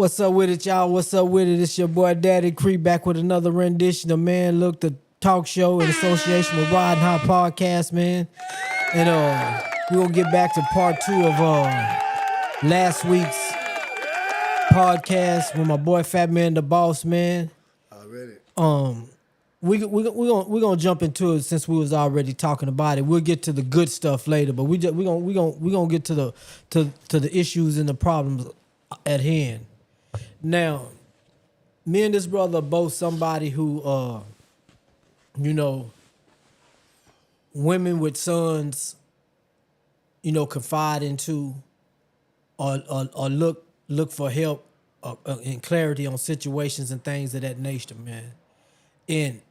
What's up with it, y'all? What's up with it? It's your boy Daddy Creep back with another rendition of Man Look, the talk show in association with Ridin podcast, man. And we're gonna get back to part 2 of last week's podcast with my boy Fatman the Boss, man. Already. We're gonna jump into it since we was already talking about it. We'll get to the good stuff later, but we're gonna get to the issues and the problems at hand. Now, me and this brother are both somebody who women with sons, confide into or look for help and clarity on situations and things of that nature, man. And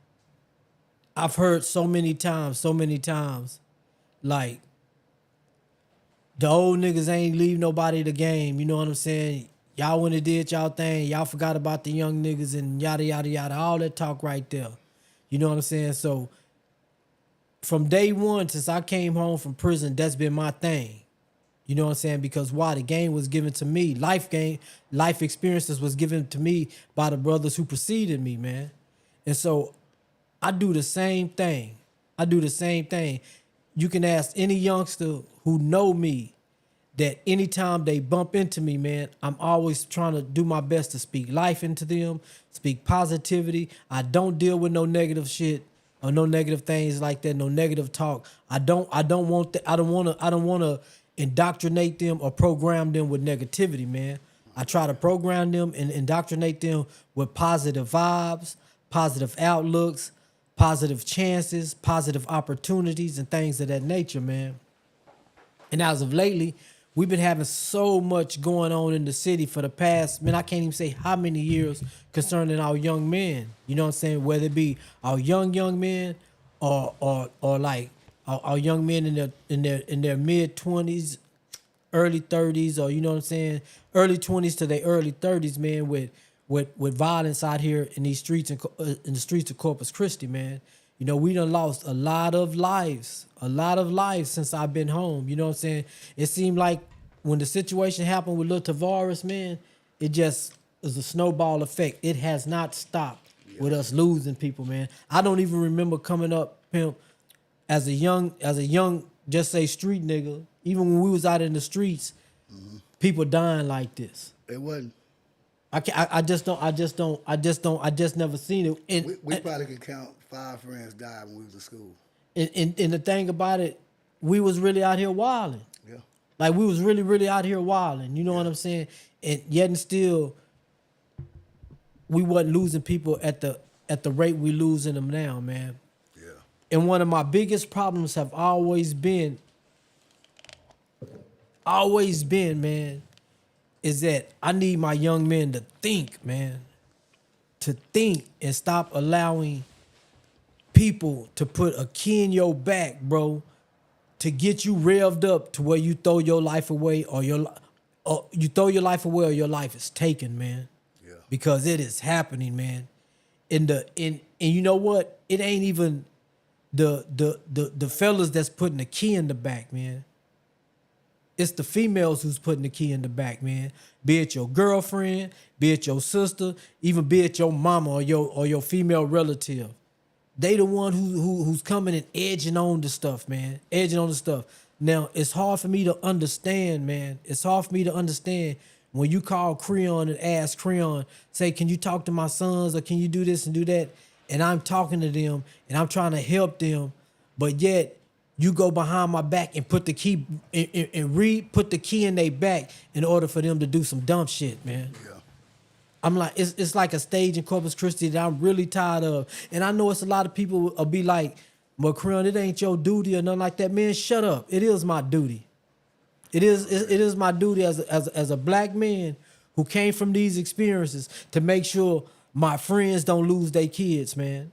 I've heard so many times, like, the old niggas ain't leave nobody the game. You know what I'm saying? Y'all went and did y'all thing. Y'all forgot about the young niggas and yada, yada, yada. All that talk right there. You know what I'm saying? So from day one, since I came home from prison, that's been my thing. You know what I'm saying? Because why? The game was given to me. Life experiences was given to me by the brothers who preceded me, man. And so I do the same thing. You can ask any youngster who know me that anytime they bump into me, man, I'm always trying to do my best to speak life into them, speak positivity. I don't deal with no negative shit or no negative things like that, no negative talk. I don't want to indoctrinate them or program them with negativity, man. I try to program them and indoctrinate them with positive vibes, positive outlooks, positive chances, positive opportunities, and things of that nature, man. And as of lately, we've been having so much going on in the city for the past, man, I can't even say how many years concerning our young men. You know what I'm saying? Whether it be our young men or like our young men in their mid 20s, early 30s, or you know what I'm saying, early 20s to their early 30s, man, with violence out here in these streets in the streets of Corpus Christi, man. You know, we done lost a lot of lives since I've been home. You know what I'm saying? It seemed like when the situation happened with Lil Tavares, man, it just is a snowball effect. It has not stopped with us losing people, man. I don't even remember coming up, pimp, as a young, just say street nigga. Even when we was out in the streets, people dying like this. It wasn't. I just never seen it. And We probably could count 5 friends died when we was in school. And the thing about it, we was really out here wilding. Yeah. Like, we was really, really out here wilding. You know what I'm saying? And yet and still, we wasn't losing people at the rate we losing them now, man. Yeah. And one of my biggest problems have always been, man, is that I need my young men to think, man. To think and stop allowing people to put a key in your back, bro, to get you revved up to where you throw your life away or your life is taken, man. Yeah. Because it is happening, man. And you know what? It ain't even the fellas that's putting the key in the back, man. It's the females who's putting the key in the back, man. Be it your girlfriend, be it your sister, even be it your mama or your female relative. They the one who's coming and edging on the stuff, man. Edging on the stuff. Now, it's hard for me to understand, man. It's hard for me to understand when you call Creon and ask Creon, say, can you talk to my sons or can you do this and do that? And I'm talking to them and I'm trying to help them, but yet you go behind my back and put the key put the key in their back in order for them to do some dumb shit, man. Yeah. I'm like, it's like a stage in Corpus Christi that I'm really tired of. And I know it's a lot of people will be like, well, Creon, it ain't your duty or nothing like that. Man, shut up. It is my duty. It is my duty as a black man who came from these experiences to make sure my friends don't lose their kids, man.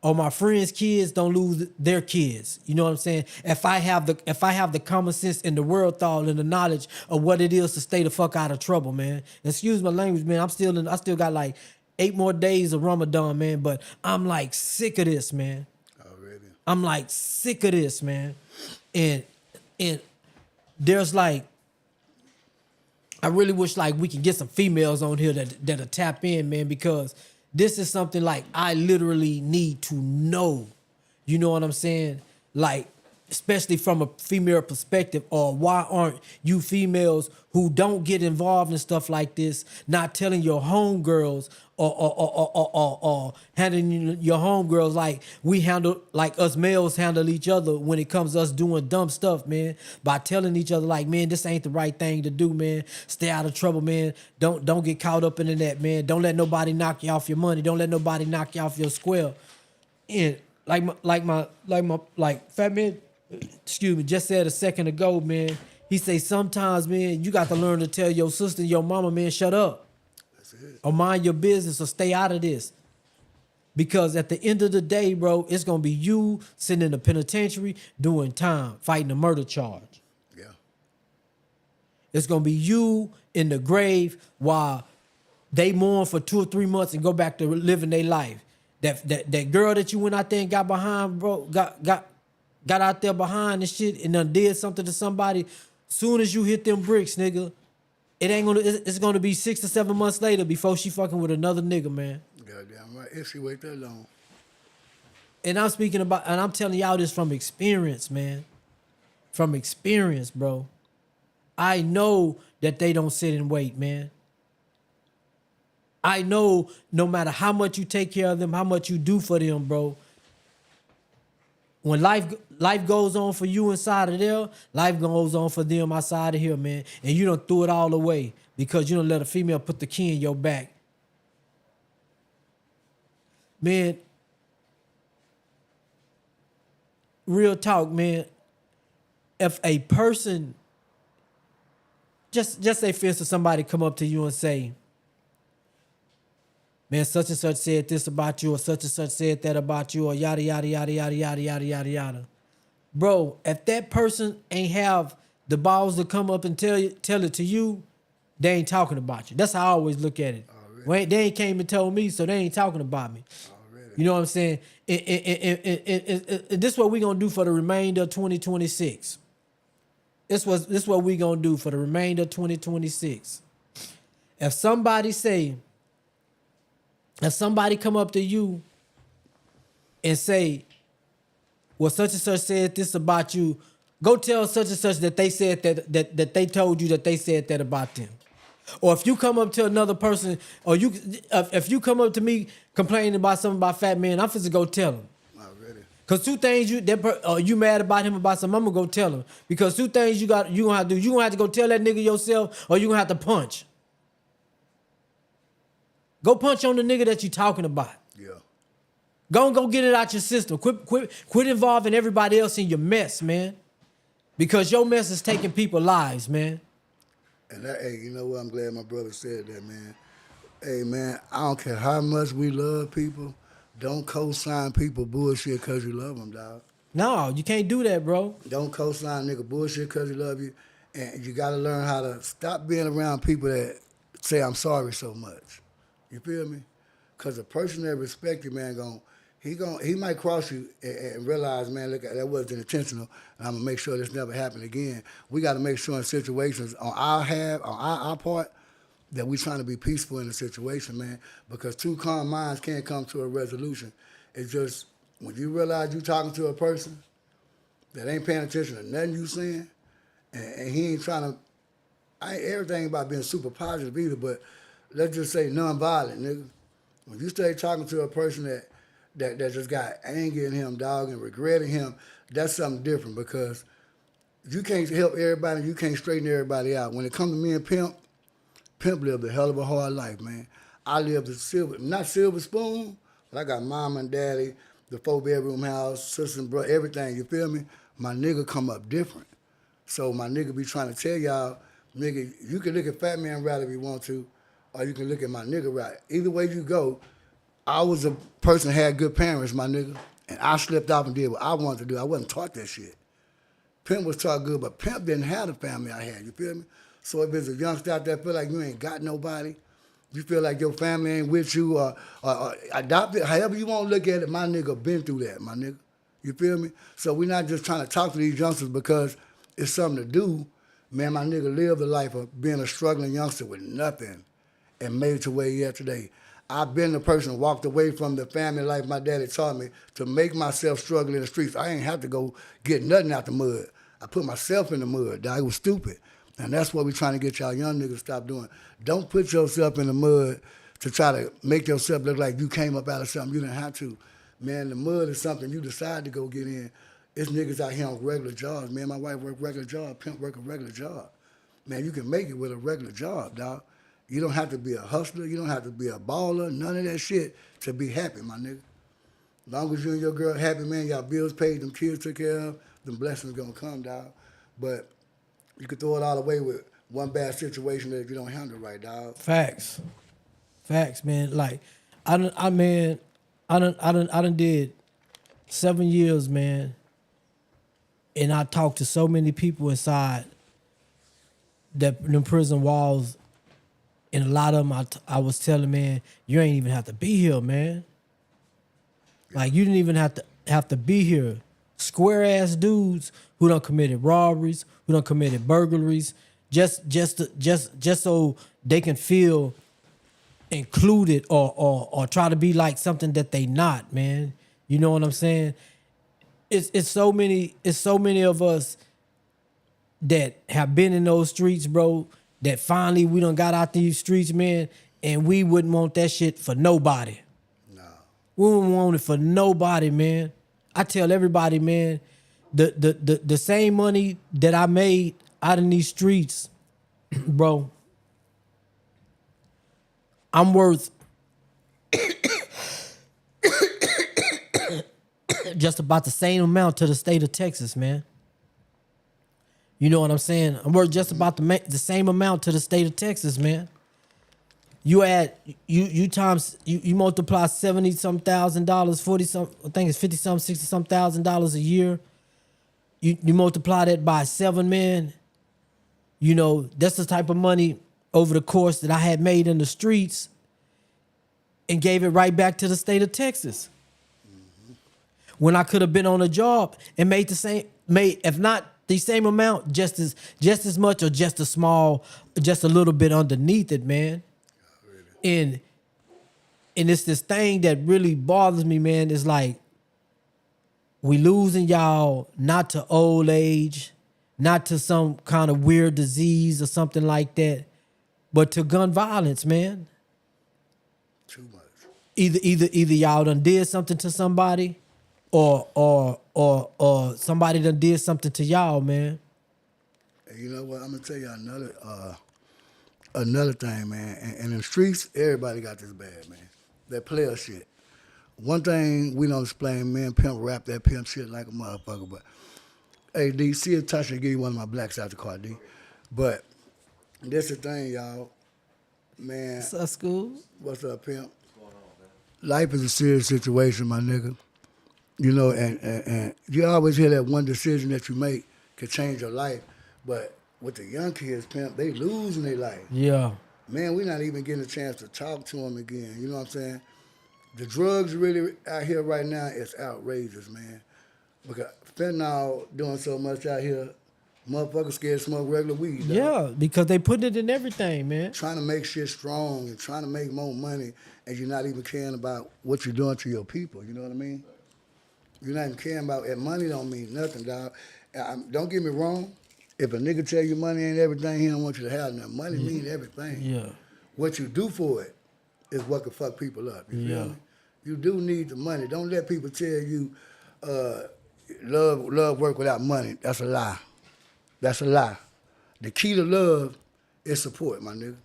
Or my friends' kids don't lose their kids. You know what I'm saying? If I have the common sense and the world thought and the knowledge of what it is to stay the fuck out of trouble, man. Excuse my language, man. I still got like 8 more days of Ramadan, man. But I'm like sick of this, man. Already. I'm like sick of this, man. And there's like I really wish like we can get some females on here that'll tap in, man, because this is something like I literally need to know. You know what I'm saying? Like, especially from a female perspective, or why aren't you females who don't get involved in stuff like this not telling your homegirls or handling your homegirls like we handle, like us males handle each other when it comes to us doing dumb stuff, man, by telling each other like, man, this ain't the right thing to do, man. Stay out of trouble, man. Don't get caught up in that, man. Don't let nobody knock you off your money. Don't let nobody knock you off your square. And like Fatman, excuse me, just said a second ago, man. He say sometimes, man, you got to learn to tell your sister and your mama, man, shut up. That's it. Or mind your business or stay out of this. Because at the end of the day, bro, it's gonna be you sitting in the penitentiary doing time, fighting a murder charge. Yeah. It's gonna be you in the grave while they mourn for 2 or 3 months and go back to living their life. That girl that you went out there and got behind, bro, got out there behind and shit and done did something to somebody. Soon as you hit them bricks, nigga, it's gonna be 6 to 7 months later before she fucking with another nigga, man. Goddamn right. If she wait that long. And I'm telling y'all this from experience, man. From experience, bro. I know that they don't sit and wait, man. I know no matter how much you take care of them, how much you do for them, bro. When life goes on for you inside of there, life goes on for them outside of here, man. And you done threw it all away because you done let a female put the key in your back. Man, real talk, man. If a person, just say for instance, somebody come up to you and say, man, such and such said this about you, or such and such said that about you, or yada, yada, yada, yada, yada, yada, yada, yada. Bro, if that person ain't have the balls to come up and tell it to you, they ain't talking about you. That's how I always look at it. They ain't came and told me, so they ain't talking about me. Already. You know what I'm saying? And this is what we going to do for the remainder of 2026. This what we going to do for the remainder of 2026. If somebody come up to you and say, well, such and such said this about you, go tell such and such that they said that they told you that they said that about them. Or if you come up to another person, or if you come up to me complaining about something about Fatman, I'm finna go tell him. Already. Cause 2 things you mad about him about something, I'm gonna go tell him. Because 2 things you gonna have to do. You gonna have to go tell that nigga yourself, or you gonna have to punch. Go punch on the nigga that you talking about. Yeah. Go get it out your system. Quit involving everybody else in your mess, man. Because your mess is taking people's lives, man. And hey, you know what? I'm glad my brother said that, man. Hey, man, I don't care how much we love people. Don't co-sign people bullshit because you love them, dog. No, you can't do that, bro. Don't co-sign nigga bullshit because you love you. And you got to learn how to stop being around people that say I'm sorry so much. You feel me? Because a person that respect you, man, he might cross you and realize, man, look, that wasn't intentional, and I'm gonna make sure this never happen again. We got to make sure in situations on our part, that we trying to be peaceful in the situation, man. Because 2 calm minds can't come to a resolution. It's just when you realize you talking to a person that ain't paying attention to nothing you saying, and he ain't trying to. I ain't everything about being super positive either, but let's just say non-violent, nigga. When you stay talking to a person that just got anger in him, dog, and regretting him, that's something different because you can't help everybody, you can't straighten everybody out. When it comes to me and Pimp lived a hell of a hard life, man. I lived not silver spoon, but I got mom and daddy, the 4-bedroom house, sister and brother, everything, you feel me? My nigga come up different. So my nigga be trying to tell y'all, nigga, you can look at Fatman right if you want to, or you can look at my nigga right. Either way you go, I was a person that had good parents, my nigga, and I slipped off and did what I wanted to do. I wasn't taught that shit. Pimp was taught good, but Pimp didn't have the family I had, you feel me? So if there's a youngster out there feel like you ain't got nobody, you feel like your family ain't with you, or adopted, however you want to look at it, my nigga been through that, my nigga. You feel me? So we're not just trying to talk to these youngsters because it's something to do. Man, my nigga lived the life of being a struggling youngster with nothing and made it to where he at today. I've been the person who walked away from the family life my daddy taught me to make myself struggle in the streets. I ain't have to go get nothing out the mud. I put myself in the mud, dog. It was stupid. And that's what we're trying to get y'all young niggas to stop doing. Don't put yourself in the mud to try to make yourself look like you came up out of something you didn't have to. Man, the mud is something you decide to go get in. It's niggas out here on regular jobs. Man, my wife work regular job, pimp work a regular job. Man, you can make it with a regular job, dog. You don't have to be a hustler. You don't have to be a baller. None of that shit to be happy, my nigga. As long as you and your girl happy, man, y'all bills paid, them kids took care of, them blessings gonna come, dog. But you can throw it all away with one bad situation that you don't handle right, dog. Facts, man. Like, I done did 7 years, man, and I talked to so many people inside them prison walls, and a lot of them I was telling, man, you ain't even have to be here, man. Like, you didn't even have to be here. Square ass dudes who done committed robberies, who done committed burglaries, just so they can feel included or try to be like something that they not, man. You know what I'm saying? It's so many of us that have been in those streets, bro, that finally we done got out these streets, man, and we wouldn't want that shit for nobody. No. We wouldn't want it for nobody, man. I tell everybody, man, the same money that I made out in these streets, bro, I'm worth just about the same amount to the state of Texas, man. You know what I'm saying? I'm worth just about the same amount to the state of Texas, man. You add you multiply $70,000, 40 some, I think it's 50 some, 60 some $1,000 a year. You multiply that by 7, man. You know, that's the type of money over the course that I had made in the streets and gave it right back to the state of Texas. Mm-hmm. When I could have been on a job and made if not the same amount, just as much or just a little bit underneath it, man. And it's this thing that really bothers me, man. It's like we losing y'all not to old age, not to some kind of weird disease or something like that, but to gun violence, man. Too much. Either y'all done did something to somebody, or somebody done did something to y'all, man. And you know what? I'm gonna tell you another thing, man. And in the streets, everybody got this bad, man. That player shit. One thing we don't explain, man, pimp rap that pimp shit like a motherfucker. But hey, D, see if Tasha give you one of my blacks out the car, D. But this the thing, y'all. Man. What's up, school? What's up, pimp? What's going on, man? Life is a serious situation, my nigga. You know, and you always hear that one decision that you make can change your life. But with the young kids, pimp, they losing their life. Yeah. Man, we're not even getting a chance to talk to them again. You know what I'm saying? The drugs really out here right now is outrageous, man. Because fentanyl doing so much out here, motherfuckers scared to smoke regular weed. Dog. Yeah, because they put it in everything, man. Trying to make shit strong and trying to make more money, and you're not even caring about what you're doing to your people. You know what I mean? You're not even caring about it. Money don't mean nothing, dog. Don't get me wrong. If a nigga tell you money ain't everything, he don't want you to have nothing. Money means everything. Yeah. What you do for it is what can fuck people up. You feel me? You do need the money. Don't let people tell you love work without money. That's a lie. That's a lie. The key to love is support, my nigga.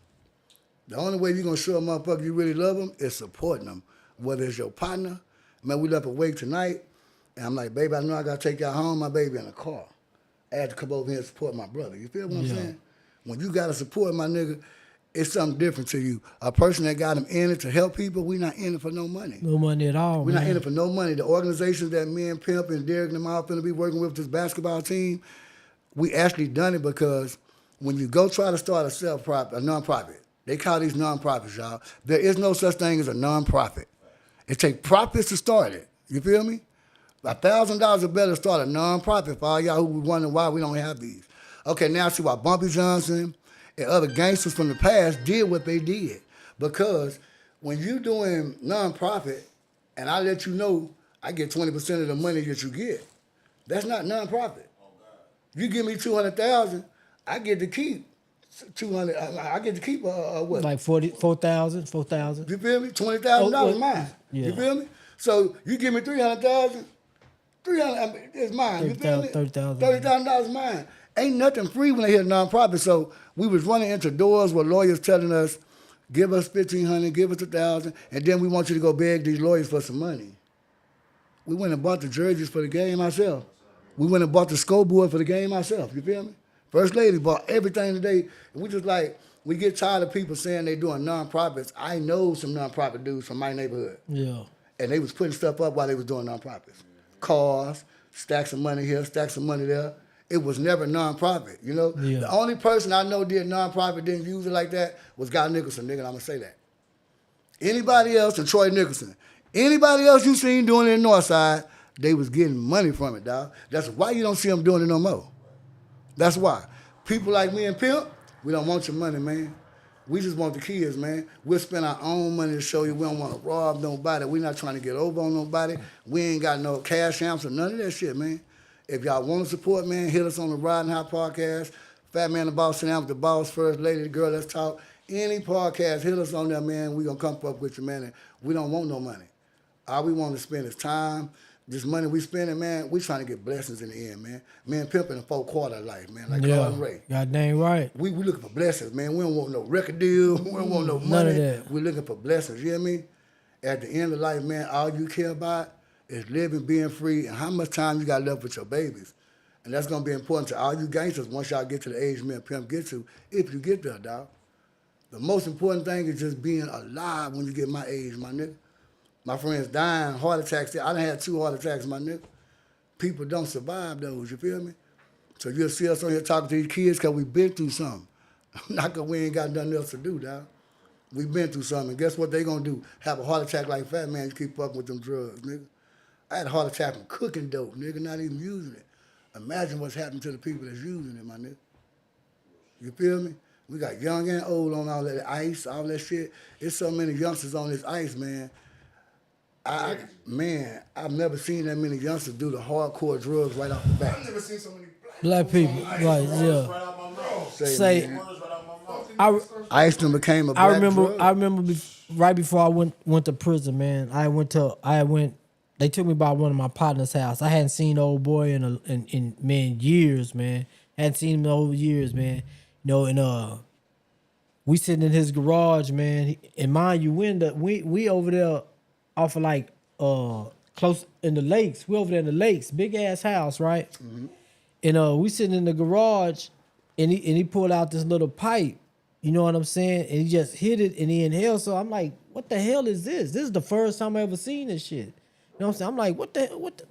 The only way you're going to show a motherfucker you really love them is supporting them. Whether it's your partner. Man, we left awake tonight, and I'm like, baby, I know I got to take y'all home. My baby in the car. I had to come over here and support my brother. You feel what I'm saying? When you got to support my nigga, it's something different to you. A person that got him in it to help people, we not in it for no money. No money at all, We're not in it for no money. The organizations that me and Pimp and Derek and them all finna be working with this basketball team, we actually done it because when you go try to start a nonprofit, they call these nonprofits, y'all. There is no such thing as a nonprofit. It takes profits to start it. You feel me? $1,000 is better to start a nonprofit for all y'all who wondering why we don't have these. Okay, now I see why Bumpy Johnson and other gangsters from the past did what they did. Because when you doing nonprofit, and I let you know I get 20% of the money that you get, that's not nonprofit. You give me 200,000, I get to keep 200. I get to keep what? Like 4,000, 4,000. You feel me? $20,000 mine. Yeah. You feel me? So you give me 300,000. 300 is mine. You feel me? $30,000. $30,000 mine. Ain't nothing free when they hit a nonprofit. So we was running into doors where lawyers telling us, give us 1,500, give us 1,000, and then we want you to go beg these lawyers for some money. We went and bought the jerseys for the game ourselves. We went and bought the scoreboard for the game ourselves. You feel me? First lady bought everything today. And we just like, we get tired of people saying they doing nonprofits. I know some nonprofit dudes from my neighborhood. Yeah. And they was putting stuff up while they was doing nonprofits. Cars, stacks of money here, stacks of money there. It was never nonprofit, you know? Yeah. The only person I know did nonprofit, didn't use it like that, was Guy Nicholson, nigga, and I'm gonna say that. Anybody else, and Troy Nicholson, anybody else you seen doing it in Northside, they was getting money from it, dog. That's why you don't see them doing it no more. That's why. People like me and Pimp, we don't want your money, man. We just want the kids, man. We'll spend our own money to show you we don't want to rob nobody. We're not trying to get over on nobody. We ain't got no cash amps or none of that shit, man. If y'all want to support, man, hit us on the Ridin High podcast. Fatman the Boss, sit down with the boss, first lady, the girl, let's talk. Any podcast, hit us on there, man. We gonna come up with you, man. And we don't want no money. All we want to spend is time. This money we spending, man, we trying to get blessings in the end, man. Man, pimping a 4/4 life, man, like Carl Ray. God dang right. We looking for blessings, man. We don't want no record deal. We don't want no money. None of that. We looking for blessings, you hear me? At the end of life, man, all you care about is living, being free, and how much time you got left with your babies. And that's gonna be important to all you gangsters once y'all get to the age me and Pimp get to, if you get there, dog. The most important thing is just being alive when you get my age, my nigga. My friends dying, heart attacks. I done had 2 heart attacks, my nigga. People don't survive those, you feel me? So you'll see us on here talking to these kids because we been through something. Not because we ain't got nothing else to do, dog. We been through something. And guess what they gonna do? Have a heart attack like Fat Man, you keep up with them drugs, nigga. I had a heart attack from cooking dope, nigga, not even using it. Imagine what's happening to the people that's using it, my nigga. You feel me? We got young and old on all that ice, all that shit. There's so many youngsters on this ice, man. Man, I've never seen that many youngsters do the hardcore drugs right off the bat. I've never seen so many Black people, right? Yeah. right out my mouth. Say, Words right out my mouth. Ice done became a black drug. I remember right before I went to prison, man. They took me by one of my partner's house. I hadn't seen the old boy in man years, man. Hadn't seen him in over years, man. You know, and we sitting in his garage, man. And mind you, we over there off of like close in the lakes. We over there in the lakes, big ass house, right? Mm-hmm. And we sitting in the garage, and he pulled out this little pipe. You know what I'm saying? And he just hit it and he inhaled. So I'm like, what the hell is this? This is the first time I ever seen this shit. You know what I'm saying? I'm like,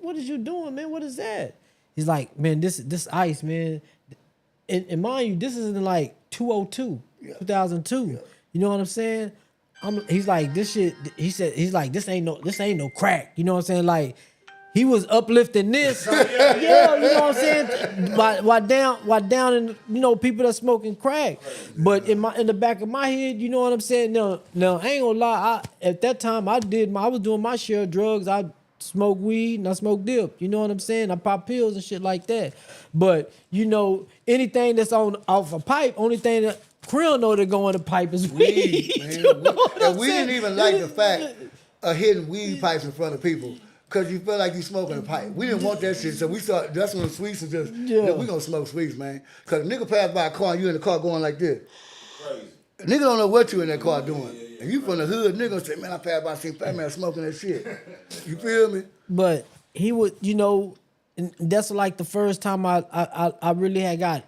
what is you doing, man? What is that? He's like, man, this ice, man. And mind you, this is in like 2002. Yeah. You know what I'm saying? He's like, this shit. He's like, this ain't no crack. You know what I'm saying? Like, he was uplifting this. Yeah, you know what I'm saying? While down in, you know, people that smoking crack. But in the back of my head, you know what I'm saying? No, I ain't gonna lie. At that time, I was doing my share of drugs. I smoked weed and I smoked dip. You know what I'm saying? I pop pills and shit like that. But you know, anything that's off a pipe, only thing that Krill know that go in the pipe is weed. Man. You know And we didn't even like the fact of hitting weed pipes in front of people. Cause you feel like you smoking a pipe. We didn't want that shit, so we thought that's when sweets was just, we gonna smoke sweets, man. Cause a nigga pass by a car and you in the car going like this. Crazy. A nigga don't know what you in that car doing. And you from the hood, nigga say, man, I passed by, seen Fat Man smoking that shit. You feel me? But he would, you know, and that's like the first time I really had got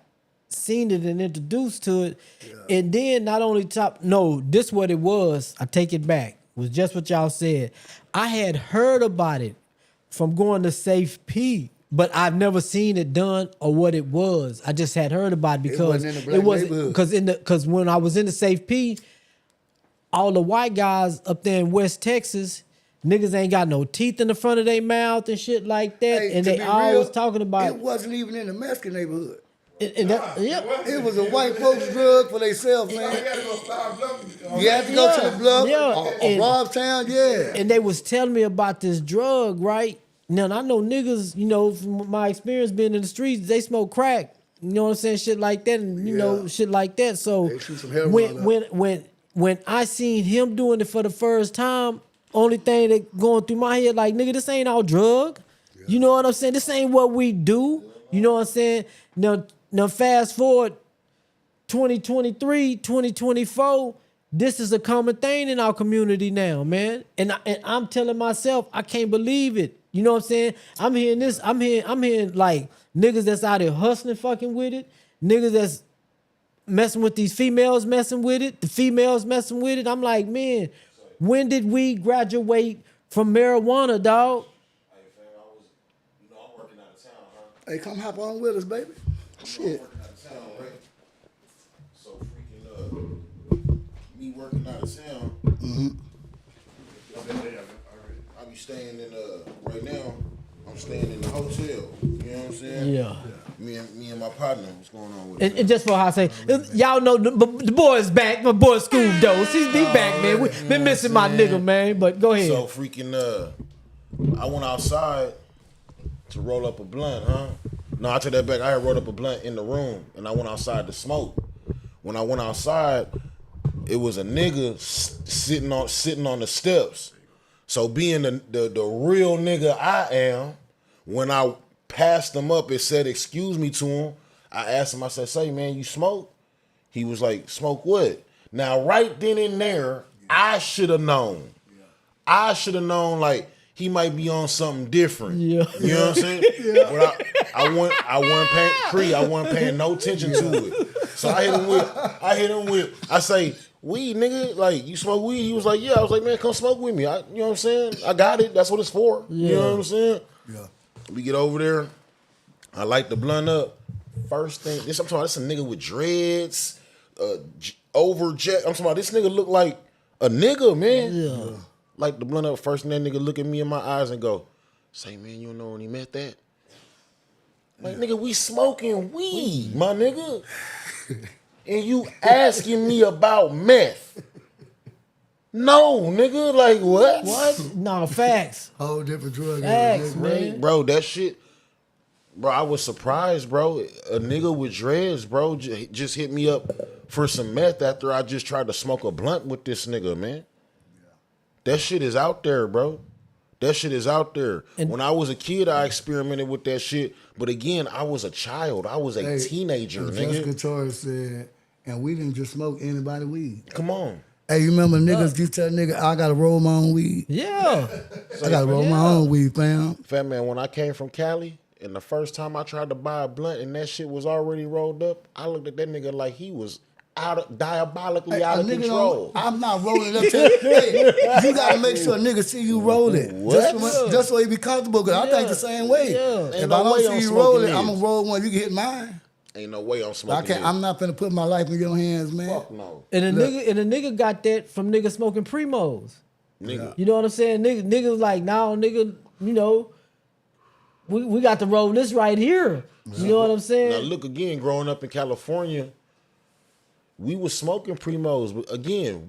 seen it and introduced to it. Yeah. And then not only this what it was, I take it back. It was just what y'all said. I had heard about it from going to Safe P, but I've never seen it done or what it was. I just had heard about it because it wasn't because when I was in the Safe P, all the white guys up there in West Texas, niggas ain't got no teeth in the front of their mouth and shit like that, and they always talking about it. Wasn't even in the Mexican neighborhood. And that, yeah. It was a white folks drug for themselves, You man. had to go stop bluffing. You had to go to the bluff, Yeah. or And- Robstown, yeah. And they was telling me about this drug, right? Now, I know niggas, you know, from my experience being in the streets, they smoke crack. You know what I'm saying? Shit like that, and you know, Yeah. shit like that. So They shoot some heroin when I seen him doing it for the first time, only thing that going through my head, like, nigga, this ain't our drug. You know what I'm saying? This ain't what we do. You know what I'm saying? Now fast forward 2023, 2024, this is a common thing in our community now, man. And I'm telling myself, I can't believe it. You know what I'm saying? I'm hearing like niggas that's out here hustling fucking with it, niggas that's messing with these females messing with it, the females messing with it. I'm like, man, when did we graduate from marijuana, dog? Hey fam, I'm working out of town, huh? Hey, come hop on with us, baby. Shit. Working out of town, right? So freaking me working out of town. I be staying in right now. I'm staying in the hotel. You know what I'm saying? Yeah. Me and my partner. What's going on with And just for how I say, y'all know the boy's back. My boy Scoob Dose. He's back, man. We been missing my nigga, man. But go ahead. So freaking I went outside to roll up a blunt, huh? No, I take that back. I had rolled up a blunt in the room, and I went outside to smoke. When I went outside, it was a nigga sitting on the steps. So being the real nigga I am, when I passed him up, it said excuse me to him. I asked him, I said, say man, you smoke? He was like, smoke what? Now right then and there, I should have known. I should have known like he might be on something different. Yeah. You know what I'm saying? But I wasn't paying no attention to it. So I hit him with, I say, weed, nigga, like, you smoke weed? He was like, yeah. I was like, man, come smoke with me. You know what I'm saying? I got it. That's what it's for. You know what I'm saying? Yeah. We get over there. I light the blunt up. First thing, this a nigga with dreads, over jet. I'm talking about this nigga look like a nigga, man. Yeah. Light the blunt up. First thing that nigga look at me in my eyes and go, say, man, you don't know when he met that? Like, nigga, we smoking weed, my nigga. And you asking me about meth. No, nigga, like what? What? No, facts. Whole different drug. Facts, Yeah, man. Bro, that shit, bro, I was surprised, bro. A nigga with dreads, bro, just hit me up for some meth after I just tried to smoke a blunt with this nigga, man. That shit is out there, bro. That shit is out there. And when I was a kid, I experimented with that shit. But again, I was a child. I was a teenager, nigga. Jessica Torres said, and we didn't just smoke anybody weed. Come on. Hey, you remember niggas used to tell nigga, I gotta roll my own weed? Yeah. I gotta roll my own weed, fam. Fat man, when I came from Cali, and the first time I tried to buy a blunt and that shit was already rolled up, I looked at that nigga like he was diabolically out of A nigga control. I'm not rolling up to hey, you gotta make sure a nigga see you roll it. What? Just so he be comfortable, because I think the same way. Yeah. If Ain't I no don't way see I'm you roll smoking it, I'm this. gonna roll one, you can hit mine. Ain't no way I'm I smoking can't, this. I'm not finna put my life in your hands, man. Fuck no. And a nigga got that from nigga smoking primos. Nigga. You know what I'm saying? Niggas like, now, nigga, you know, we got to roll this right here. You know what I'm saying? Now look again, growing up in California, we was smoking primos, but again,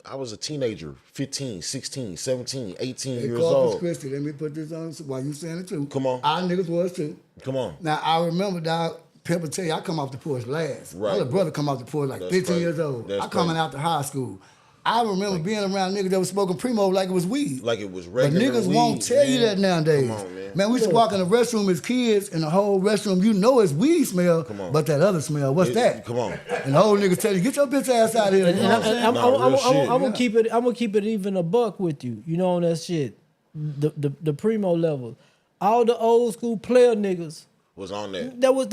I was a teenager, 15, 16, 17, 18 Hey, years Corpus old. Christi, let me put this on while you saying it too. Come on. Our niggas was too. Come on. Now I remember dog, Pepper tell you I come off the porch last. Right. My little brother come off the porch like That's 15 crazy. years old. That's I coming crazy. out to high school. I remember being around niggas that was smoking Primo like it was weed. Like it was But regular niggas weed, won't tell you man. that nowadays. Come on, man. We used to walk in the restroom as kids, and the whole restroom, you know it's weed smell, Come on. but that other smell, what's that? Come on. And the whole nigga tell you, get your bitch ass out of here. You know what I'm saying? I'm Nah, real shit. gonna keep it. I'm gonna keep it even a buck with you. You know on that shit, the primo level. All the old school player niggas. Was on that. That what's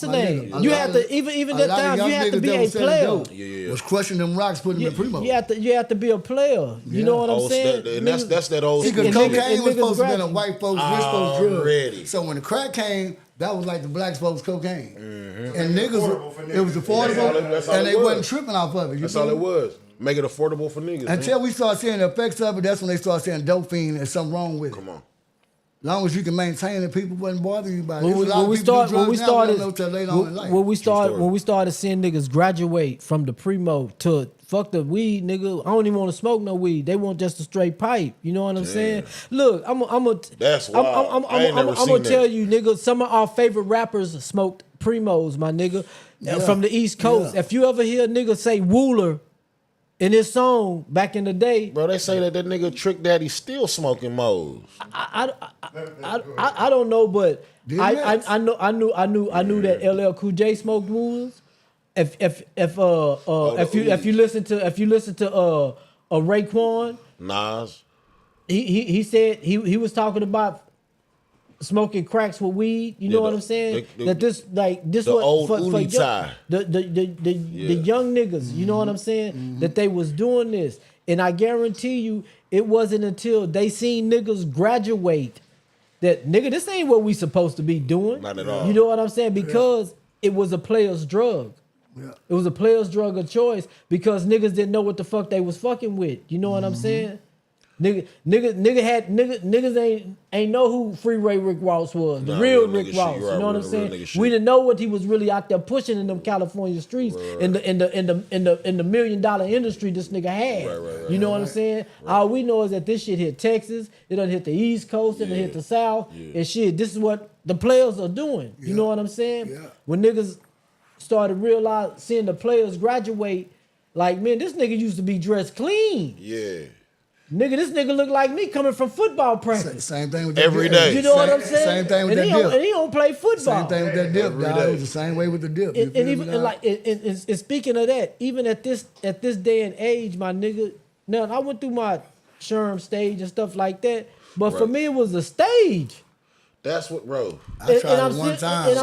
the My name? nigga, You a had lot to of- even a that lot of time young you had to niggas be that a was selling player. dope Yeah. was crushing them rocks, putting them in Primo. You had to be a player. You know what I'm Old saying? st- and that's that old See, school because and shit. niggas- cocaine was niggas supposed to be a grabbing. white folks, rich folks drug. Already. So when the crack came, that was like the black folks' cocaine. Mm-hmm. And niggas, affordable for it was niggas. affordable, That's all and it they was. wasn't tripping off of it. You That's feel all it me? was. Make it affordable for niggas. man. Until we start seeing the effects of it, that's when they start saying dope fiend and something wrong with it. Come on. long as you can maintain it, people wasn't bothering you about it. When we started, when we started seeing niggas graduate from the primo to fuck the weed, nigga. I don't even want to smoke no weed. They want just a straight pipe. You know what I'm saying? Look, That's wild. I'm gonna tell you, nigga. Some of our favorite rappers smoked primos, my nigga, from the East Coast. Yeah. If you ever hear a nigga say Wooler in his song back in the day, Bro, they say that nigga Trick Daddy still smoking moles. I don't know, but I knew that LL Cool J smoked Woolers. If you listen to Raekwon, Nas. he said he was talking about smoking cracks with weed. You know what I'm saying? This the what old for Uli tie. the young niggas. You know what I'm saying? That they was doing this, and I guarantee you, it wasn't until they seen niggas graduate that nigga, this ain't what we supposed to be doing. Not at all. You know what I'm saying? Because it was a player's drug. Yeah. It was a player's drug of choice because niggas didn't know what the fuck they was fucking with. You know what I'm saying? Niggas ain't know who Freeway Rick Ross was. The real Rick Ross. You know what I'm saying? We didn't know what he was really out there pushing in them California streets in the $1 million industry this nigga had. You know what I'm saying? All we know is that this shit hit Texas, it done hit the East Coast, it done hit the South, and shit. This is what the players are doing. You know what I'm saying? Yeah. When niggas started seeing the players graduate, like, man, this nigga used to be dressed clean. Yeah. Nigga, this nigga look like me coming from football practice. Same thing with Every that day. dip. You know what I'm saying? Same thing with and that dip. And he don't play football. Same thing with that dip, Every dog. day. It was the same way with the dip. You And feel me, even dog? and speaking of that, even at this day and age, my nigga, now I went through my Sherm stage and stuff like that, but for Right. me it was a stage. That's what, bro. I tried it one time.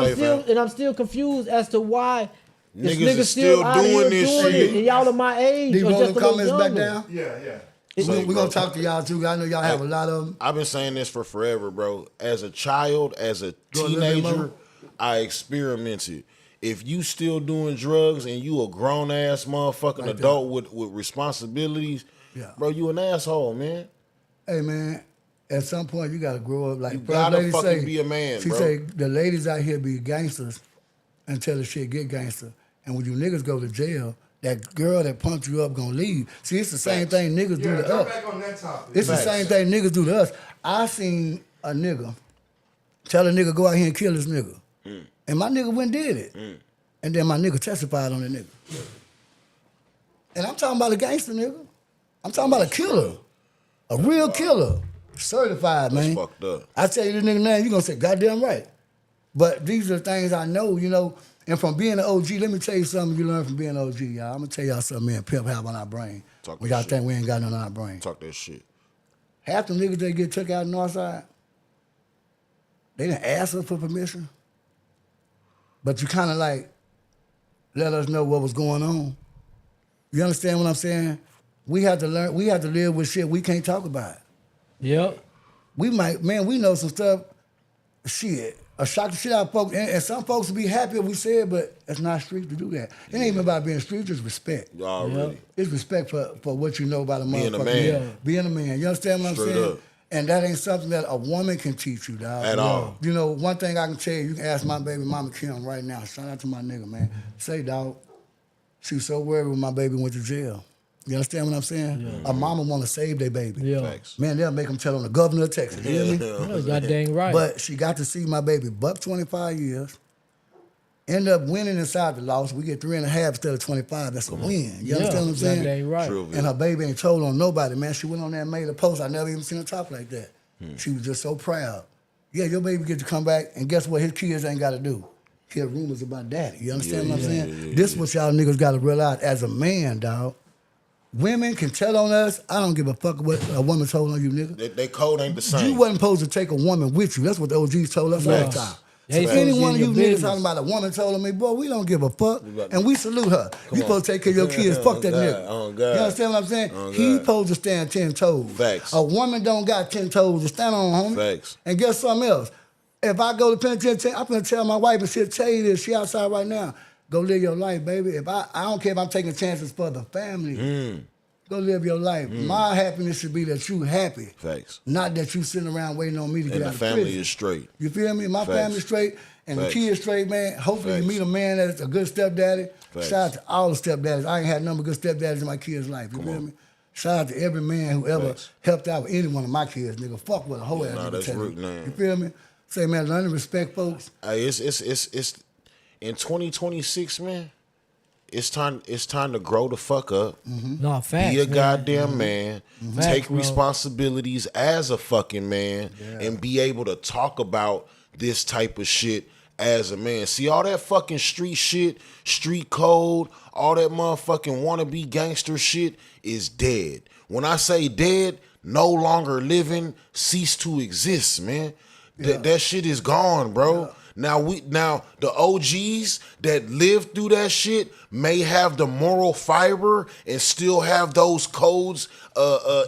And I'm still confused as to why this Niggas nigga is still out here doing this doing shit. it, and y'all are my age These or rolling just a little comments back younger. down. Yeah. We're going to talk to y'all too. I know y'all have a lot of them. I've been saying this for forever, bro. As a child, as a Go a little bit teenager, more. I experimented. If you still doing drugs and you a grown ass motherfucking Like adult with responsibilities, Yeah. bro, you an asshole, man. Hey, man, at some point you got to grow up. Like You first gotta lady fucking say, be a man, she bro. say, the ladies out here be gangsters until the shit get gangster. And when you niggas go to jail, that girl that pumped you up gonna leave. See, it's the same thing niggas do Yeah, to jump us. back on that topic. It's the Facts. same thing niggas do to us. I seen a nigga tell a nigga go out here and kill this nigga. And my nigga went and did it. And then my nigga testified on the nigga. And I'm talking about a gangster nigga. I'm talking about a killer. A real killer. Certified, That's man. fucked up. I tell you this nigga name, you gonna say, goddamn right. But these are things I know, you know. And from being an OG, let me tell you something you learn from being an OG, y'all. I'm gonna tell y'all something me and Pimp have on our brain. Talk When that y'all shit. think we ain't got nothing on our brain. Talk that shit. Half the niggas that get took out north side, they didn't ask us for permission. But you kind of like let us know what was going on. You understand what I'm saying? We have to learn, we have to live with shit we can't talk about. Yep. We might, man, we know some stuff, shit, a shock the shit out of folks. And some folks will be happy if we say it, but it's not street to do that. It ain't even about being street, it's respect. Already. It's respect for what you know about a Being a motherfucker. man. Yeah. Being a man. You understand what I'm Straight saying? up. And that ain't something that a woman can teach you, dog. At all. You know, one thing I can tell you can ask my baby mama Kim right now. Shout out to my nigga, man. Say, dog, she was so worried when my baby went to jail. You understand what I'm saying? A mama want to save their baby. Yeah. Facts. Man, they'll make them tell on the governor of Texas. You hear me? You got dang right. But she got to see my baby buck 25 years, end up winning inside the loss. We get 3.5 instead of 25. That's a win. You understand what I'm you got saying? dang right. True. And her baby ain't told on nobody, man. She went on there and made a post. I never even seen her talk like that. She was just so proud. Yeah, your baby get to come back, and guess what? His kids ain't got to do. Hear rumors about daddy. You understand what I'm saying? This what y'all niggas got to realize as a man, dog. Women can tell on us. I don't give a fuck what a woman told on you, nigga. They code ain't the same. You wasn't supposed to take a woman with you. That's what the OGs told us all the time. They If supposed any to one of get you in your niggas business. talking about a woman told on me, boy, we don't give a fuck. got- And we salute her. You supposed to take care of your kids. Fuck that God, nigga. oh, God. You understand what I'm saying? Oh, He God. supposed to stand 10 toes. Facts. A woman don't got 10 toes to stand on, homie. Facts. And guess something else? If I go to penitentiary, I'm gonna tell my wife and she'll tell you this. She outside right now. Go live your life, baby. If I don't care if I'm taking chances for the family. Go live your life. My happiness should be that you happy. Facts. Not that you sitting around waiting on me to get And out the of family prison. is straight. You feel me? My Facts. family's straight and Facts. the kids straight, man. Hopefully Facts. you meet a man that's a good stepdaddy. Facts. Shout out to all the stepdaddies. I ain't had none but good stepdaddies in my kids' life. You feel me? Shout out to every man who ever Facts. helped out with any one of my kids, nigga. Fuck what a whole ass Nah, nigga that's tell root, me. man. You feel me? Say, man, learn to respect folks. Hey, it's in 2026, man. It's time to grow the fuck up. No, facts, Be a man. goddamn man. Facts, Take bro. responsibilities as a fucking man and be able to talk about this type of shit as a man. See, all that fucking street shit, street code, all that motherfucking wannabe gangster shit is dead. When I say dead, no longer living, cease to exist, man. That shit is gone, bro. Now the OGs that lived through that shit may have the moral fiber and still have those codes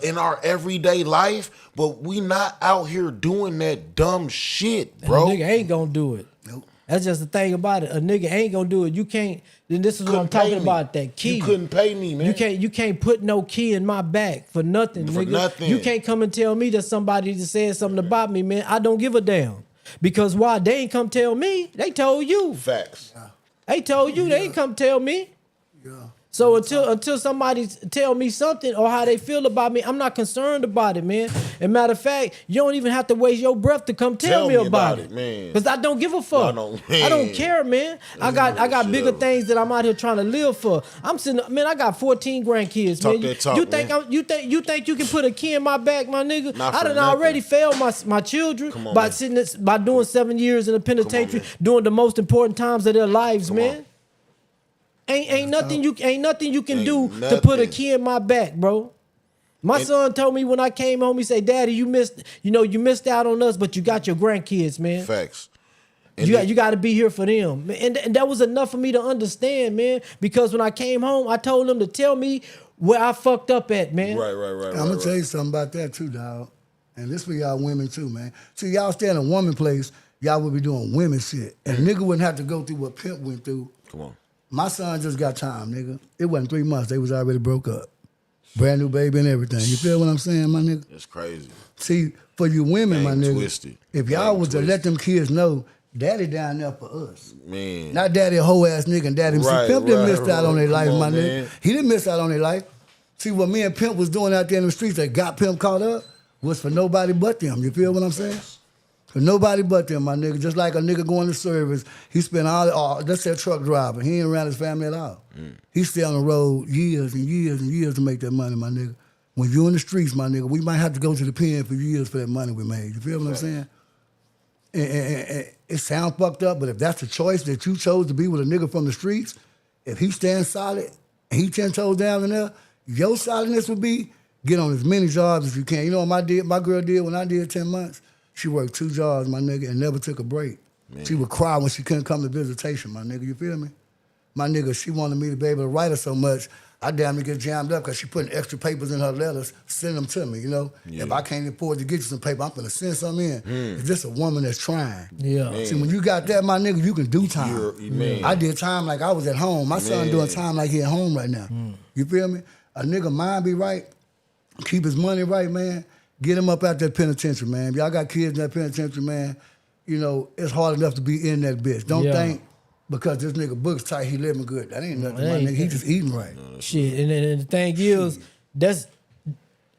in our everyday life, but we not out here doing that dumb shit, bro. A nigga ain't gonna do it. Nope. That's just the thing about it. A nigga ain't gonna do it. You can't. Then this is what I'm Couldn't pay talking me. about. That key. You couldn't pay me, man. You can't put no key in my back for nothing, For nigga. nothing. You can't come and tell me that somebody just said something about me, man. I don't give a damn. Because why? They ain't come tell me. They told you. Facts. They told you. They ain't come tell me. Yeah. So until somebody tell me something or how they feel about me, I'm not concerned about it, man. And matter of fact, you don't even have to waste your breath to come tell me about it, man. Because I don't give a fuck. I don't care, man. I got bigger things that I'm out here trying to live for. I'm sitting, man. I got 14 grandkids, Talk man. that talk, you think man. you think you can put a key in my back, my nigga? Not I for done nothing. already failed my children Come on, by man. by doing 7 years in the penitentiary, man. doing the most important times of their lives, Come man. on. Ain't nothing you can Ain't do to put a nothing. key in my back, bro. My son told me when I came home, he said, "Daddy, you missed out on us, but you got your grandkids, man. Facts. You got to be here for them." And that was enough for me to understand, man. Because when I came home, I told them to tell me where I fucked up at, man. Right. I'm gonna tell you something about that too, dog. And this for y'all women too, man. See, y'all stay in a woman place, y'all would be doing women shit. And nigga wouldn't have to go through what Pimp went through. Come on. My son just got time, nigga. It wasn't 3 months. They was already broke up. Brand new baby and everything. You feel what I'm saying, my nigga? It's crazy. See, for you women, my Game nigga, twisted. if y'all Game was to twisted. let them kids know, daddy down there for us. Man. Not daddy a whole ass nigga and daddy. Right, See, Pimp didn't right, miss out on their right. life, Come my on, nigga. man. He didn't miss out on their life. See, what me and Pimp was doing out there in the streets that got Pimp caught up was for nobody but them. You feel what I'm saying? For nobody but them, my nigga. Just like a nigga going to service, he spent that's that truck driver. He ain't around his family at all. He stay on the road years and years and years to make that money, my nigga. When you in the streets, my nigga, we might have to go to the pen for years for that money we made. You feel what I'm saying? And it sounds fucked up, but if that's the choice that you chose to be with a nigga from the streets, if he stands solid and he 10 toes down in there, your solidness would be get on as many jobs as you can. You know what my girl did when I did 10 months? She worked 2 jobs, my nigga, and never took a break. Man. She would cry when she couldn't come to visitation, my nigga. You feel me? My nigga, she wanted me to be able to write her so much, I damn near get jammed up because she putting extra papers in her letters, send them to me, you know? Yeah. If I can't afford to get you some paper, I'm finna send some in. It's just a woman that's trying. Yeah. Man. See, when you got that, my nigga, you can do time. Man. I did time like I was at home. My son Man. doing time like he at home right now. You feel me? A nigga mind be right, keep his money right, man. Get him up out that penitentiary, man. If y'all got kids in that penitentiary, man, you know, it's hard enough to be in that bitch. Don't Yeah. think because this nigga book's tight, he living good. That ain't nothing, that my ain't nigga. He that. just eating right. Shit, and the thing is, that's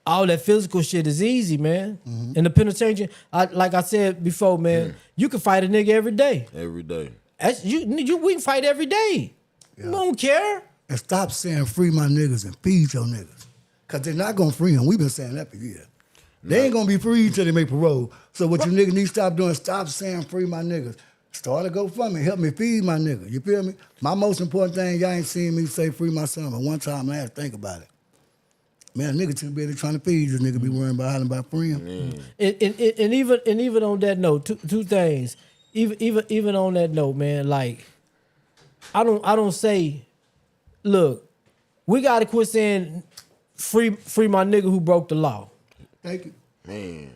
all that physical shit is easy, man. In the penitentiary, like I said before, man, you can fight a nigga every day. Every day. That's, we can fight every day. You don't care. And stop saying free my niggas and feed your niggas. Because they're not going to free them. We've been saying that for years. They ain't going to be free till they make parole. So what you niggas need to stop doing, stop saying free my niggas. Start a GoFundMe. Help me feed my nigga. You feel me? My most important thing, y'all ain't seen me say free my son. But one time I had to think about it. Man, a nigga too busy trying to feed this nigga be worrying about how to buy freedom. And even on that note, two things. Even on that note, man, like I don't say, look, we gotta quit saying free my nigga who broke the law. Thank you. Man.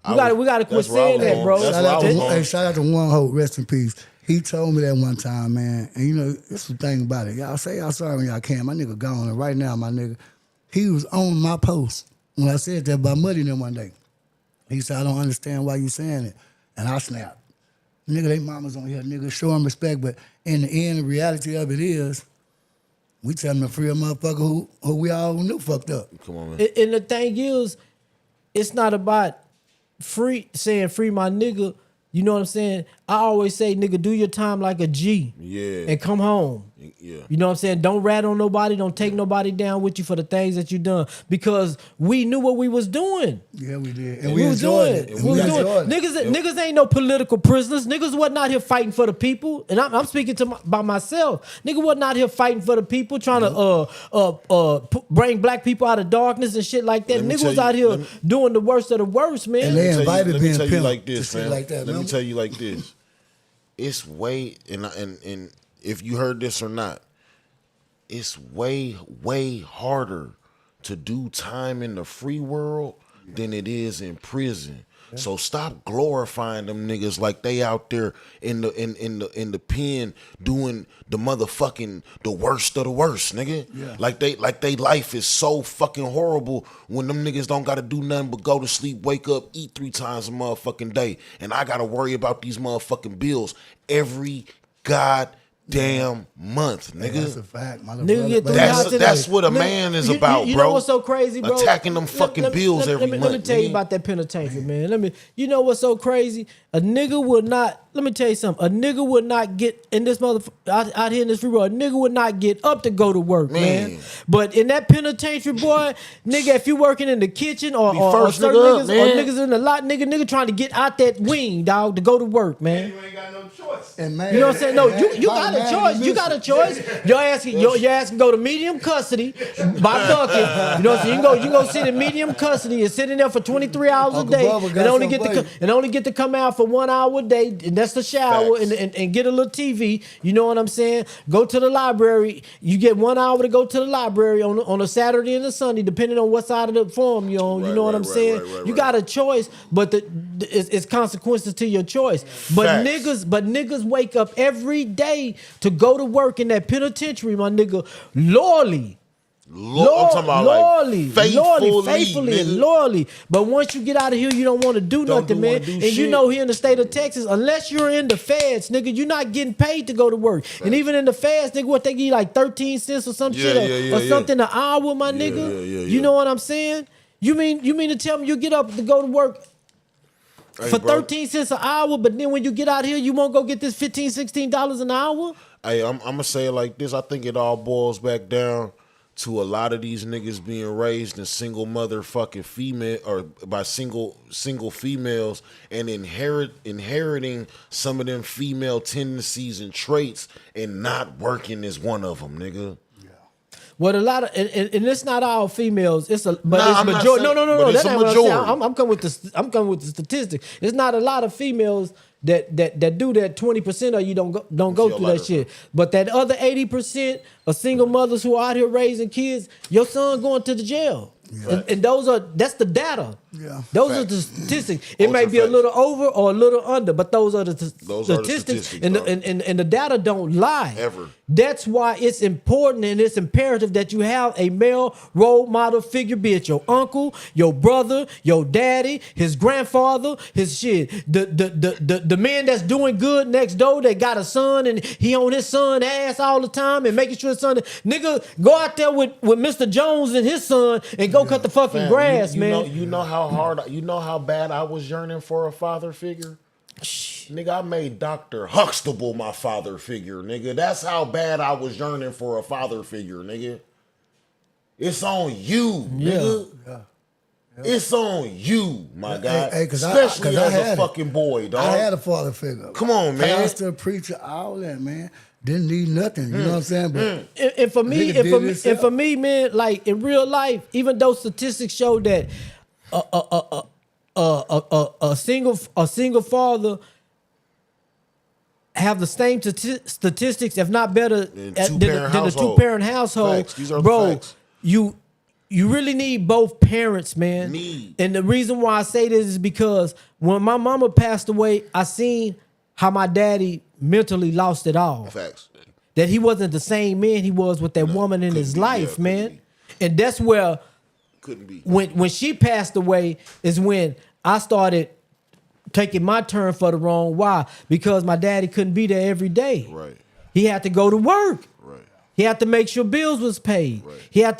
We gotta quit saying that, bro. That's Shout where I out, was to, going. hey, shout out to One Hope, rest in peace. He told me that one time, man. And you know, it's the thing about it. Y'all say y'all sorry when y'all can. My nigga gone. And right now, my nigga, He was on my post when I said that about Muddy them one day. He said, I don't understand why you saying it. And I snapped. Nigga, they mamas on here, nigga, show them respect. But in the end, the reality of it is, we tell them to free a motherfucker who we all knew fucked up. Come on, man. And the thing is, it's not about saying free my nigga. You know what I'm saying? I always say, nigga, do your time like a G. Yeah. And come home. Yeah. You know what I'm saying? Don't rat on nobody. Don't take nobody down with you for the things that you done. Because we knew what we was doing. Yeah, we did. And We we was enjoyed doing it. it. And We was doing enjoyed it. it. Niggas ain't no political prisoners. Niggas wasn't out here fighting for the people. And I'm speaking by myself. Nigga wasn't out here fighting for the people, trying to bring black people out of darkness and shit like that. Let me Niggas tell was you- out here let me- doing the worst of the worst, man. And they Let me tell you- invited let me being tell you pimp like to this, shit man. like that, Let me remember? tell you like this. It's way and if you heard this or not, it's way harder to do time in the free world than it is in prison. So stop glorifying them niggas like they out there in the pen doing the motherfucking the worst of the worst, nigga. Yeah. Like they life is so fucking horrible when them niggas don't gotta do nothing but go to sleep, wake up, eat 3 times a motherfucking day. And I gotta worry about these motherfucking bills every goddamn month, nigga. That's a fact, my little Nigga brother. get But three that's- hours today. That's what a Nigga, man is you- about, you bro. know what's so crazy, bro? Attacking them fucking bills every Let me month, tell you nigga. about that penitentiary, man. You know what's so crazy? A nigga would not. Let me tell you something. A nigga would not get in this out here in this free world. A nigga would not get up to go to work, man. Man. But in that penitentiary, boy, nigga, if you working in the kitchen or first certain nigga up, niggas man. or niggas in the lot, nigga trying to get out that wing, dog, to go to work, man. You ain't got no choice. And man, You know what I'm saying? No, you my got a man, choice. You got a choice. Your ass can go to medium custody by bucket. You know what I'm saying? You can go sit in medium custody and sit in there for 23 hours a Uncle day Bubba got and only something for you. get to come out for 1 hour a day, and that's the shower Facts. and get a little TV. You know what I'm saying? Go to the library. You get 1 hour to go to the library on a Saturday and a Sunday, depending on what side of the farm you're on. You Right, know what right, I'm right, saying? right, right, You right. got a choice, but it's consequences to your choice. But Facts. niggas wake up every day to go to work in that penitentiary, my nigga, loyally. I'm talking about Loyally, like faithfully, and nigga. loyally. But once you get out of here, you don't want to do Don't nothing, wanna man. do And you shit. know, here in the state of Texas, unless you're in the feds, nigga, you're not getting paid to go to work. And even in the feds, nigga, what they give you like 13 cents or some Yeah, shit yeah, or yeah. something an hour, my nigga. yeah, You yeah. know what I'm saying? You mean to tell me you get up to go to work Hey, for bro. 13 cents an hour, but then when you get out here, you won't go get this $15, $16 an hour? Hey, I'm gonna say it like this. I think it all boils back down to a lot of these niggas being raised in single motherfucking female or by single females and inheriting some of them female tendencies and traits, and not working is one of them, nigga. Well, a lot of and it's not all females. It's a but Nah, it's I'm not majority. No, saying- no, but no. it's That's a not what I'm saying. majority. I'm coming with the statistic. It's not a lot of females that do that. 20% of you don't go your through that letter. shit. But that other 80% of single mothers who are out here raising kids, your son going to the jail. And that's the data. Yeah. Those are Facts. the statistics. It may Ultra be a facts. little over or a little under, but those are the Those are the statistics. statistics, And, dog. and the data don't lie. Ever. That's why it's important and it's imperative that you have a male role model figure, be it your uncle, your brother, your daddy, his grandfather, his shit. The man that's doing good next door that got a son and he on his son ass all the time and making sure his son, nigga, go out there with Mr. Jones and his son and go cut the fucking Fam, grass, you man. know how hard, you know how bad I was yearning for a father figure? Nigga, I made Dr. Huxtable my father figure, nigga. That's how bad I was yearning for a father figure, nigga. It's on you, nigga. Yeah. It's on you, my guy. Hey, 'cause Especially I as had a it. fucking boy, dog. I had a father figure. Come on, man. Pastor, preacher, all that, man. Didn't need nothing. You know what I'm saying? But And for me, Nigga did himself. man, like in real life, even though statistics show that a single father have the same statistics, if not better, Than than two-parent the household. two-parent household. Facts. These are the Bro, facts. you really need both parents, man. Need. And the reason why I say this is because when my mama passed away, I seen how my daddy mentally lost it all. Facts. That he wasn't the same man he was with that woman in his couldn't be, life, yeah, man. couldn't And that's where Couldn't be. when she passed away is when I started taking my turn for the wrong. Why? Because my daddy couldn't be there every day. Right. He had to go to work. Right. He had to make sure bills was paid. Right. He had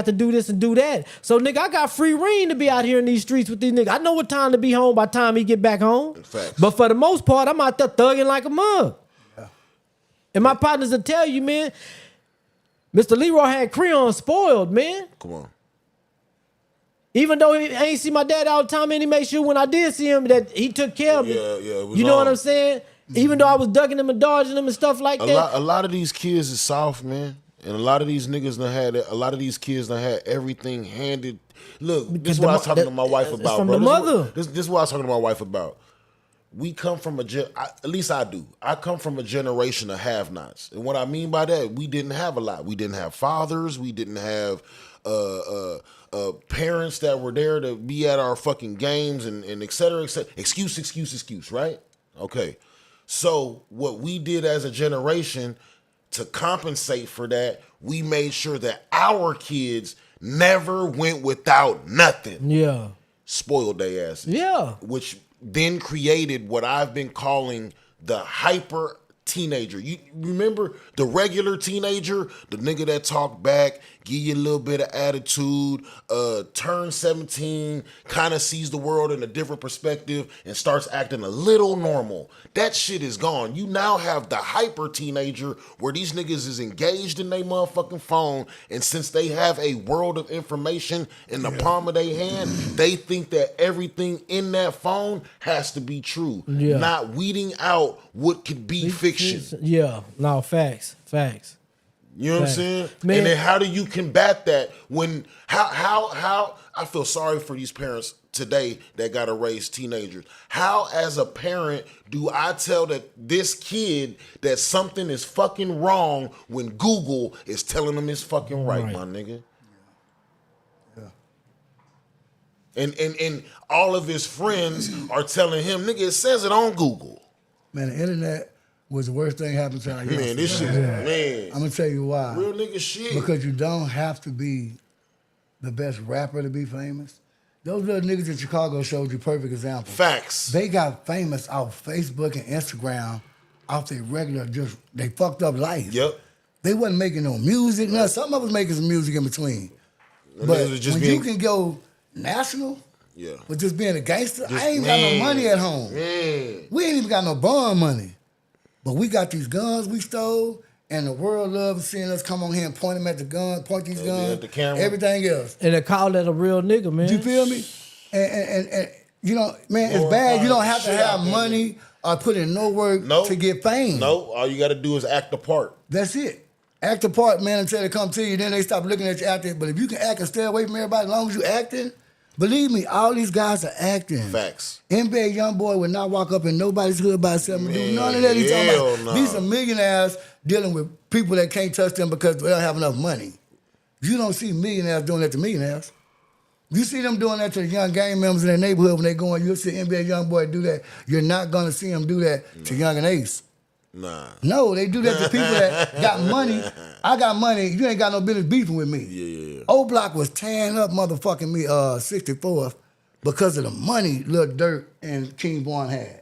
to do this and do that. So nigga, I got free reign to be out here in these streets with these niggas. I know what time to be home by the time he get back home. Facts. But for the most part, I'm out there thugging like a mug. Yeah. And my partners will tell you, man, Mr. Leroy had Creon spoiled, man. Come on. Even though I ain't see my dad all the time, and he made sure when I did see him that he took care of me. Yeah, it was you know on. what I'm saying? Even though I was ducking him and dodging him and stuff like that. A lot of these kids is soft, man. And a lot of these niggas done had a lot of these kids done had everything handed. Look, this is what I was talking to my wife It's about, from bro. the mother. This is what I was talking to my wife about. We come from at least I do. I come from a generation of have-nots. And what I mean by that, we didn't have a lot. We didn't have fathers. We didn't have parents that were there to be at our fucking games and et cetera, et cetera. Excuse, right? Okay. So what we did as a generation to compensate for that, we made sure that our kids never went without nothing. Yeah. Spoiled their asses. Yeah. Which then created what I've been calling the hyper teenager. You remember the regular teenager, the nigga that talk back, give you a little bit of attitude, turn 17, kind of sees the world in a different perspective and starts acting a little normal. That shit is gone. You now have the hyper teenager where these niggas is engaged in their motherfucking phone, and since they have a world of information in the palm of their hand, they think that everything in that phone has to be true, not weeding out what could be fiction. Yeah. No, facts. You know what I'm saying? Man. And then how do you combat that when how I feel sorry for these parents today that gotta raise teenagers. How as a parent do I tell that this kid that something is fucking wrong when Google is telling them it's fucking right, my nigga? Yeah. And all of his friends are telling him, nigga, it says it on Google. Man, the internet was the worst thing happened to our youngsters. Man, this shit, man. I'm gonna tell you why. Real nigga shit. Because you don't have to be the best rapper to be famous. Those little niggas in Chicago showed you perfect example. Facts. They got famous off Facebook and Instagram, off their regular, just they fucked up life. Yep. They wasn't making no music. No, some of us making some music in between. Them But niggas was just when being- you can go national Yeah. with just being a gangster, Just- I ain't got no money at home. Man. We ain't even got no bond money. But we got these guns we stole, and the world loves seeing us come on here and point them at the gun, point these guns, at the camera. everything else. And they call that a real nigga, man. You feel me? And you know, man, it's Glorifying bad. You don't have to shit out have there, money or put in no work Nope. to get fame. No, all you got to do is act the part. That's it. Act the part, man, until they come to you. Then they stop looking at you acting. But if you can act and stay away from everybody as long as you acting, believe me, all these guys are acting. Facts. NBA young boy would not walk up in nobody's hood by himself and do Man, none of that. He's talking hell about no. these are millionaires dealing with people that can't touch them because they don't have enough money. You don't see millionaires doing that to millionaires. You see them doing that to the young gang members in their neighborhood when they go in. You'll see NBA young boy do that. You're not gonna see them do that to Young and Ace. Nah. No, they do that to people that got money. I got money. You ain't got no business beefing with me. Yeah. Old Block was tearing up motherfucking me 64th because of the money Lil Durk and King Vaughn had.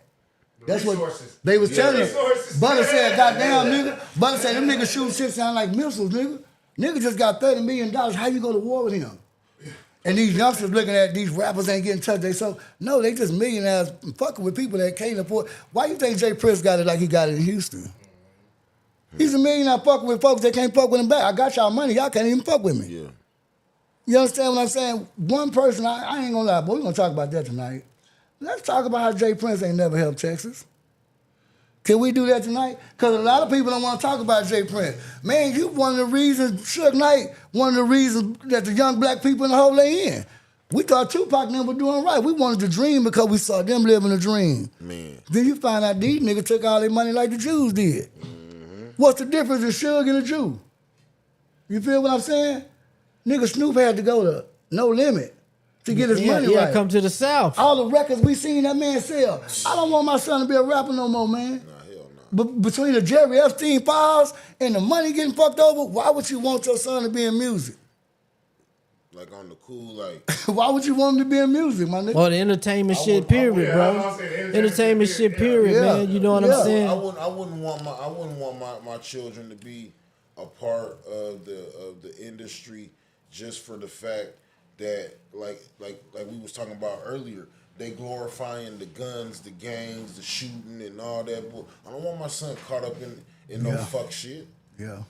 That's resources. what they was telling us. Resources. Butter said, goddamn nigga. Butter said, them niggas shooting shit sound like missiles, nigga. Nigga just got $30 million. How you go to war with him? And these youngsters looking at these rappers ain't getting touched. No, they just millionaires fucking with people that can't afford. Why you think Jay Prince got it like he got it in Houston? He's a millionaire fucking with folks that can't fuck with him back. I got y'all money, y'all can't even fuck with me. Yeah. You understand what I'm saying? One person, I ain't gonna lie, boy, we're gonna talk about that tonight. Let's talk about how Jay Prince ain't never helped Texas. Can we do that tonight? Because a lot of people don't want to talk about Jay Prince. Man, you one of the reasons, Suge Knight, one of the reasons that the young black people in the hole they in. We thought Tupac and them were doing right. We wanted to dream because we saw them living a dream. Man. Then you find out these niggas took all their money like the Jews did. What's the difference in Suge and a Jew? You feel what I'm saying? Nigga Snoop had to go to No Limit to get his money Yeah, right. come to the South. All the records we seen that man sell. I don't want my son to be a rapper no more, man. But between the Jerry Epstein files and the money getting fucked over, why would you want your son to be in music? like on the cool, like. Why would you want him to be in music, my nigga? Or the entertainment shit, period, bro. Entertainment shit, period, Yeah. man. You know what Yeah. I'm saying? I wouldn't want my children to be a part of the industry just for the fact that like we was talking about earlier, they glorifying the guns, the gangs, the shooting and all that. I don't want my son caught up in no fuck shit. Yeah.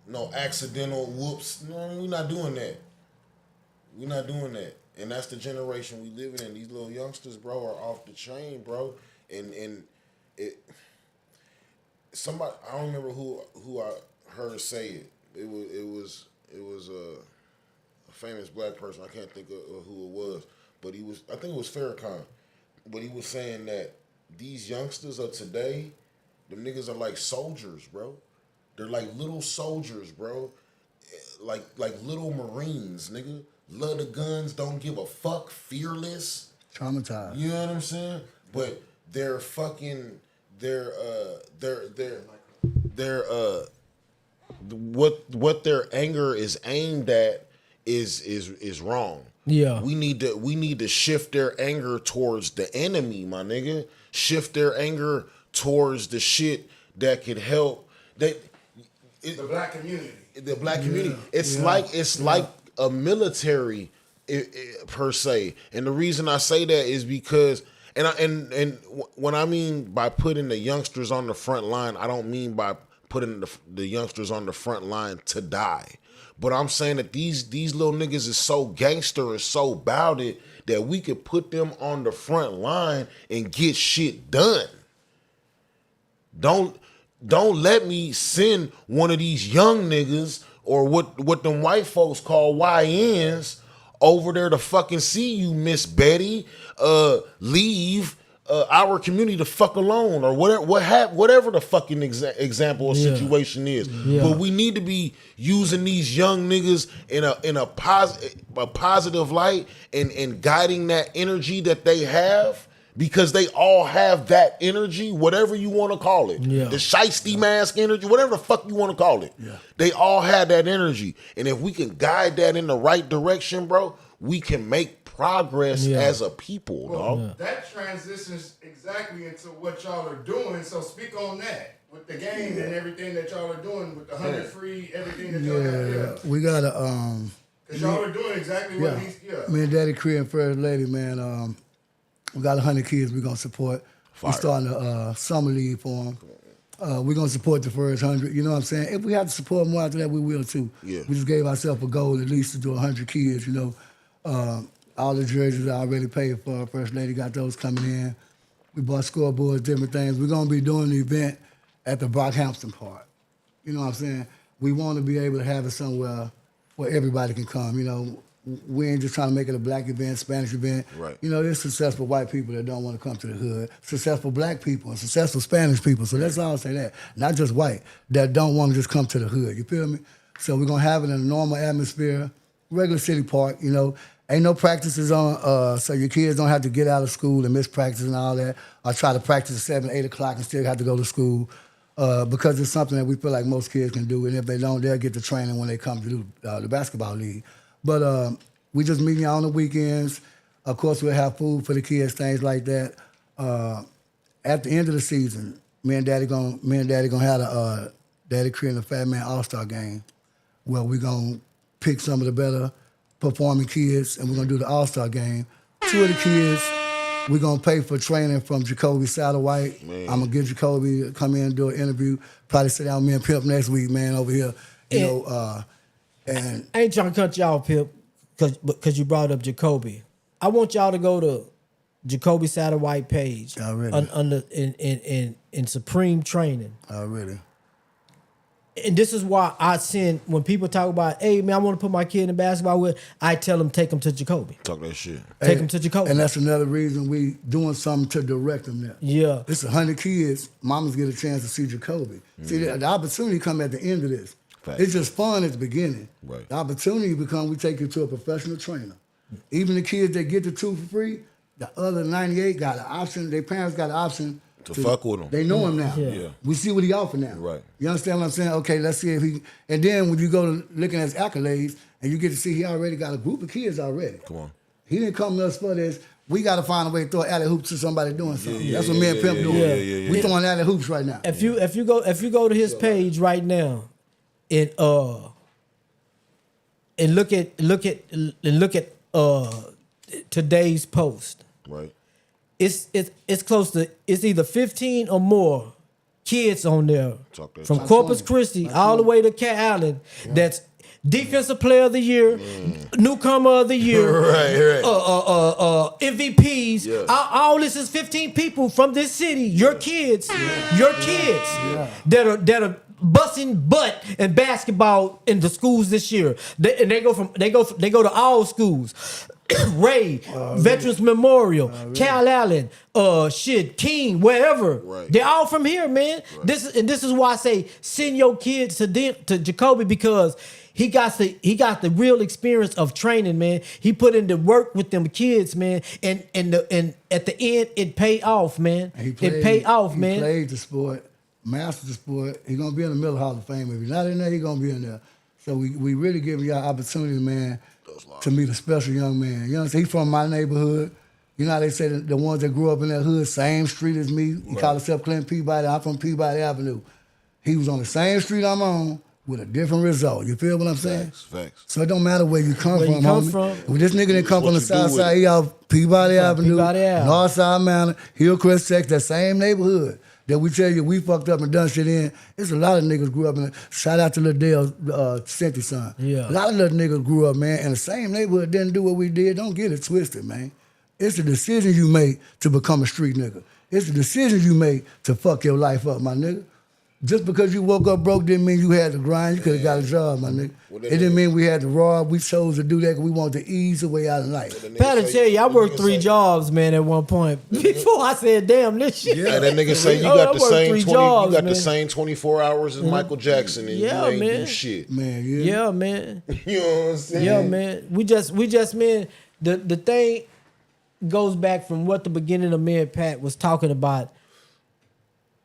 No accidental whoops. No, we're not doing that. We're not doing that. And that's the generation we living in. These little youngsters, bro, are off the chain, bro. And it somebody, I don't remember who I heard say it. It was a famous black person. I can't think of who it was, but I think it was Farrakhan. But he was saying that these youngsters of today, them niggas are like soldiers, bro. They're like little soldiers, bro. Like little Marines, nigga. Love the guns, don't give a fuck, fearless. Traumatized. You know what I'm saying? But they're fucking what their anger is aimed at is wrong. Yeah. We need to shift their anger towards the enemy, my nigga. Shift their anger towards the shit that could help the black community. The black community. It's like a military per se. And the reason I say that is because and when I mean by putting the youngsters on the front line, I don't mean by putting the youngsters on the front line to die. But I'm saying that these little niggas is so gangster and so bout it that we could put them on the front line and get shit done. Don't let me send one of these young niggas or what them white folks call YNs over there to fucking see you, Miss Betty. Leave our community the fuck alone, or whatever the fucking example or situation is. Yeah. But we need to be using these young niggas in a positive light and guiding that energy that they have. Because they all have that energy, whatever you want to call it. Yeah. The shiesty mask energy, whatever the fuck you want to call it. Yeah. They all have that energy. And if we can guide that in the right direction, bro, we can make progress as a people, dog. That transitions exactly into what y'all are doing. So speak on that with the game and everything that y'all are doing with the 100 free, everything that y'all got. We gotta because y'all are doing exactly what these. Me and Daddy Cree and First Lady, man. We got 100 kids we're going to support. We're starting a summer league for them. We're going to support the first 100. You know what I'm saying? If we have to support more after that, we will too. Yeah. We just gave ourselves a goal at least to do 100 kids, you know. All the jerseys I already paid for. First Lady got those coming in. We bought scoreboards, different things. We're going to be doing the event at the Brockhampton Park. You know what I'm saying? We want to be able to have it somewhere where everybody can come, you know. We ain't just trying to make it a black event, Spanish event. Right. You know, there's successful white people that don't want to come to the hood, successful black people, and successful Spanish people. So let's all say that. Not just white, that don't want to just come to the hood. You feel me? So we're going to have it in a normal atmosphere, regular city park, you know. Ain't no practices on, so your kids don't have to get out of school and miss practice and all that, or try to practice at 7, 8 o'clock and still have to go to school. Because it's something that we feel like most kids can do, and if they don't, they'll get the training when they come to do the basketball league. But we just meet on the weekends. Of course, we'll have food for the kids, things like that. At the end of the season, me and Daddy gonna have a Daddy Cree and the Fatman All-Star game, where we're gonna pick some of the better performing kids, and we're gonna do the All-Star game. 2 of the kids, we're gonna pay for training from Jacoby Satterwhite. I'm gonna get Jacoby to come in and do an interview. Probably sit down with me and Pimp next week, man, over here. You know. And I ain't trying to cut y'all, Pip, because you brought up Jacoby. I want y'all to go to Jacoby Satterwhite page under in Supreme Training. Already. And this is why I send, when people talk about, hey, man, I want to put my kid in basketball with, I tell them, take them to Jacoby. Talk that shit. Take them to Jacoby. And that's another reason we doing something to direct them there. Yeah. It's 100 kids. Mamas get a chance to see Jacoby. See, the opportunity come at the end of this. Fact. It's just fun at the beginning. Right. The opportunity become we take you to a professional trainer. Even the kids that get the 2 for free, the other 98 got an option. Their parents got an option To fuck with him. They know him now. Yeah. We see what he offer now. Right. You understand what I'm saying? Okay, let's see if he. And then when you go to looking at his accolades, And you get to see he already got a group of kids already. Come on. He didn't come to us for this. We got to find a way to throw alley hoops to somebody doing something. That's what me and Pimp doing. We throwing alley hoops right now. If you go to his page right now, and look at today's post. Right. It's close to, it's either 15 or more kids on there Talk that from talk. Corpus Christi all the way to Cat Island. That's Defensive Player of the Year, Newcomer of the Year, Right. MVPs. Yeah. All this is 15 people from this city. Your kids that are busting butt in basketball in the schools this year. They go to all schools. Ray, Veterans Memorial, Cal Allen, King, wherever. Right. They're all from here, man. Right. This is why I say send your kids to Jacoby, because he got the real experience of training, man. He put in the work with them kids, man, and at the end it paid off, man. It paid off, man. He played the sport, mastered the sport. He's gonna be in the Miller Hall of Fame. If he's not in there, he's gonna be in there. So we really giving y'all opportunity, man, to meet a special young man. You know what I'm saying? He's from my neighborhood. You know how they say the ones that grew up in that hood, same street as me. He called himself Clinton Peabody. I'm from Peabody Avenue. He was on the same street I'm on with a different result. You feel what I'm saying? Facts. So it don't matter where you come from, homie. If this nigga didn't come What from the you south do with side, it. he out Peabody Avenue, Peabody Ave. North Side Manor, Hillcrest, Texas, that same neighborhood that we tell you we fucked up and done shit in. There's a lot of niggas grew up in it. Shout out to Liddell, Cynthia's son. Yeah. A lot of little niggas grew up, man, in the same neighborhood, didn't do what we did. Don't get it twisted, man. It's the decision you make to become a street nigga. It's the decision you make to fuck your life up, my nigga. Just because you woke up broke didn't mean you had to grind. You could have got a job, my nigga. It didn't mean we had to rob. We chose to do that because we wanted to ease the way out of life. Pat, tell you, I worked 3 jobs, man, at one point. Before I said, damn, this shit. Yeah, that nigga say you I got the worked same 3 20. jobs, You got man. the same 24 hours as Michael Jackson, and Yeah, you ain't man. do shit. Man, yeah. Yeah, man. You know what I'm saying? Yeah, man. We just man, the thing goes back from what the beginning of me and Pat was talking about.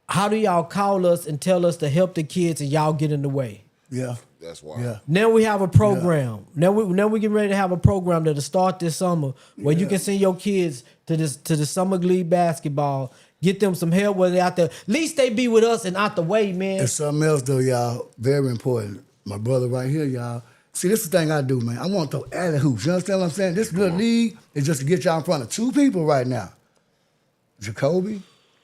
How do y'all call us and tell us to help the kids and y'all get in the way? Yeah. That's why. Yeah. Now we have a program. Now we getting ready to have a program that'll start this summer where you can send your kids to the summer league basketball. Get them some help where they out there. At least they be with us and out the way, man. And something else though, y'all, very important. My brother right here, y'all. See, this is the thing I do, man. I want to throw alley hoops. You understand what I'm saying? This little league is just to get y'all in front of 2 people right now. Jacoby,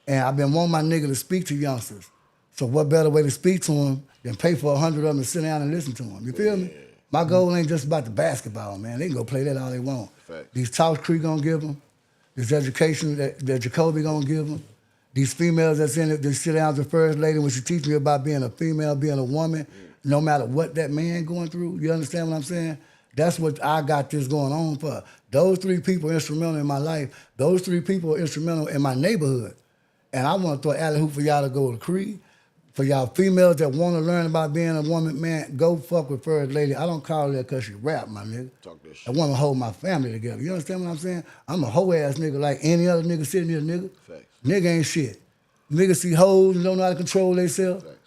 and I've been wanting my nigga to speak to youngsters. So what better way to speak to them than pay for 100 of them to sit down and listen to them? You feel me? My goal ain't just about the basketball, man. They can go play that all they want. Facts. These talks Creek gonna give them. This education that Jacoby gonna give them. These females that's in it, they sit down with the first lady when she teach me about being a female, being a woman, no matter what that man going through. You understand what I'm saying? That's what I got this going on for. Those 3 people are instrumental in my life. Those 3 people are instrumental in my neighborhood. And I want to throw alley hoop for y'all to go to Creed. For y'all females that want to learn about being a woman, man, go fuck with First Lady. I don't call her that because she rap, my nigga. Talk that shit. I want to hold my family together. You understand what I'm saying? I'm a hoe-ass nigga like any other nigga sitting here, nigga. Facts. Nigga ain't shit. Nigga see hoes and don't know how to control themselves. Facts.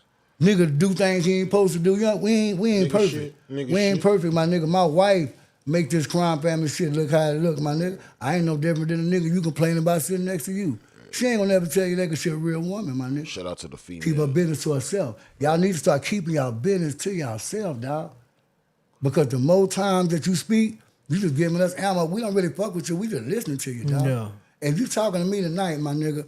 Nigga do things he ain't supposed to do. You know, we ain't Nigga perfect. shit. Nigga We ain't shit. perfect, my nigga. My wife make this crime family shit look how it look, my nigga. I ain't no different than a nigga you complaining about sitting next to you. She ain't gonna never tell you that because she a real woman, my nigga. Shout out to the female. Keep her business to herself. Y'all need to start keeping y'all business to yourself, dog. Because the more times that you speak, you just giving us ammo. We don't really fuck with you. We just listening to you, dog. Yeah. And you talking to me tonight, my nigga,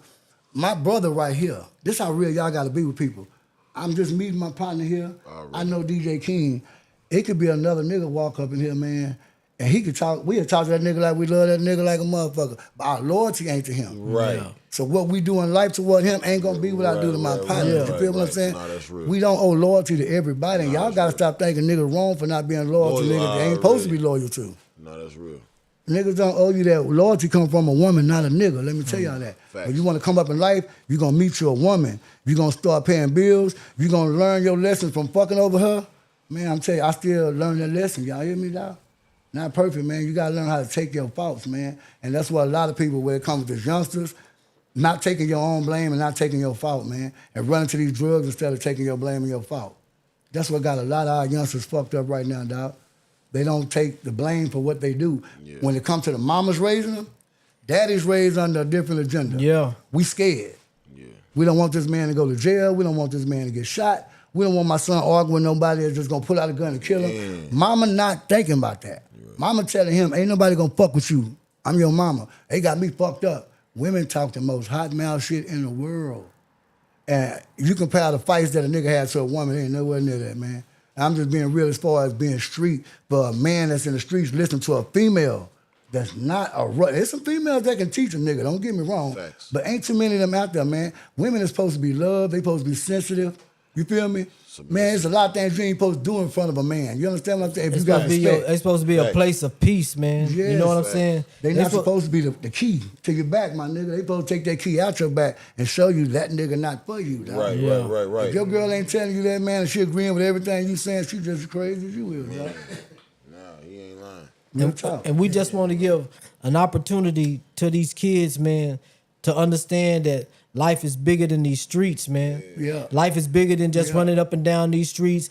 my brother right here, this how real y'all gotta be with people. I'm just meeting my partner here. Alright. I know DJ King. It could be another nigga walk up in here, man, and he could talk, we'll talk to that nigga like we love that nigga like a motherfucker. But our loyalty ain't to him. Right. Yeah. So what we do in life toward him ain't gonna be what I do to my partner. You feel what I'm saying? Nah, that's real. We don't owe loyalty to everybody. And y'all gotta stop thinking niggas wrong for not being loyal to Loyal, niggas they ain't supposed to already. be loyal to. No, that's real. Niggas don't owe you that. Loyalty come from a woman, not a nigga. Let me tell y'all that. Facts. When you want to come up in life, you're going to meet you a woman. You're going to start paying bills. You're going to learn your lessons from fucking over her. Man, I'm telling you, I still learn that lesson. Y'all hear me, dog? Not perfect, man. You got to learn how to take your faults, man. And that's what a lot of people, when it comes to youngsters, not taking your own blame and not taking your fault, man, and running to these drugs instead of taking your blame and your fault. That's what got a lot of our youngsters fucked up right now, dog. They don't take the blame for what they do. Yeah. When it comes to the mamas raising them, daddy's raised under a different agenda. Yeah. We scared. Yeah. We don't want this man to go to jail. We don't want this man to get shot. We don't want my son arguing with nobody that's just gonna pull out a gun and kill him. Mama not thinking about that. Mama telling him, ain't nobody gonna fuck with you. I'm your mama. They got me fucked up. Women talk the most hot mouth shit in the world. And you compare the fights that a nigga had to a woman, ain't nowhere near that, man. I'm just being real as far as being street. But a man that's in the streets listening to a female that's not a rut. There's some females that can teach a nigga, don't get me wrong. Facts. But ain't too many of them out there, man. Women are supposed to be loved. They supposed to be sensitive. You feel me? Man, there's a lot of things you ain't supposed to do in front of a man. You understand what I'm saying? If It's you got supposed, respect. it's supposed to be a place of peace, man. Yes, you know what I'm fact. saying? They not It's supposed to be the key to your back, my nigga. They supposed to take that key out your back and show you that nigga not for you. Dog. Right, Yeah. right. If your girl ain't telling you that, man, and she agreeing with everything you saying, she just as crazy as you is, dog. Nah, he ain't lying. Real talk. And we just want to give an opportunity to these kids, man, to understand that life is bigger than these streets, man. Yeah. Life is bigger than just Yeah. running up and down these streets,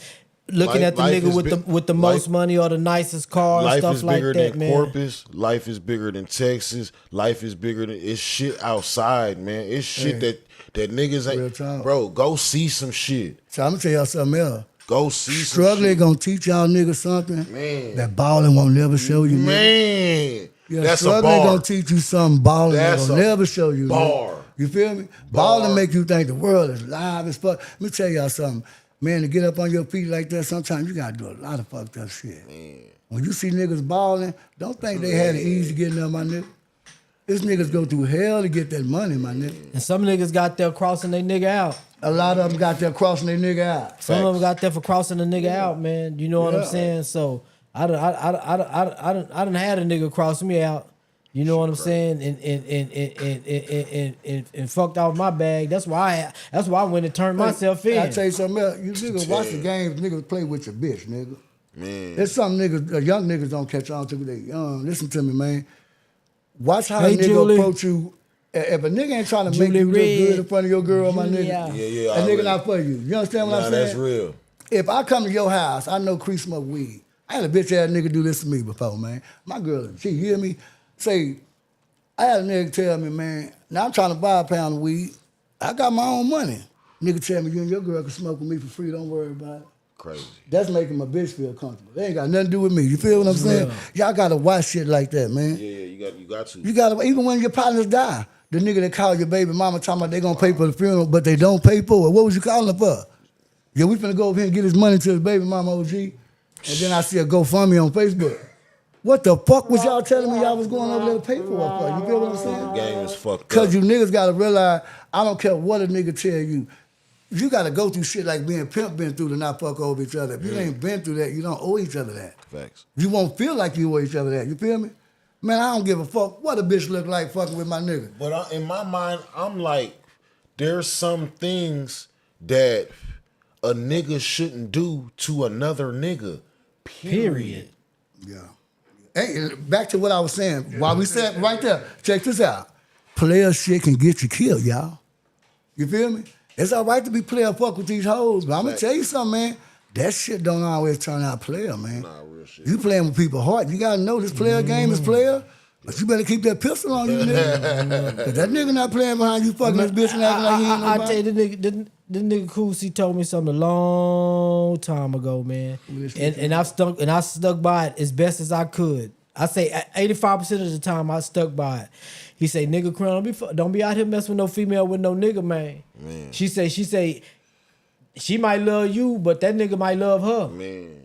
looking Life- at the life nigga is with the life- most money or the nicest car and Life stuff is like bigger that, than man. Corpus. Life is bigger than Texas. Life is bigger than it's shit outside, man. It's shit Hey. that niggas Real ain't. talk. Bro, go see some shit. So I'm gonna tell y'all something else. Go see some Struggling shit. gonna teach y'all niggas something Man. that balling won't never show you, nigga. Man, Yeah, that's a struggling bar. gonna teach you something balling that That's will a never show you. bar. Nigga. You feel me? Bar. Balling make you think the world is live as fuck. Let me tell y'all something. Man, to get up on your feet like that, sometimes you gotta do a lot of fucked up shit. When you see niggas balling, don't think they had it easy getting up, my nigga. This niggas go through hell to get that money, my nigga. And some niggas got there crossing their nigga out. A lot of them got there crossing their nigga out. Some of them got there for crossing a nigga out, man. You know what I'm Yeah. saying? So I done had a nigga cross me out. You know what I'm saying? And fucked out my bag. That's why I went and turned myself in. I tell you something else. You niggas watch the games, niggas play with your bitch, nigga. Man. There's some niggas, young niggas don't catch on to it. They young. Listen to me, man. Watch how Hey, a nigga Julie. approach you. If a nigga ain't trying to make Julie you look Red. good in front of your girl, my Julie, nigga, yeah. Yeah, that nigga already. not for you. You understand what Nah, I'm saying? that's real. If I come to your house, I know Cree smoke weed. I had a bitch ass nigga do this to me before, man. My girl, she hear me say, I had a nigga tell me, man, now I'm trying to buy a pound of weed. I got my own money. Nigga tell me, you and your girl can smoke with me for free, don't worry about it. Crazy. That's making my bitch feel comfortable. They ain't got nothing to do with me. You feel what I'm saying? Y'all gotta watch shit like that, man. Yeah, you got to. You gotta, even when your partners die, the nigga that called your baby mama talking about they gonna pay for the funeral, but they don't pay for it. What was you calling her for? Yeah, we finna go over here and get his money to his baby mama OG. And then I see a GoFundMe on Facebook. What the fuck was y'all telling me y'all was going over there to pay for it for? You feel what I'm saying? The game is fucked up. Cause you niggas gotta realize, I don't care what a nigga tell you. You gotta go through shit like being pimp been through to not fuck over each other. If you ain't been through that, you don't owe each other that. Facts. You won't feel like you owe each other that. You feel me? Man, I don't give a fuck what a bitch look like fucking with my nigga. But in my mind, I'm like, there's some things that a nigga shouldn't do to another nigga. Period. Yeah. Hey, back to what I was saying. While we said right there, check this out. Player shit can get you killed, y'all. You feel me? It's all right to be player fuck with these hoes, but I'm gonna tell you something, man. That shit don't always turn out player, man. Nah, real shit. You playing with people's heart. You gotta know this player game is player, but you better keep that pistol on you, nigga. Cause that nigga not playing behind you fucking this bitch and acting like he ain't I nobody. tell you, the nigga Coosy told me something a long time ago, man. And I stuck by it as best as I could. I say 85% of the time I stuck by it. He say, nigga, Crown, don't be out here messing with no female with no nigga, man. She say she might love you, but that nigga might love her. Man.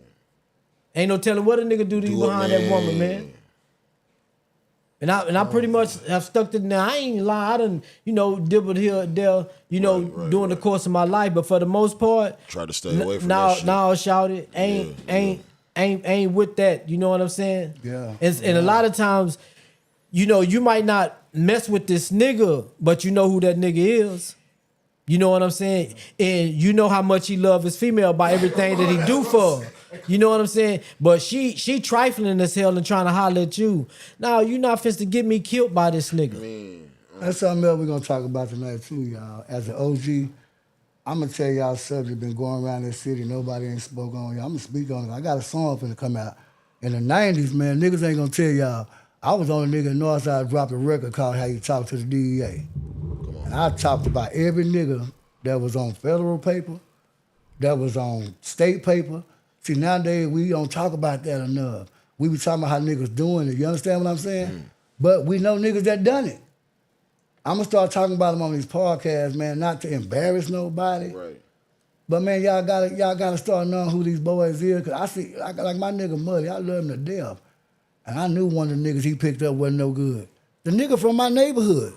Ain't no telling what a nigga do to you Do it, behind that woman, man. And I pretty much have stuck to now. I ain't lying. I done, dibbled here, there, during the course of my life. But for the most part, Try to stay away from that shit. now shout it. Ain't with that. You know what I'm saying? Yeah. And a lot of times, you might not mess with this nigga, but you know who that nigga is. You know what I'm saying? And you know how much he love his female by everything that he do for her. You know what I'm saying? But she trifling as hell and trying to holler at you. Now, you not finna to get me killed by this nigga. That's something else we're gonna talk about tonight too, y'all. As an OG, I'm gonna tell y'all a subject been going around this city. Nobody ain't spoke on y'all. I'm gonna speak on it. I got a song finna come out In the 90s, man, niggas ain't gonna tell y'all. I was on a nigga in Northside dropped a record called How You Talk to the DEA. And I talked about every nigga that was on federal paper, that was on state paper. See, nowadays, we don't talk about that enough. We be talking about how niggas doing it. You understand what I'm saying? But we know niggas that done it. I'm gonna start talking about them on these podcasts, man, not to embarrass nobody. Right. But man, y'all gotta start knowing who these boys is. Cause I see, like my nigga Muddy, I love him to death. And I knew one of the niggas he picked up wasn't no good. The nigga from my neighborhood.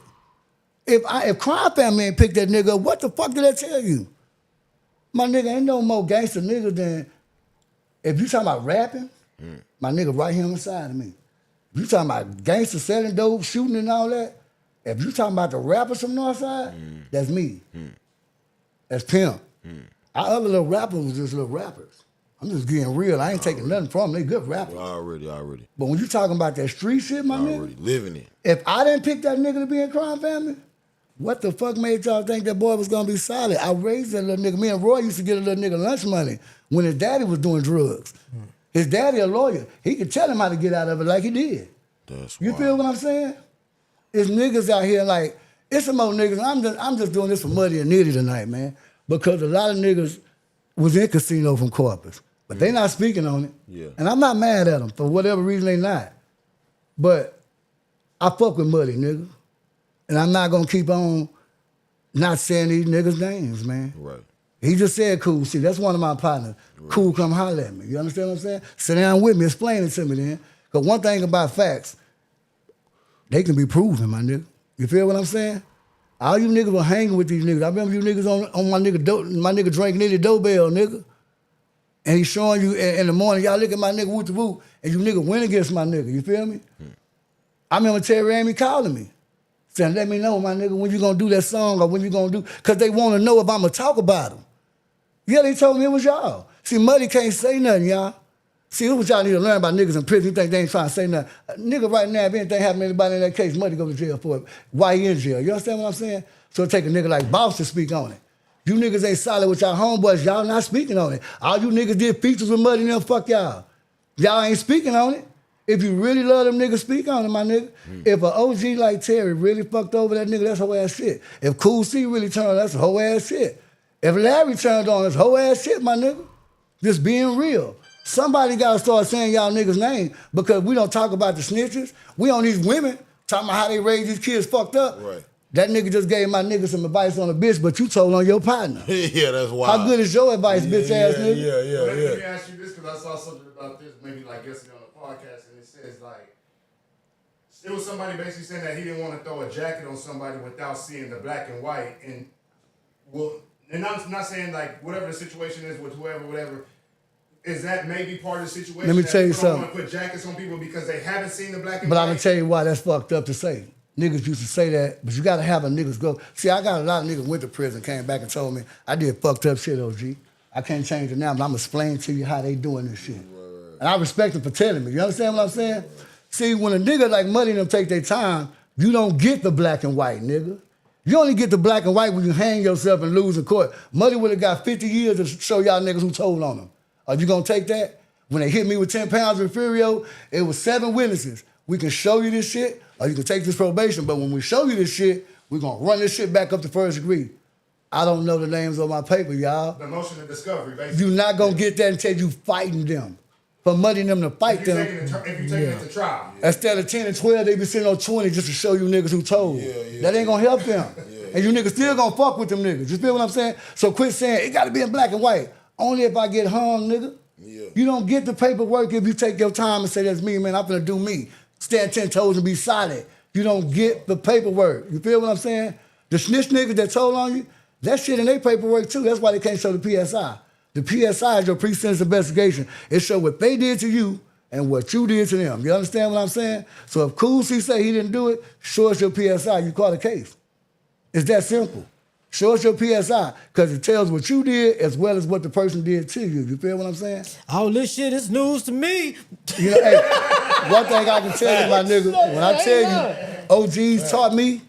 If Crime Family ain't picked that nigga up, what the fuck did that tell you? My nigga ain't no more gangster nigga than, if you talking about rapping, my nigga right here on the side of me. If you talking about gangster selling dope, shooting and all that, if you talking about the rappers from Northside, that's me. That's Pimp. Our other little rappers was just little rappers. I'm just getting real. I ain't taking nothing from them. They good rappers. Already. But when you talking about that street shit, my nigga, Already living it. if I didn't pick that nigga to be in Crime Family, what the fuck made y'all think that boy was gonna be solid? I raised that little nigga. Me and Roy used to get a little nigga lunch money when his daddy was doing drugs. His daddy a lawyer. He could tell him how to get out of it like he did. That's You wild. feel what I'm saying? It's niggas out here like, it's some more niggas. I'm just doing this for Muddy and Nitty tonight, man. Because a lot of niggas was in casino from Corpus. But they not speaking on it. Yeah. And I'm not mad at them for whatever reason they not. But I fuck with Muddy, nigga. And I'm not gonna keep on not saying these niggas' names, man. Right. He just said Cool. See, that's one of my partners. Right. Cool, come holler at me. You understand what I'm saying? Sit down with me, explain it to me then. Because one thing about facts, they can be proven, my nigga. You feel what I'm saying? All you niggas were hanging with these niggas. I remember you niggas on my nigga Drake Nitty Dobell, nigga. And he's showing you in the morning, y'all look at my nigga Woot the Woot, and you nigga went against my nigga. You feel me? I remember Terry Amy calling me, saying, let me know, my nigga, when you gonna do that song or when you gonna do, because they wanna know if I'ma talk about them. Yeah, they told me it was y'all. See, Muddy can't say nothing, y'all. See, this what y'all need to learn about niggas in prison. You think they ain't trying to say nothing. Nigga right now, if anything happened to anybody in that case, Muddy go to jail for it. Why he in jail? You understand what I'm saying? So it take a nigga like Boss to speak on it. You niggas ain't solid with y'all homeboys. Y'all not speaking on it. All you niggas did features with Muddy and them, fuck y'all. Y'all ain't speaking on it. If you really love them niggas, speak on it, my nigga. If an OG like Terry really fucked over that nigga, that's whole ass shit. If Cool C really turned on, that's whole ass shit. If Larry turned on, that's whole ass shit, my nigga. Just being real. Somebody gotta start saying y'all niggas' name because we don't talk about the snitches. We on these women talking about how they raise these kids fucked up. Right. That nigga just gave my nigga some advice on a bitch, but you told on your partner. Yeah, that's wild. How good is your advice, bitch ass nigga? Yeah. Let me ask you this because I saw something about this maybe like yesterday on the podcast, and it says like it was somebody basically saying that he didn't want to throw a jacket on somebody without seeing the black and white, and and I'm not saying like whatever the situation is with whoever, whatever. Is that maybe part of the situation? Let me that tell you people don't something. want to put jackets on people because they haven't seen the black and But white? I'm gonna tell you why that's fucked up to say. Niggas used to say that, but you gotta have a niggas go. See, I got a lot of niggas went to prison, came back and told me, I did fucked up shit, OG. I can't change it now, but I'm explaining to you how they doing this shit. And I respect them for telling me. You understand what I'm saying? See, when a nigga like Muddy and them take their time, you don't get the black and white, nigga. You only get the black and white when you hang yourself and lose in court. Muddy would have got 50 years to show y'all niggas who told on him. Are you gonna take that? When they hit me with 10 pounds of Furio, it was 7 witnesses. We can show you this shit, or you can take this probation, but when we show you this shit, we're gonna run this shit back up to first degree. I don't know the names on my paper, y'all. The motion of discovery, basically. You're not gonna get that until you fighting them. For Muddy and them to fight If you're them. taking it to trial. Instead of 10 and 12, they be sitting on 20 just to show you niggas who told. That ain't gonna help them. And you niggas still gonna fuck with them niggas. You feel what I'm saying? So quit saying, it gotta be in black and white. Only if I get hung, nigga. Yeah. You don't get the paperwork if you take your time and say, that's me, man, I'm finna do me. Stand 10 toes and be solid. You don't get the paperwork. You feel what I'm saying? The snitch niggas that told on you, that shit in their paperwork too. That's why they can't show the PSI. The PSI is your pre-sentence investigation. It shows what they did to you and what you did to them. You understand what I'm saying? So if Cool C say he didn't do it, show us your PSI. You call the case. It's that simple. Show us your PSI because it tells what you did as well as what the person did to you. You feel what I'm saying? All this shit is news to me. You know, hey, one thing I can tell you, my nigga, when I tell you, OGs taught me,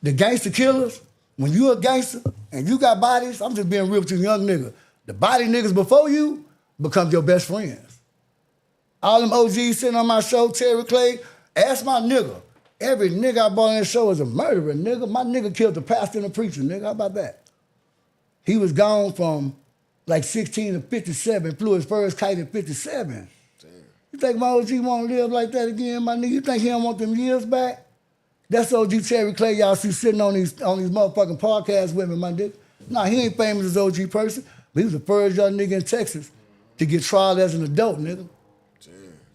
the gangster killers, when you a gangster and you got bodies, I'm just being real with you, young nigga. The body niggas before you become your best friends. All them OGs sitting on my show, Terry Clay, ask my nigga. Every nigga I brought on that show is a murderer, nigga. My nigga killed the pastor and the preacher, nigga. How about that? He was gone from like 16 to 57, flew his first kite at 57. Damn. You think my OG want to live like that again, my nigga? You think he don't want them years back? That's OG Terry Clay y'all see sitting on these motherfucking podcasts with me, my nigga. Nah, he ain't famous as OG person, but he was the first young nigga in Texas to get trial as an adult, nigga.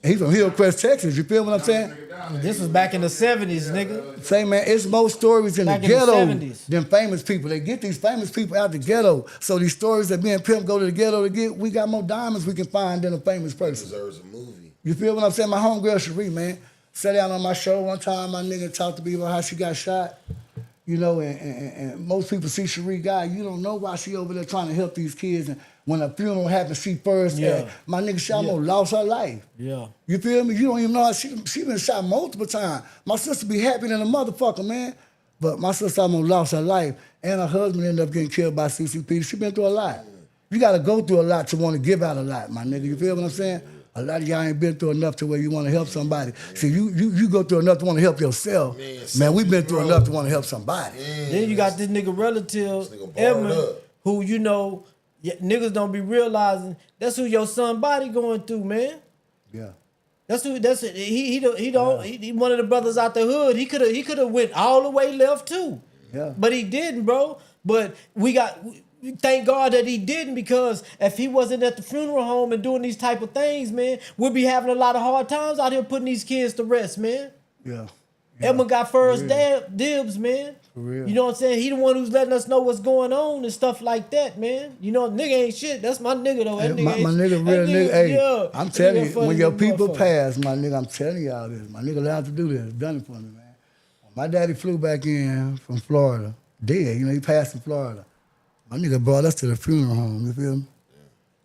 And he's from Hillcrest, Texas. You feel what I'm saying? This was back in the 70s, nigga. Say, man, it's more stories in Back the in the ghetto 70s. than famous people. They get these famous people out the ghetto. So these stories that me and Pimp go to the ghetto to get, we got more diamonds we can find than a famous person. Deserves a movie. You feel what I'm saying? My homegirl Cherie, man, sat down on my show one time. My nigga talked to me about how she got shot. You know, and most people see Cherie Guy. You don't know why she over there trying to help these kids. And when a funeral happens, she first. Yeah. My nigga, she almost lost her life. Yeah. You feel me? You don't even know how she been shot multiple times. My sister be happy than a motherfucker, man. But my sister almost lost her life. And her husband ended up getting killed by CCP. She been through a lot. You got to go through a lot to want to give out a lot, my nigga. You feel what I'm saying? A lot of y'all ain't been through enough to where you want to help somebody. See, you go through enough to want to help yourself. Man, we been through enough to want to help somebody. Then you got this nigga relative, nigga barred Edmund, up. who, you know, niggas don't be realizing that's who your son body going through, man. Yeah. He one of the brothers out the hood. He could have went all the way left too. Yeah. But he didn't, bro. But thank God that he didn't, because if he wasn't at the funeral home and doing these type of things, man, we'd be having a lot of hard times out here putting these kids to rest, man. Yeah. Edmund got first dibs, man. For real. You know what I'm saying? He the one who's letting us know what's going on and stuff like that, man. You know, nigga ain't shit. That's my nigga, though. That Hey, nigga my ain't- nigga, that real nigga. Hey, yeah, I'm that telling nigga you, funny when your as a people motherfucker. pass, my nigga, I'm telling y'all this. My nigga allowed to do this. Done it for me, man. My daddy flew back in from Florida, dead. You know, he passed in Florida. My nigga brought us to the funeral home, you feel me?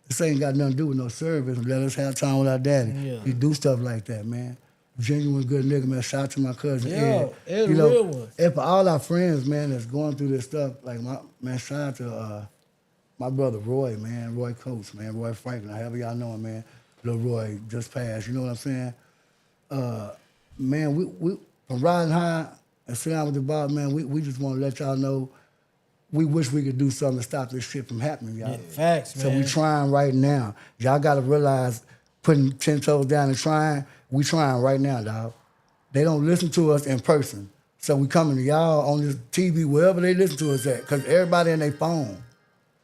This ain't got nothing to do with no service. Let us have time with our daddy. Yeah. He do stuff like that, man. Genuine good nigga, man. Shout out to my cousin Yeah, Ed. Ed a real one. And for all our friends, man, that's going through this stuff, like shout out to my brother Roy, man, Roy Coates, man, Roy Franklin, however y'all know him, man. Little Roy just passed, you know what I'm saying? Man, we from riding high and sitting down with the bar, man, we just want to let y'all know we wish we could do something to stop this shit from happening, y'all. Yeah, facts, man. So we trying right now. Y'all got to realize, putting 10 toes down and trying, we trying right now, dog. They don't listen to us in person. So we coming to y'all on this TV, wherever they listen to us at, because everybody in their phone.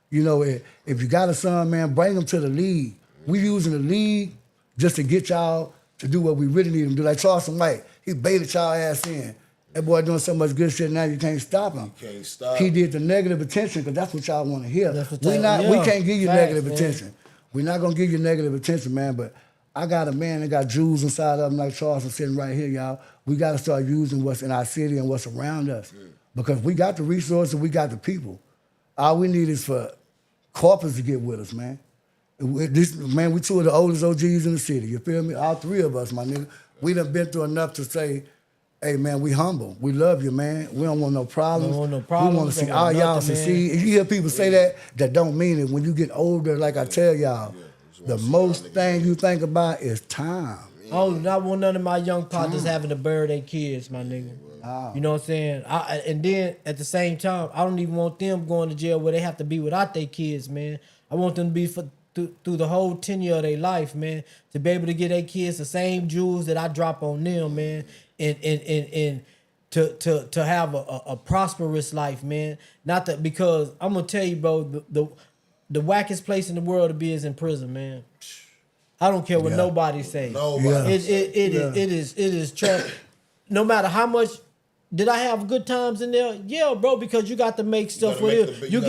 You know, if you got a son, man, bring them to the league. We using the league just to get y'all to do what we really need them to do. Like Charleston White, he baited y'all ass in. That boy doing so much good shit now, you can't stop him. You can't stop. He did the negative attention because that's what y'all want to hear. That's what We y'all- can't give you Facts, negative man. attention. We're not gonna give you negative attention, man. But I got a man that got jewels inside of him like Charleston sitting right here, y'all. We got to start using what's in our city and what's around us because we got the resources, we got the people. All we need is for corporates to get with us, man. We two of the oldest OGs in the city. You feel me? All three of us, my nigga. We done been through enough to say, hey, man, we humble. We love you, man. We don't want no problems. Don't want no problems. We want to see Don't all want y'all nothing, man. succeed. If you hear people say that don't mean it. When you get older, like I tell y'all, the most thing you think about is time. I do not want none of my young partners having to bury their kids, my nigga. Wow. You know what I'm saying? And then at the same time, I don't even want them going to jail where they have to be without their kids, man. I want them to be through the whole tenure of their life, man, to be able to get their kids the same jewels that I drop on them, man, and to have a prosperous life, man. Not that, because I'm gonna tell you, bro, the wackest place in the world to be is in prison, man. I don't care what nobody say. Nobody. It is trash. No matter how much. Did I have good times in there? Yeah, bro, because you got to make stuff with it. You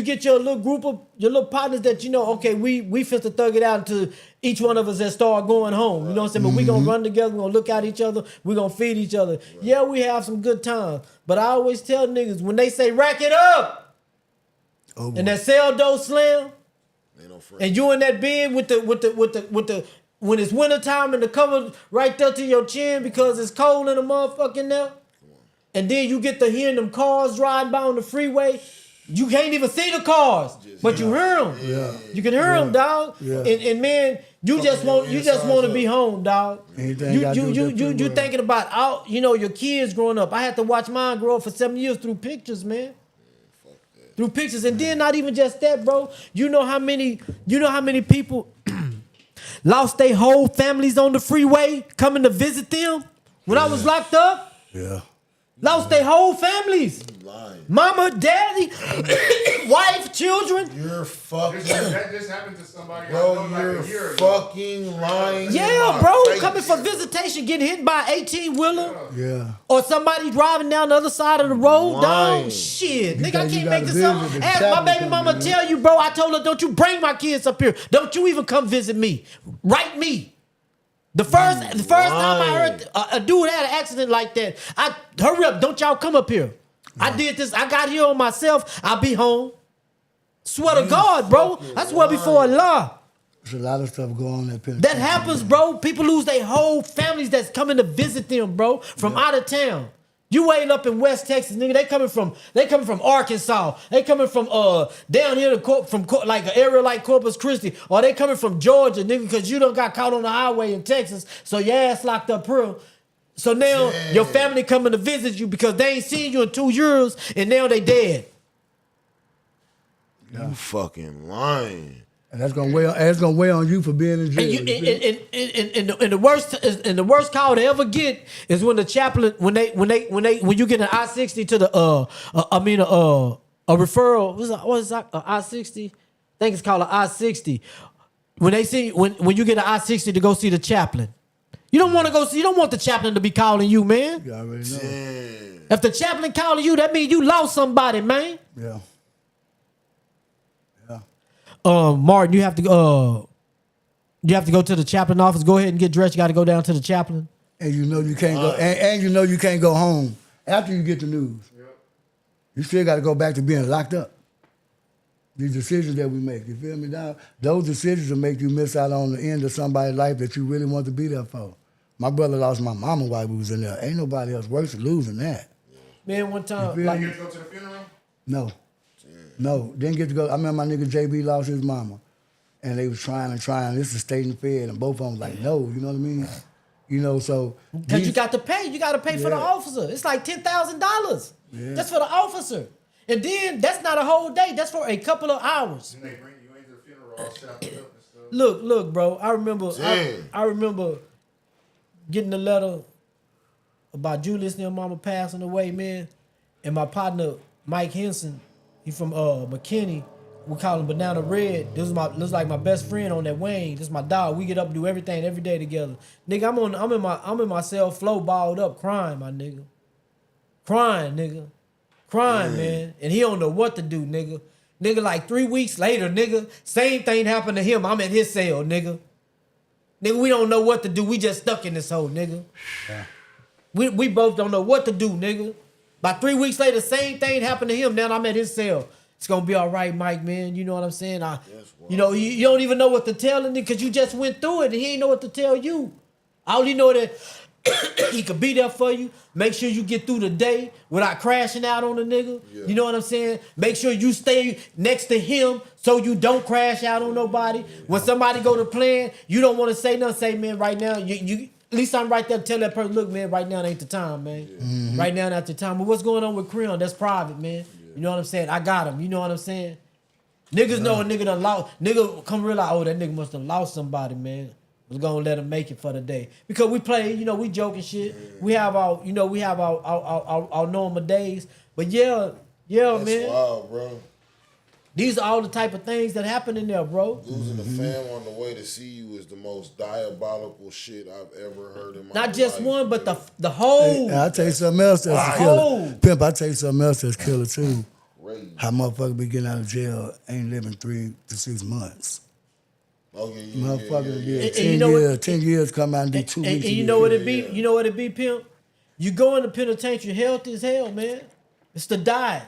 get your little group of your little partners that you know, okay, we fit to thug it out until each one of us that start going home. You know what I'm saying? But we gonna run together, we gonna look at each other, we gonna feed each other. Right. Yeah, we have some good times. But I always tell niggas when they say rack it up and that cell door slam, and you in that bed with the when it's wintertime and the cover right there to your chin because it's cold in the motherfucking there. And then you get to hearing them cars riding by on the freeway. You can't even see the cars, but you hear them. Yeah. You can hear them, dog. Yeah. And man, You just want to be home, dog. Anything You gotta do with that free you world. thinking about all your kids growing up. I had to watch mine grow up for 7 years through pictures, man. Through pictures, and then not even just that, bro. You know how many people lost their whole families on the freeway coming to visit them when I was locked up. Yeah. Lost their whole families. Lying. Mama, daddy, wife, children. You're fucking. That just happened to somebody I Bro, know like you're a year ago. fucking lying. in Yeah, my bro, face. coming for visitation, getting hit by an 18-wheeler. Yeah. Or somebody driving down the other side of the road, Lying. dog. Shit, You nigga, I think you can't make gotta this up. visit the Ask my chaplain baby mama coming, tell you, bro. I told her, don't you bring my kids up here. Don't you even come visit me. Write me. The first time I heard a dude had an accident like that, I hurry up, don't y'all come up here. I did this. I got here on myself. I'll be home. Swear to God, bro. I swear before Allah. There's a lot of stuff going on at Penn. That happens, bro. People lose their whole families that's coming to visit them, bro, from out of town. You wait up in West Texas, nigga. They coming from Arkansas. They coming from down here from like an area like Corpus Christi, or they coming from Georgia, nigga, because you done got caught on the highway in Texas, so your ass locked up here. So now your family coming to visit you because they ain't seen you in 2 years, and now they dead. You fucking lying. And that's gonna weigh on you for being in jail. And the worst call to ever get is when the chaplain when you get an I-60 to the a referral. What is that? I-60? I think it's called an I-60. When they see when you get an I-60 to go see the chaplain, you don't want to go see. You don't want the chaplain to be calling you, man. You already know. Damn. If the chaplain calling you, that means you lost somebody, man. Yeah. Martin, you have to go to the chaplain office. Go ahead and get dressed. You got to go down to the chaplain. And you know you can't go. And you know you can't go home after you get the news. Yep. You still got to go back to being locked up. These decisions that we make, you feel me now? Those decisions will make you miss out on the end of somebody's life that you really want to be there for. My brother lost my mama while we was in there. Ain't nobody else worse than losing that. Man, one time, You feel like, You get to go to the funeral? No. No, didn't get to go. I remember my nigga JB lost his mama. And they was trying and trying. This is state and fed. And both of them was like, no, you know what I mean? You know, so. because you got to pay. You got to pay for the Yeah. officer. It's like $10,000. Yeah. That's for the officer. And then that's not a whole day. That's for a couple of hours. Then they bring you into the funeral all shackled up and stuff. Look, bro. I remember. Damn. I remember getting a letter about Julius and their mama passing away, man. And my partner Mike Henson, he from McKinney. We call him Banana Red. This is like my best friend on that Wayne. This is my dog. We get up and do everything every day together. Nigga, I'm in my cell flow balled up crying, my nigga. Crying, man. And he don't know what to do, nigga. Nigga, like 3 weeks later, nigga, same thing happened to him. I'm at his cell, nigga. Nigga, we don't know what to do. We just stuck in this hole, nigga. Yeah. We both don't know what to do, nigga. About 3 weeks later, same thing happened to him. Now I'm at his cell. It's gonna be all right, Mike, man. You know what I'm saying? You know, you don't even know what to tell him because you just went through it and he ain't know what to tell you. I only know that he could be there for you. Make sure you get through the day without crashing out on the nigga. Yeah. You know what I'm saying? Make sure you stay next to him so you don't crash out on nobody. When somebody go to plan, you don't want to say nothing. Say, man, right now, you at least I'm right there to tell that person, look, man, right now ain't the time, man. Mm-hmm. Right now ain't the time. But what's going on with Creon? That's private, man. You know what I'm saying? I got him. You know what I'm saying? Niggas know a nigga done lost. Nigga come realize, oh, that nigga must have lost somebody, man. Was gonna let him make it for the day. Because we play, you know, we joking shit. We have our, you know, our normal days. But yeah, That's man. wild, bro. These are all the type of things that happen in there, bro. Losing a fam on the way to see you is the most diabolical shit I've ever heard in my life. Not just one, but the whole. And I'll tell you something else that's a killer. Pimp, I'll tell you something else that's killer too. Crazy. How motherfuckers be getting out of jail ain't living 3 to 6 months. Oh, yeah. Motherfuckers be And 10 you know years, what- 10 years come out and do 2 And weeks. you know what it be? You know what it be, pimp? You go in the penitentiary, healthy as hell, man. It's the diet.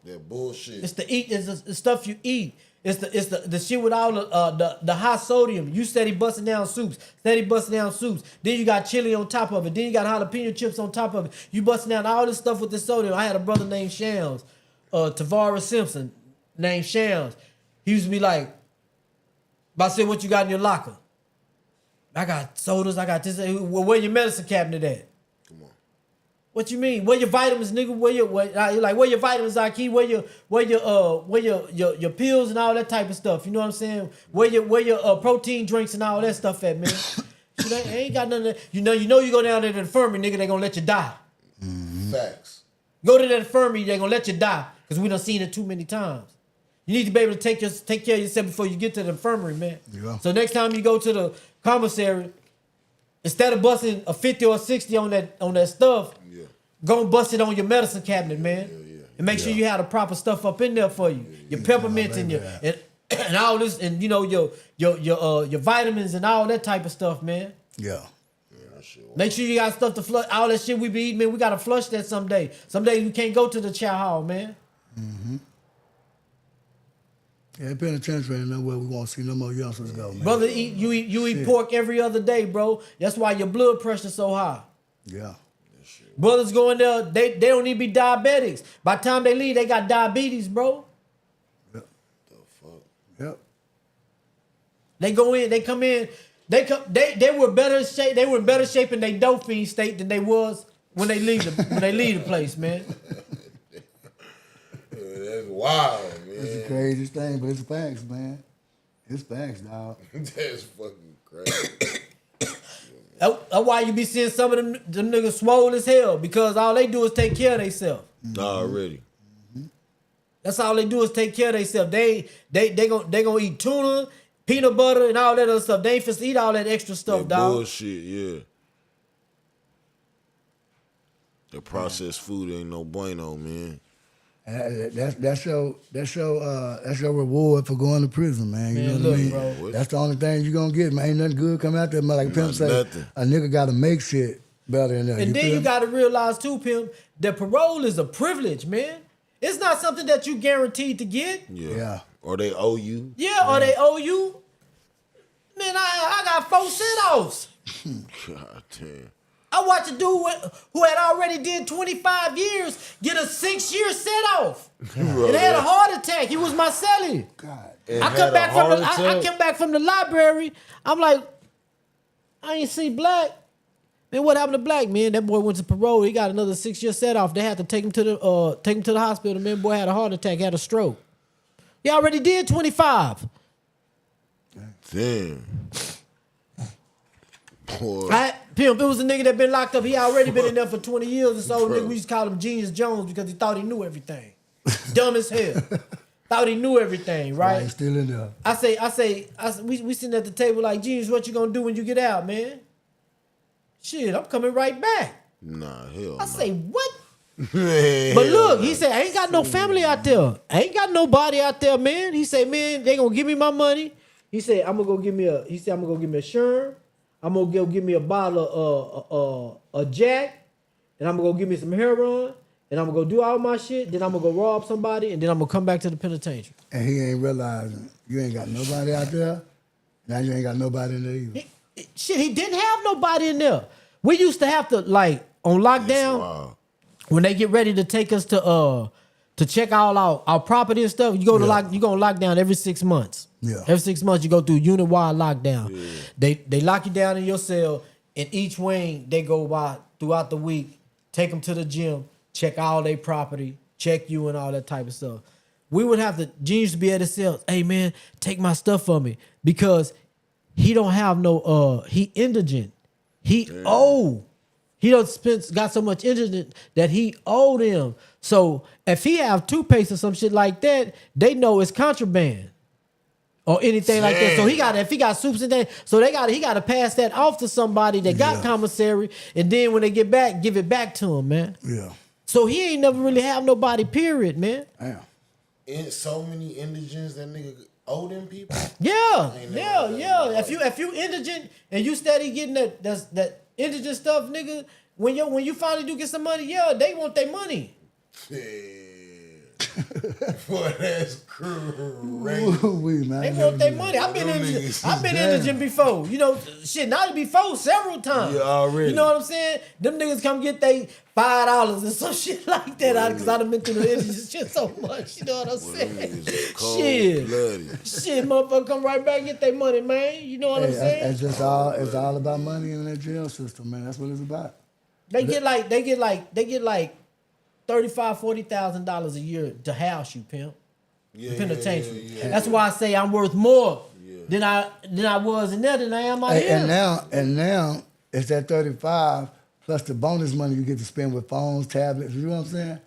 That bullshit. It's the eat. It's the stuff you eat. It's the shit with all the high sodium. You steady busting down soups. Then you got chili on top of it. Then you got jalapeno chips on top of it. You busting down all this stuff with the sodium. I had a brother named Shams, Tavares Simpson, named Shams. He used to be like, I said, what you got in your locker? I got sodas, I got this. Well, where your medicine cabinet at? Come on. What you mean? Where your vitamins, nigga? Where your vitamins are, key? Where your pills and all that type of stuff? You know what I'm saying? Where your protein drinks and all that stuff at, man? Shit, ain't got nothing. You know you go down there to the infirmary, nigga, they gonna let you die. Facts. Go to that infirmary, they gonna let you die because we done seen it too many times. You need to be able to take care of yourself before you get to the infirmary, man. Yeah. So next time you go to the commissary, instead of busting a 50 or 60 on that stuff, go and bust it on your medicine cabinet, man. And make sure you have the proper stuff up in there for you. Your peppermint and your and all this, and you know your vitamins and all that type of stuff, man. Yeah. Make sure you got stuff to flush. All that shit we be eating, man, we gotta flush that someday. Someday we can't go to the chow hall, man. Yeah, penitentiary ain't nowhere we won't see no more youngsters go, man. Brother, you eat pork every other day, bro. That's why your blood pressure's so high. Yeah. Brothers going there, they don't need to be diabetics. By the time they leave, they got diabetes, bro. Yep. Yep. They go in, they come in, they were better shape. They were in better shape in their dopamine state than they was when they leave the place, man. That's wild, man. It's the craziest thing, but it's facts, man. It's facts, dog. That's fucking crazy. That's why you be seeing some of them niggas swole as hell, because all they do is take care of themselves. Already. That's all they do is take care of themselves. They gonna eat tuna, peanut butter, and all that other stuff. They ain't finna eat all that extra stuff, That dog. bullshit, yeah. The processed food ain't no bueno, man. That's your reward for going to prison, man. You Man, know what look, I mean? bro. That's the only thing you gonna get, man. Ain't nothing good come out there. Like Pimp say, nothing. a nigga gotta make shit better than that. And then feel you me? gotta realize too, Pimp, that parole is a privilege, man. It's not something that you guaranteed to get. Yeah. Or they owe you. Yeah, or they owe you. Man, I got 4 set-offs. God damn. I watched a dude who had already did 25 years get a 6-year set-off. Bro, And had a heart attack. He was my cellie. God. and I had come a back heart from I attack? came back from the library. I'm like, I ain't see Black. Man, what happened to Black, man? That boy went to parole. He got another 6-year set off. They had to take him to the hospital. Man, boy had a heart attack, had a stroke. He already did 25. Damn. Boy. Pimp, it was a nigga that been locked up. He already been in there for 20 years. And so nigga, we used to call him Genius Jones because he thought he knew everything. Dumb as hell. Thought he knew everything, right? He's still in there. I say, we sitting at the table like, Genius, what you gonna do when you get out, man? Shit, I'm coming right back. Nah, hell I say, what? Man, But look, he said, I ain't got no family out there. I ain't got nobody out there, man. He said, man, they gonna give me my money. He said, I'm gonna go give me a Sherm. I'm gonna go give me a bottle of a Jack. And I'm gonna go give me some heroin. And I'm gonna go do all my shit. Then I'm gonna go rob somebody. And then I'm gonna come back to the penitentiary. And he ain't realizing you ain't got nobody out there. Now you ain't got nobody in there either. He didn't have nobody in there. We used to have to, like, on lockdown, wow. when they get ready to take us to check all our property and stuff, you go to lockdown every 6 months. Yeah. Every 6 months you go through unit-wide lockdown. Yeah. They lock you down in your cell, and each wing they go by throughout the week, take them to the gym, check all their property, check you and all that type of stuff. We would have to, Genius to be at the cell, hey man, take my stuff from me, because he don't have no he indigent. He owe. He done got so much indigent that he owe them. So if he have toothpaste or some shit like that, they know it's contraband or anything like that. So if he got soups and that, so he got to pass that off to somebody that got commissary, and then when they get back, give it back to him, man. Yeah. So he ain't never really have nobody, period, man. Damn. And so many indigents that nigga owe them people. Yeah. If you indigent and you steady getting that indigent stuff, nigga, when you finally do get some money, they want their money. Yeah. Boy, that's crazy. Ooh, man. They want their money. I've been Them in niggas the gym before. You know, shit, not before several times. Yeah, already. You know what I'm saying? Them niggas come get they $5 and some shit like that because I done been through the energy shit so much. You know what I'm saying? Shit. Shit, motherfucker come right back and get their money, man. You know what I'm saying? It's all about money in that jail system, man. That's what it's about. They get like $35,000-$40,000 a year to house you, pimp. Penitentiary. Yeah. That's why I say I'm worth more than I was in there than I am out here. And now it's that 35 plus the bonus money you get to spend with phones, tablets. You know what I'm saying?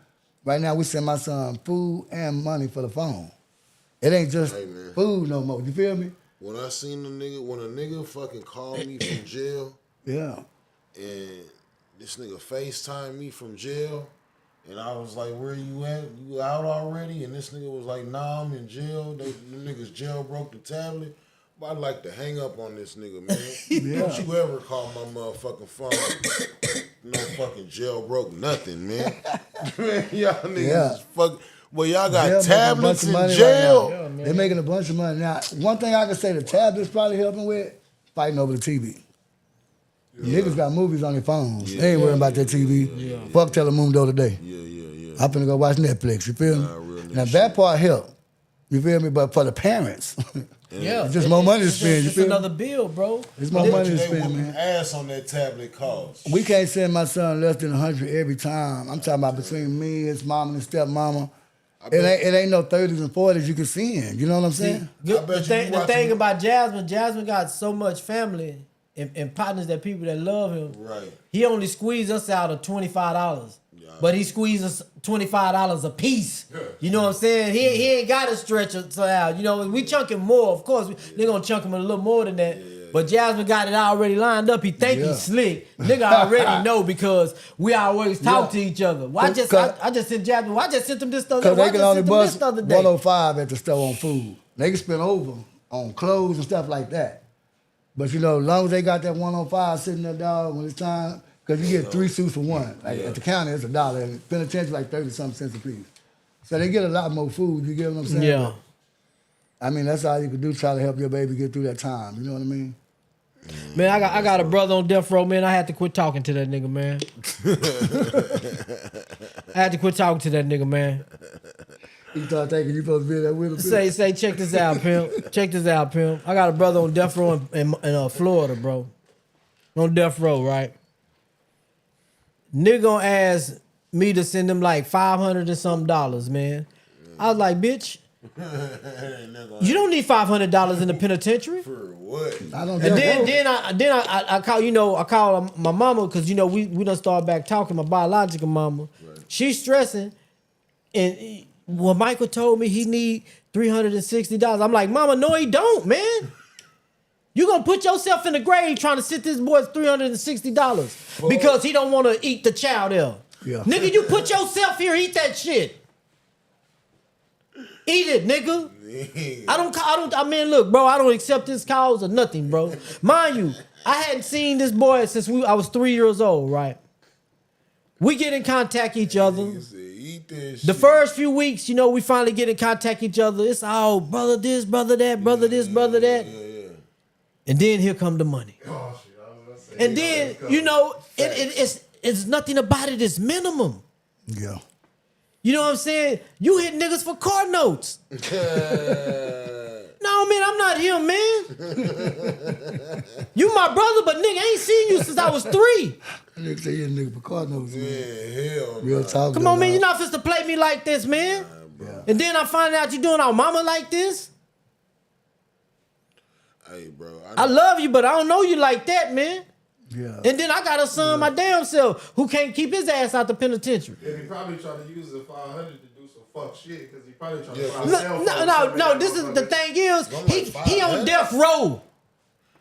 Right now we send my son food and money for the phone. It ain't just food no more. You feel me? When I seen when a nigga fucking called me from jail, Yeah. and this nigga FaceTimed me from jail, and I was like, where you at? You out already? And this nigga was like, nah, I'm in jail. The niggas jailbroke the tablet. But I'd like to hang up on this nigga, man. Don't you ever call my motherfucking phone. No fucking jailbroke nothing, man. Man, y'all niggas is fucking... Well, y'all got tablets in jail. Right they're making a bunch of money. Now, one thing I can say the tablets probably helping with, fighting over the TV. Niggas got movies on their phones. They ain't worrying about their TV. Fuck Telemundo today. I'm finna go watch Netflix, you feel me? Now, that part help. You feel me? But for the parents, it's just more money to spend. It's another bill, bro. It's more money to spend, man. Ass on that tablet cost. We can't send my son less than 100 every time. I'm talking about between me, his mama, and stepmama. It ain't no 30s and 40s you can send. You know what I'm saying? The thing about Jasmine got so much family and partners that people that love him. Right. He only squeezed us out of $25. But he squeezed us $25 a piece. You know what I'm saying? He ain't got to stretch us out. You know, we chunking more. Of course, they're going to chunk him a little more than that. But Jasmine got it already lined up. He think he's slick. Nigga already know because we always talk to each other. I just sent Jasmine. I just sent him this other day. Because they can only bust 105 at the store on food. They can spend over on clothes and stuff like that. But you know, as long as they got that 105 sitting there, dog, when it's time, because you get 3 suits for one. Like at the county, it's $1. And penitentiary, like 30-something cents a piece. So they get a lot more food. You get what I'm saying? Yeah. I mean, that's all you can do, try to help your baby get through that time. You know what I mean? Man, I got a brother on death row, man. I had to quit talking to that nigga, man. I had to quit talking to that nigga, man. He started thinking you supposed to be there with him. Say, check this out, pimp. Check this out, pimp. I got a brother on death row in Florida, bro. On death row, right? Nigga gonna ask me to send him like $500 and something, man. I was like, bitch, you don't need $500 in the penitentiary. For what? I don't. And then I call I call my mama because we done started back talking. My biological mama, she's stressing, and Michael told me he need $360. I'm like, mama, no, he don't, man. You gonna put yourself in the grave trying to sit this boy's $360 because he don't want to eat the chow there. Yeah. Nigga, you put yourself here, eat that shit. Eat it, nigga. I mean, look, bro, I don't accept this cause or nothing, bro. Mind you, I hadn't seen this boy since I was 3 years old, right? We get in contact each other. The first few weeks, we finally get in contact each other. It's all brother this, brother that, brother this, brother that. And then here come the money. Oh, shit, I was gonna say, and then, it's nothing about it is minimum. Yeah. You know what I'm saying? You hit niggas for car notes. No, man, I'm not him, man. You my brother, but nigga, I ain't seen you since I was 3. Nigga say you a nigga for car notes, man. Yeah, hell Real talk. Come on, man, you're not supposed to play me like this, man. And then I find out you doing our mama like this. Hey, bro. I love you, but I don't know you like that, man. Yeah. And then I got a son my damn self who can't keep his ass out the penitentiary. And he probably tried to use the 500 to do some fuck shit because he probably tried to No. This is the thing is he on death row.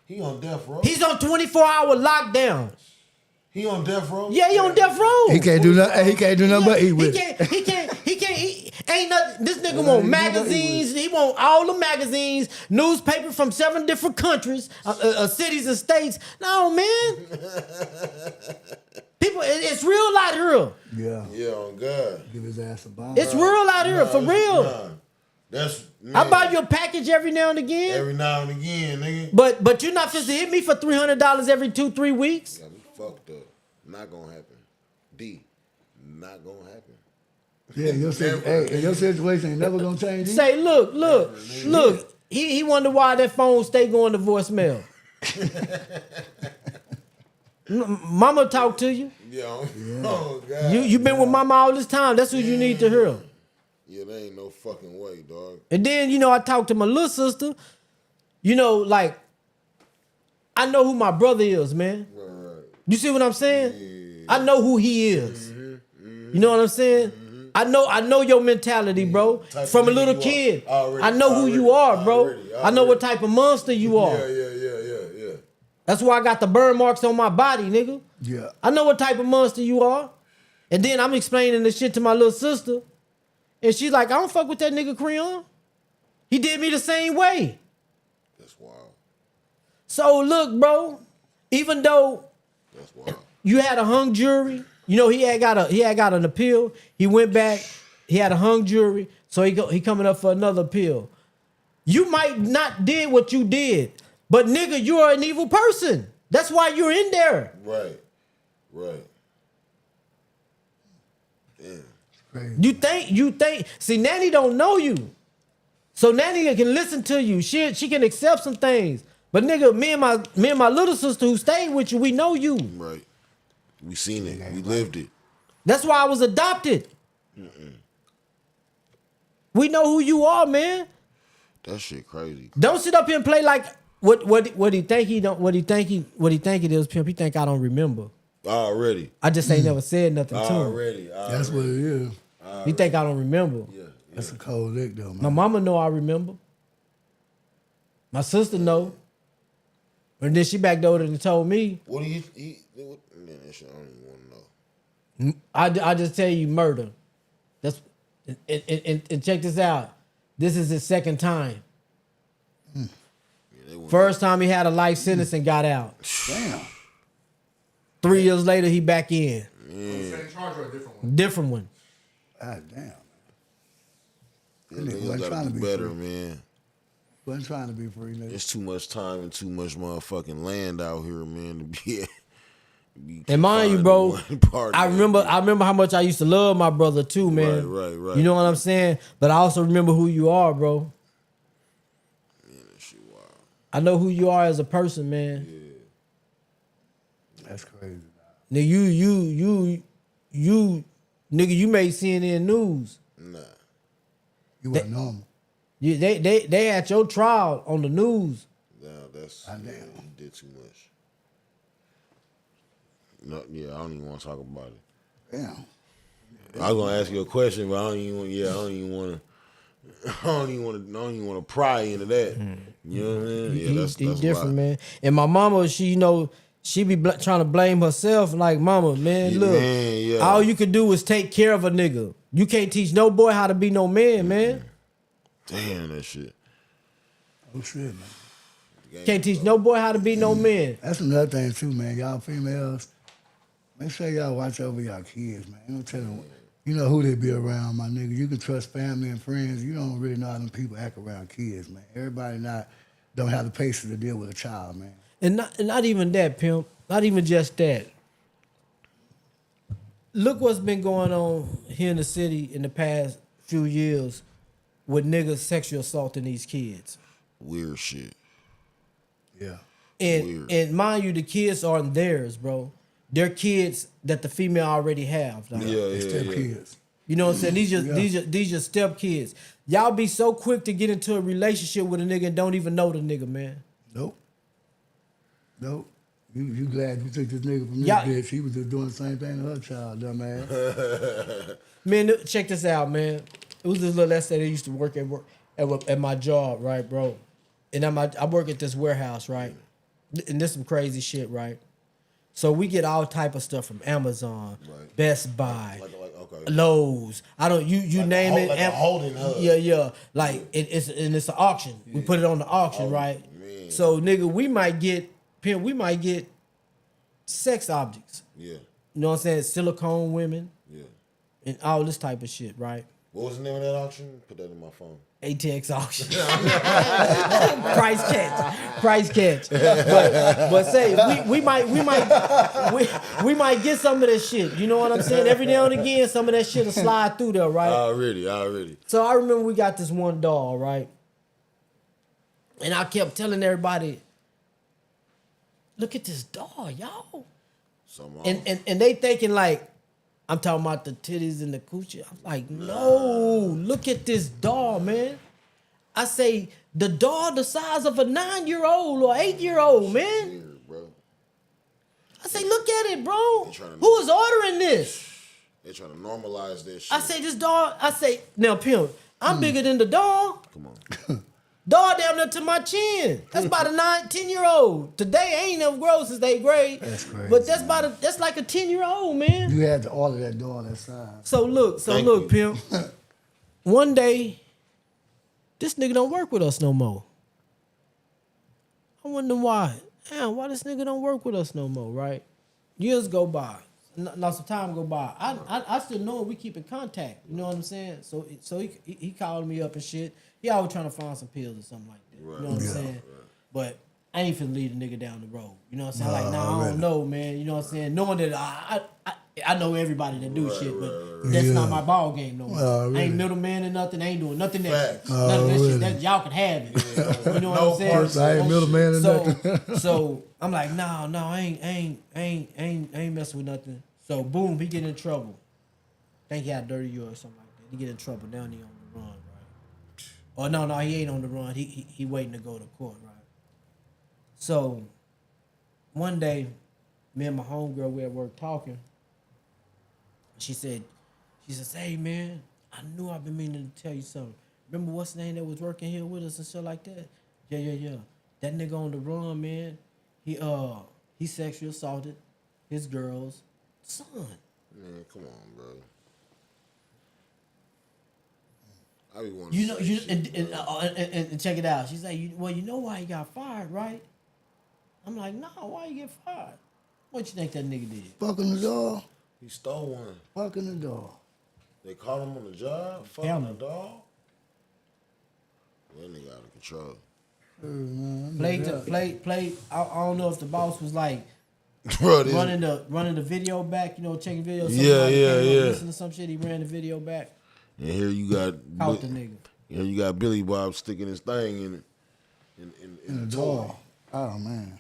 He on death row. He's on 24-hour lockdown. He on death row. Yeah, he on death row. He can't do nothing. He can't do nothing but eat with it. He can't. Ain't nothing. This nigga want magazines. He want all the magazines, newspaper from 7 different countries, cities and states. No, man. People, it's real out here. Yeah. Yeah, on God. Give his ass a bomb. It's real out here, for real. Nah. That's I buy you a package every now and again. every now and again, nigga. But you're not supposed to hit me for $300 every 2-3 weeks. Got me fucked up. Not gonna happen. D. Not gonna happen. Yeah, your situation ain't never gonna change. Say, look. He wonder why that phone stay going to voicemail. Mama talk to you. Yeah. Oh God. You been with mama all this time. That's who you need to hear. Yeah, there ain't no fucking way, dog. And then, I talked to my little sister. Like, I know who my brother is, man. Right. You see what I'm saying? I know who he is. You know what I'm saying? I know your mentality, bro. Type From a of little nigga you kid. are. Already, I know who you are, bro. already. I know what type of monster you are. Yeah. That's why I got the burn marks on my body, nigga. Yeah. I know what type of monster you are. And then I'm explaining this shit to my little sister. And she's like, I don't fuck with that nigga Creon. He did me the same way. That's wild. So look, bro, even though That's wild. you had a hung jury, he had got an appeal. He went back, he had a hung jury, so he coming up for another appeal. You might not did what you did, but nigga, you are an evil person. That's why you're in there. Right. Damn. Crazy. You think, see, Nanny don't know you. So Nanny can listen to you. She can accept some things. But nigga, me and my little sister who stayed with you, we know you. Right. We seen it. We lived it. That's why I was adopted. We know who you are, man. That shit crazy. Don't sit up here and play like what he think he don't what he think it is, pimp. He think I don't remember. Already. I just ain't never said nothing to him. Already. That's what it is. He think I don't remember. Yeah. That's a cold lick, though, man. My mama know I remember. My sister know. And then she backed over and told me. What do you eat? Man, that shit I don't even want to know. I just tell you murder. That's and check this out. This is his second time. First time he had a life sentence and got out. Damn. 3 years later, he back in. Same charge or a different one? Different one. God damn. Yeah, That nigga niggas wasn't gotta trying to be be better, free. man. Wasn't trying to be free, nigga. There's too much time and too much motherfucking land out here, man, to be And mind you, confined bro, to one part I of remember it. how much I used to love my brother too, man. Right. You know what I'm saying? But I also remember who you are, bro. Man, that shit wild. I know who you are as a person, man. That's crazy. Nigga, nigga, you made CNN News. Nah. You wasn't normal. They had your trial on the news. Nah, that's Damn. yeah, you did too much. No, yeah, I don't even want to talk about it. Damn. I was gonna ask you a question, but I don't even want to pry into that. You know what I mean? Yeah, that's different, wild. man. And my mama, she be trying to blame herself. Like, mama, man, Yeah, look, man, yeah. all you could do is take care of a nigga. You can't teach no boy how to be no man, man. Damn, that shit. Oh, shit, man. Can't teach no boy how to be no man. That's another thing, too, man. Y'all females, make sure y'all watch over y'all kids, man. You don't tell them, you know who they be around, my nigga. You can trust family and friends. You don't really know how them people act around kids, man. Everybody don't have the patience to deal with a child, man. And not even that, pimp. Not even just that. Look what's been going on here in the city in the past few years with niggas sexual assaulting these kids. Weird shit. Yeah. And mind you, the kids aren't theirs, bro. They're kids that the female already have. dog. They still kids. You know what I'm saying? These are step kids. Y'all be so quick to get into a relationship with a nigga and don't even know the nigga, man. Nope. You glad you took this nigga from this Yeah. bitch. He was just doing the same thing to her child, dumbass. Man, check this out, man. It was this little essay that used to work at my job, right, bro? And I work at this warehouse, right? And this some crazy shit, right? So we get all type of stuff from Amazon, Right. Best Buy, Okay. Lowe's. You name it. Like a holding hub. Yeah. Like it's an auction. We put it on the auction, right? man. So nigga, we might get sex objects. Yeah. You know what I'm saying? Silicone women Yeah. and all this type of shit, right? What was the name of that auction? Put that in my phone. ATX auction. Price catch. But say we might get some of that shit. You know what I'm saying? Every now and again, some of that shit will slide through there, right? Already. So I remember we got this one dog, right? And I kept telling everybody, look at this dog, y'all. And they thinking like, I'm talking about the titties and the coochie. I'm like, no, look at this doll, man. I say, the doll the size of a 9-year-old or 8-year-old, man. Weird, bro. I say, look at it, bro. They trying to- Who is ordering this? They trying to normalize this shit. I say, this doll, I say, now, pimp, I'm bigger than the doll. Come on. Dog down there to my chin. That's about a 10-year-old. Today I ain't never grown since 8th grade. That's crazy, But that's like a 10-year-old, man. You had to order that dog that size. So look, Thank you. pimp. One day, this nigga don't work with us no more. I wonder why. Damn, why this nigga don't work with us no more, right? Years go by. Now some time go by. I still know we keep in contact. You know what I'm saying? So he called me up and shit. He always trying to find some pills or something like that. Right. You know what I'm saying? Right. But I ain't finna lead a nigga down the road. You know what I'm saying? Like, nah, I don't know, man. You know what I'm saying? Knowing that I know everybody that do shit, but that's not my ball game no more. Really? I ain't middleman or nothing. I ain't doing nothing that Facts. none of that Really? shit. That y'all can have it. You know what I'm saying? parts. I ain't middleman or nothing. So I'm like, no, I ain't messing with nothing. So boom, he get in trouble. Think he had dirty you or something like that. He get in trouble. Now he on the run, right? Or no, he ain't on the run. He waiting to go to court, right? So one day, me and my homegirl we at work talking. She said, hey man, I knew I've been meaning to tell you something. Remember what's the name that was working here with us and shit like that? Yeah. That nigga on the run, man. He sexually assaulted his girl's son. Man, come on, bro. I be wanting You know, to say shit, and check it out. She's like, you know why he got fired, right? I'm like, no, why you get fired? What you think that nigga did? Fucking the dog. He stole one. Fucking the dog. They caught him on the job, fucking Family. a dog. That nigga out of control. Play. I don't know if the boss was like Bro, this running the video back, you know, checking videos. Yeah. Listen to some shit. He ran the video back. and here you got Caught the nigga. Here you got Billy Bob sticking his thing in the toy. Oh man.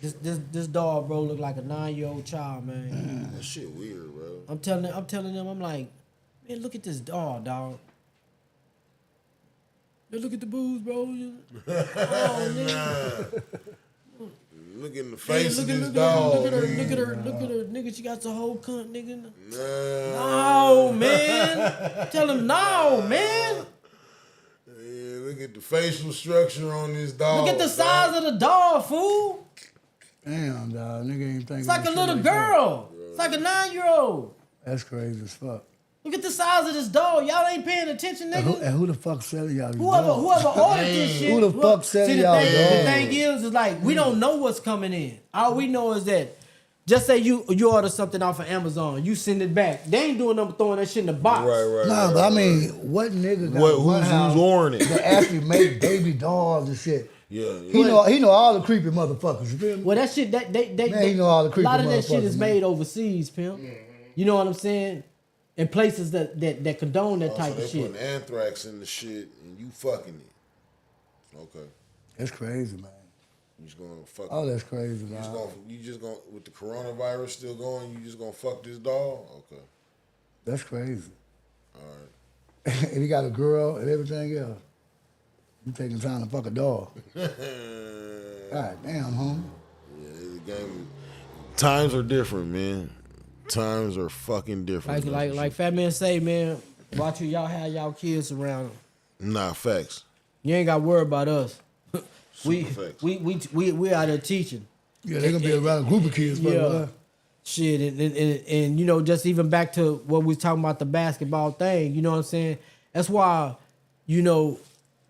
This dog, bro, look like a 9-year-old child, man. That shit weird, bro. I'm telling them, I'm like, man, look at this dog. Man, look at the boobs, bro. Oh, nigga. Look in the face Look of at this her, dog. look at her, nigga. She got the whole cunt, nigga. No, man. Tell him no, man. Yeah, look at the facial structure on this dog. Look at the size of the dog, fool. Damn, dog. Nigga ain't thinking. It's like a shit little that. girl. It's like a 9-year-old. That's crazy as fuck. Look at the size of this dog. Y'all ain't paying attention, And nigga. who the fuck selling y'all these Whoever dogs? ordered this shit. Who the fuck selling See, y'all the dogs? thing is like, we don't know what's coming in. All we know is that, just say you order something off of Amazon, you send it back. They ain't doing nothing throwing that shit in the box. Right. Nah, but I mean, what nigga got one house Who's ordering it? that actually make baby dolls and shit? Yeah. He know all the creepy motherfuckers. You feel me? Well, that shit, Man, you know all the a creepy lot of that shit motherfuckers, is man. made overseas, pimp. You know what I'm saying? In places that condone that type so of they shit. putting anthrax in the shit and you fucking it. Okay. That's crazy, man. You just gonna fuck Oh, it. that's crazy, You just gonna with the coronavirus still going, you just gonna fuck this dog? Okay. That's crazy. All right. And he got a girl and everything else. You taking time to fuck a dog. God damn, homie. Yeah, the game. Times are different, man. Times are fucking different. Like Fatman say, man, watch y'all have y'all kids around. Nah, facts. You ain't got to worry about us. Facts. We out there teaching. Yeah, they gonna be around a group of kids. Yeah. Shit, and you know, just even back to what we was talking about, the basketball thing, you know what I'm saying? That's why, you know,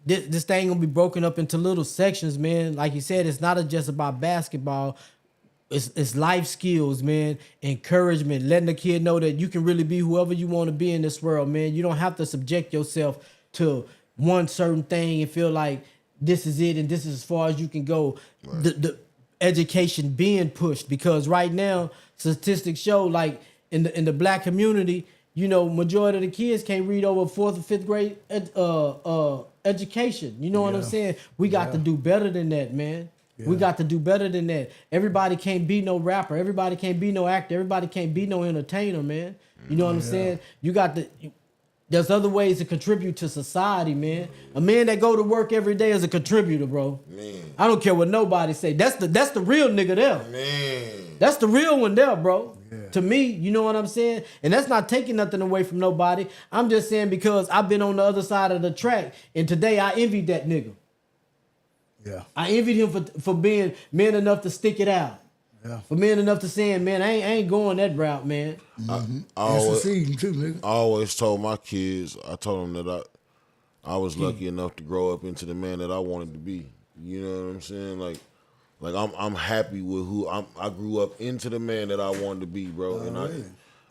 this thing gonna be broken up into little sections, man. Like you said, it's not just about basketball. it's life skills, man. Encouragement, letting the kid know that you can really be whoever you want to be in this world, man. You don't have to subject yourself to one certain thing and feel like this is it and this is as far as you can go. Right. The education being pushed, because right now statistics show, like in the black community, you know, majority of the kids can't read over 4th or 5th grade education. You know what I'm saying? We got to do better than that, man. Yeah. We got to do better than that. Everybody can't be no rapper. Everybody can't be no actor. Everybody can't be no entertainer, man. You know what I'm saying? You got to. There's other ways to contribute to society, man. A man that go to work every day is a contributor, bro. Man. I don't care what nobody say. That's the real nigga there. Man. That's the real one there, bro. Yeah. To me, you know what I'm saying? And that's not taking nothing away from nobody. I'm just saying because I've been on the other side of the track, and today I envied that nigga. Yeah. I envied him for being man enough to stick it out. Yeah. For man enough to saying, man, I ain't going that route, man. Mm-hmm. I always told my kids, I told them that I was lucky enough to grow up into the man that I wanted to be. You know what I'm saying? Like I'm happy with who I grew up into the man that I wanted to be, bro. And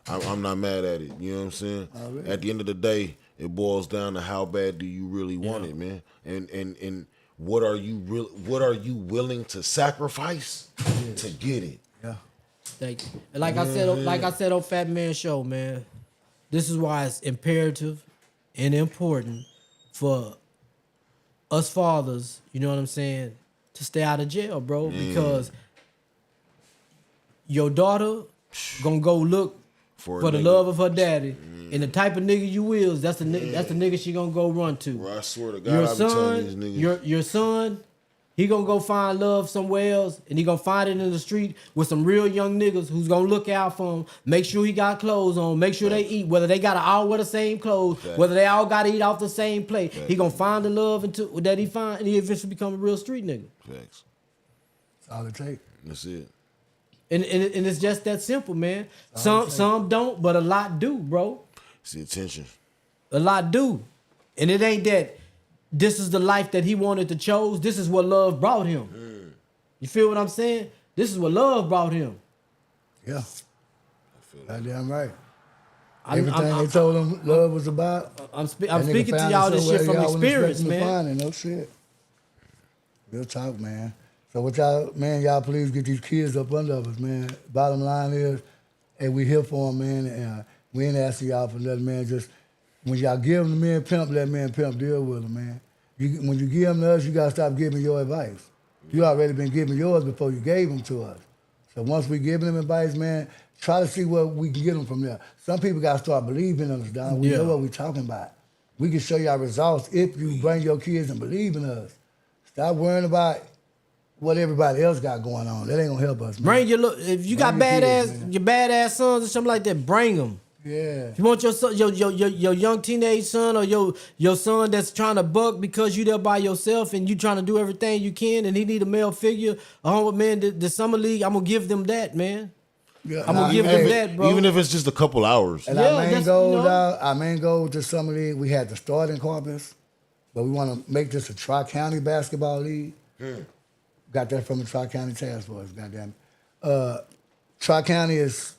I'm not mad at it. You know what I'm saying? At the end of the day, it boils down to how bad do you really want it, man? And what are you willing to sacrifice to get it? Yeah. Thank you. And like I said on Fatman show, man, this is why it's imperative and important for us fathers, you know what I'm saying, to stay out of jail, bro, because your daughter gonna go look for the love of her daddy. And the type of nigga you is, that's the nigga she gonna go run to. Bro, I swear to God, I be telling these niggas. Your son, he gonna go find love somewhere else, and he gonna find it in the street with some real young niggas who's gonna look out for him, make sure he got clothes on, make sure they eat, whether they gotta all wear the same clothes, whether they all gotta eat off the same plate. He gonna find the love that he find, and he eventually become a real street nigga. Facts. That's all it takes. That's it. And it's just that simple, man. Some don't, but a lot do, bro. It's the attention. A lot do. And it ain't that this is the life that he wanted to chose. This is what love brought him. You feel what I'm saying? This is what love brought him. Yeah. Goddamn right. Everything they told him love was about. I'm speaking to y'all this shit from experience, man. No shit. Real talk, man. So what y'all please get these kids up under us, man. Bottom line is, hey, we here for them, man. And we ain't asking y'all for nothing, man. Just when y'all give them to man pimp, let man pimp deal with them, man. When you give them to us, you gotta stop giving your advice. You already been giving yours before you gave them to us. So once we give them advice, man, try to see what we can get them from there. Some people gotta start believing in us, dog. We know what we talking about. We can show y'all results if you bring your kids and believe in us. Stop worrying about what everybody else got going on. That ain't gonna help us, man. Bring if you got your badass sons or something like that, bring them. Yeah. If you want your son, your young teenage son or your son that's trying to buck because you there by yourself and you trying to do everything you can and he need a male figure, the summer league, I'm gonna give them that, man. Yeah, I'm gonna give them that, bro. Even if it's just a couple hours. And our main goal to summer league, we had to start in Corpus, but we want to make this a Tri-County basketball league. Got that from the Tri-County Task Force, goddamn it. Tri-County is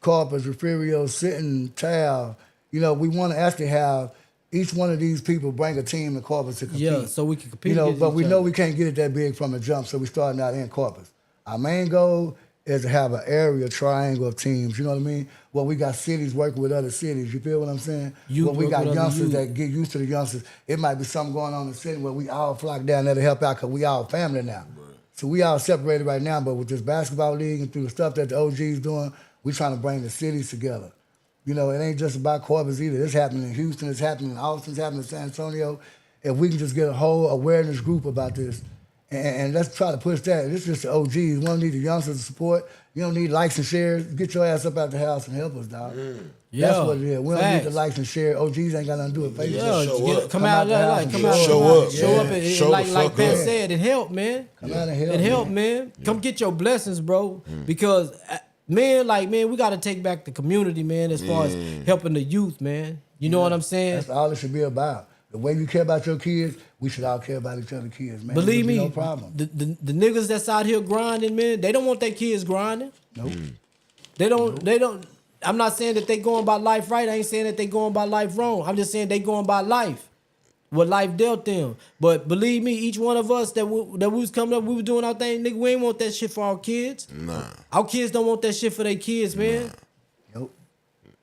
Corpus, Refugio, Sitting, Tal. You know, we want to actually have each one of these people bring a team to Corpus to compete. Yeah, so we can compete. You know, but we know we can't get it that big from the jump, so we're starting out in Corpus. Our main goal is to have an area triangle of teams, you know what I mean? Well, we got cities working with other cities, you feel what I'm saying? Well, we got youngsters that get used to the youngsters. It might be something going on in the city where we all flock down there to help out because we all family now. Right. So we all separated right now, but with this basketball league and through the stuff that the OG's doing, we trying to bring the cities together. You know, it ain't just about Corpus either. It's happening in Houston, it's happening in Austin, it's happening in San Antonio. If we can just get a whole awareness group about this, and let's try to push that. This is just the OGs. We don't need the youngsters to support. You don't need likes and shares. Get your ass up out the house and help us, dog. Yeah, that's what it is. We don't need the likes and share. OGs ain't got nothing to do with Facebook. Yeah, come out there, show up. And like Ben said, it helped, man. Come out and help. It helped, man. Come get your blessings, bro. Because man, we got to take back the community, man, as far as helping the youth, man. You know what I'm saying? That's all it should be about. The way you care about your kids, we should all care about each other's kids, man. Believe There'll be me, no problem. the niggas that's out here grinding, man, they don't want their kids grinding. Nope. They don't. I'm not saying that they going by life right. I ain't saying that they going by life wrong. I'm just saying they going by life. What life dealt them. But believe me, each one of us that we was coming up, we was doing our thing, nigga, we ain't want that shit for our kids. Nah. Our kids don't want that shit for their kids, man. Nope.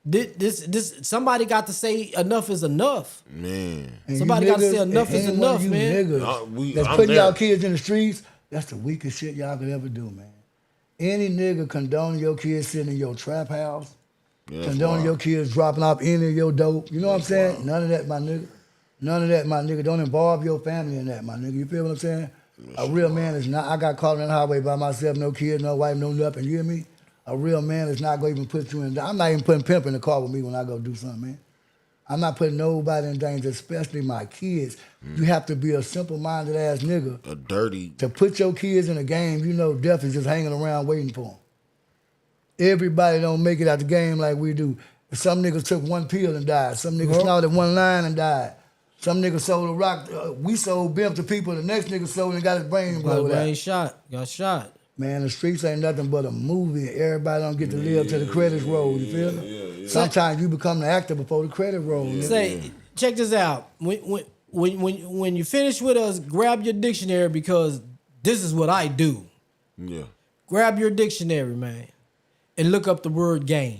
This somebody got to say enough is enough. Man. And Somebody you gotta say niggas, enough and is any one enough, of you man. Niggas that's I'm putting there. y'all kids in the streets, that's the weakest shit y'all could ever do, man. Any nigga condoning your kids sitting in your trap house, Yeah, condoning your kids dropping off any of your dope. You know what I'm saying? wild. None of that, my nigga. None of that, my nigga. Don't involve your family in that, my nigga. You feel what I'm saying? A real man is not. I got caught on the highway by myself, no kids, no wife, no nothing. You hear me? A real man is not going to even put you in. I'm not even putting pimp in the car with me when I go do something, man. I'm not putting nobody in danger, especially my kids. You have to be a simple-minded ass nigga A dirty. to put your kids in a game. You know, death is just hanging around waiting for them. Everybody don't make it out the game like we do. Some niggas took one pill and died. Some niggas snorted one line and died. Some niggas sold a rock. We sold bimp to people. The next nigga sold and got his brain blown out. Got shot. Man, the streets ain't nothing but a movie. Everybody don't get to live till the credits roll. You feel me? Sometimes you become the actor before the credit roll. nigga. Say, check this out. When you finish with us, grab your dictionary because this is what I do. Yeah. Grab your dictionary, man, and look up the word game.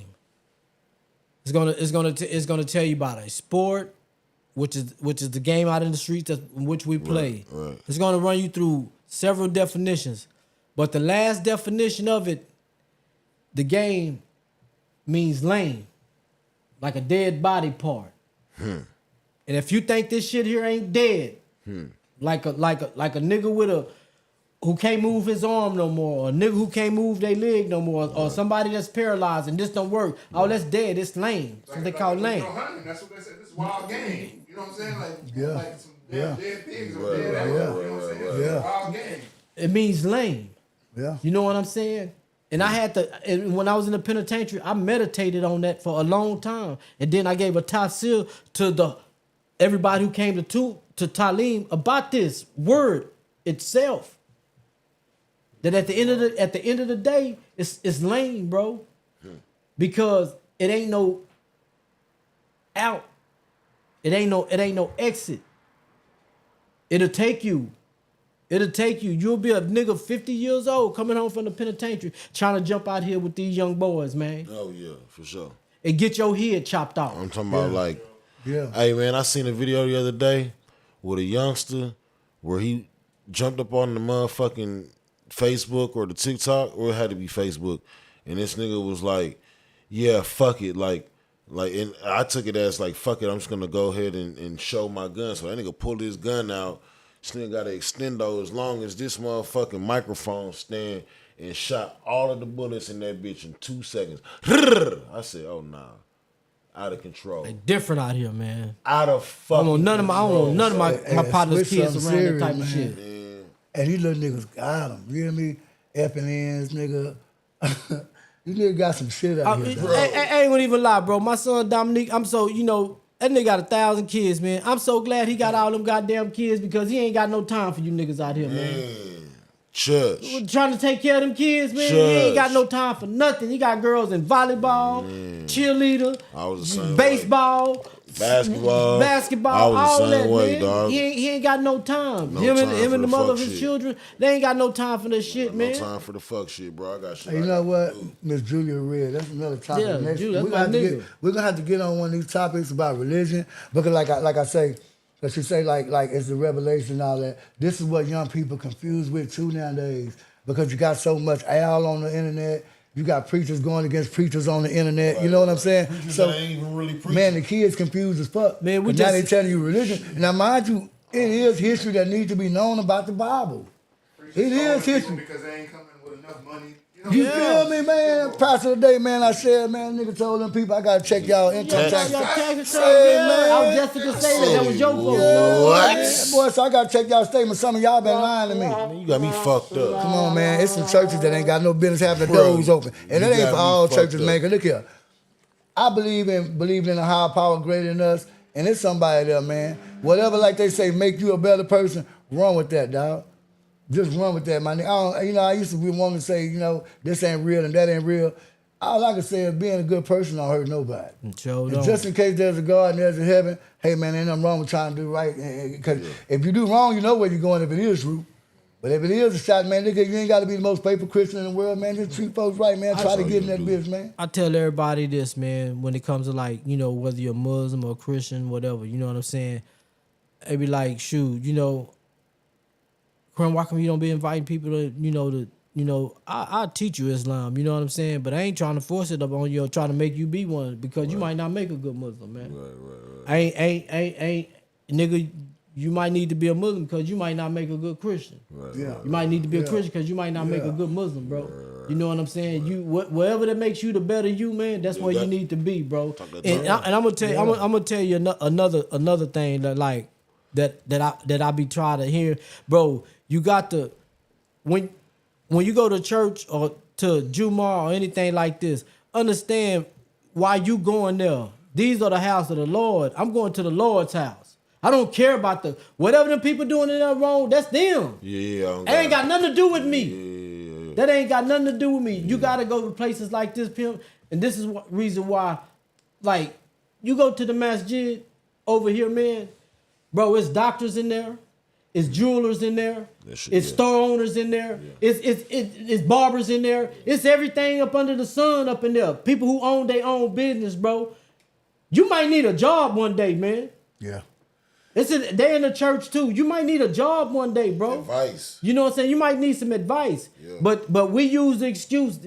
It's gonna tell you about a sport, which is the game out in the streets in which we play. Right. It's gonna run you through several definitions, but the last definition of it, the game, means lame, like a dead body part. And if you think this shit here ain't dead, like a nigga who can't move his arm no more, or a nigga who can't move their leg no more, or somebody that's paralyzed and this don't work. Oh, that's dead. It's lame. That's what they call lame. Hunting, that's what they said. This is wild game. You know what I'm saying? Like, like some dead pigs or dead right, animals. You know what I'm saying? yeah. It's a wild game. It means lame. Yeah. You know what I'm saying? And I had to, and when I was in the penitentiary, I meditated on that for a long time. And then I gave a tafsir to everybody who came to Talim about this word itself. That at the end of the day, it's lame, bro. Because it ain't no out. It ain't no exit. It'll take you. You'll be a nigga 50 years old coming home from the penitentiary trying to jump out here with these young boys, man. Oh yeah, for sure. And get your head chopped off. I'm talking about like, Yeah. hey man, I seen a video the other day with a youngster where he jumped up on the motherfucking Facebook or the TikTok, or it had to be Facebook, and this nigga was like, yeah, fuck it, like, and I took it as like, fuck it, I'm just gonna go ahead and show my gun. So that nigga pulled his gun out. This nigga got an extendo as long as this motherfucking microphone stand and shot all of the bullets in that bitch in 2 seconds. I said, oh nah, out of control. They different out here, man. Out of I fucking don't want none of my Hey, partner's switch kids something around that serious, type of man. shit. And these little niggas got them. You hear me? Effing ends, nigga. These niggas got some shit out here. dog. I ain't gonna even lie, bro. My son Dominique, I'm so, that nigga got 1,000 kids, man. I'm so glad he got all them goddamn kids because he ain't got no time for you niggas out here, man. Church. Trying to take care of them kids, man. He ain't got no time for nothing. He got girls in volleyball, cheerleader, I was the same baseball, Basketball. basketball, I was all the same that, way, man. dog. He ain't got no time. No him time and for the the mother fuck of his shit. children, they ain't got no time for that shit, man. No time for the fuck shit, bro. I got shit. Hey, you I know gotta what, do. Miss Julia Red, that's another topic. Yeah, Next, Julia, that's we're my gonna have to nigga. we're gonna have to get on one of these topics about religion because, like I say, let's just say, like it's the revelation and all that. This is what young people confused with too nowadays because you got so much al on the internet. You got preachers going against preachers on the internet. You know what I'm saying? Preachers So, that ain't even really preaching. man, the kids confused as fuck. Man, we But now just- they telling you religion. Now, mind you, it is history that needs to be known about the Bible. It is history. Because they ain't coming with enough money. You feel me, man? Pastor of the day, man, I said, man, nigga told them people I gotta check y'all income Y'all tax. taxes, Say, man. man. I was just gonna say that was your fault. Yeah, boy, so I gotta check y'all statement. Some of y'all been lying to me. Man, you got me fucked up. Come on, man. It's some churches that ain't got no business having the Bro, doors open. And you that ain't got for me all fucked churches, up. man. 'Cause look here. I believe in a higher power greater than us, and it's somebody there, man. Whatever, like they say, make you a better person, run with that, dog. Just run with that, my nigga. I used to be one to say, this ain't real and that ain't real. All I can say is being a good person don't hurt nobody. Sure And don't. just in case there's a God and there's a heaven, hey, man, ain't nothing wrong with trying to do right. Because if you do wrong, you know where you're going if it is true. But if it is a shot, man, nigga, you ain't got to be the most faithful Christian in the world, man. Just treat folks right, man. Try to get in that bitch, man. I tell everybody this, man, when it comes to whether you're Muslim or Christian, whatever, you know what I'm saying? It be like, shoot, Quran, why come you don't be inviting people to, I'll teach you Islam, you know what I'm saying? But I ain't trying to force it up on you or try to make you be one because you might not make a good Muslim, man. Right. Ain't, nigga, you might need to be a Muslim because you might not make a good Christian. Right. Yeah. You might need to be a Christian because you might not make a good Muslim, bro. You know what I'm saying? You whatever that makes you the better you, man. That's where you need to be, bro. And I'm gonna tell you, I'm gonna tell you another thing that I be trying to hear, bro. You got to when you go to church or to Jumu'ah or anything like this, understand why you going there. These are the house of the Lord. I'm going to the Lord's house. I don't care about whatever them people doing in there wrong. That's them. Yeah. That ain't got nothing to do with me. Yeah. That ain't got nothing to do with me. You gotta go to places like this, pimp. And this is reason why, like, you go to the masjid over here, man. Bro, it's doctors in there. It's jewelers in there. It's store owners in there. Yeah. It's barbers in there. It's everything up under the sun up in there. People who own their own business, bro. You might need a job one day, man. Yeah. They in the church too. You might need a job one day, bro. Advice. You know what I'm saying? You might need some advice. Yeah. But we use the excuse.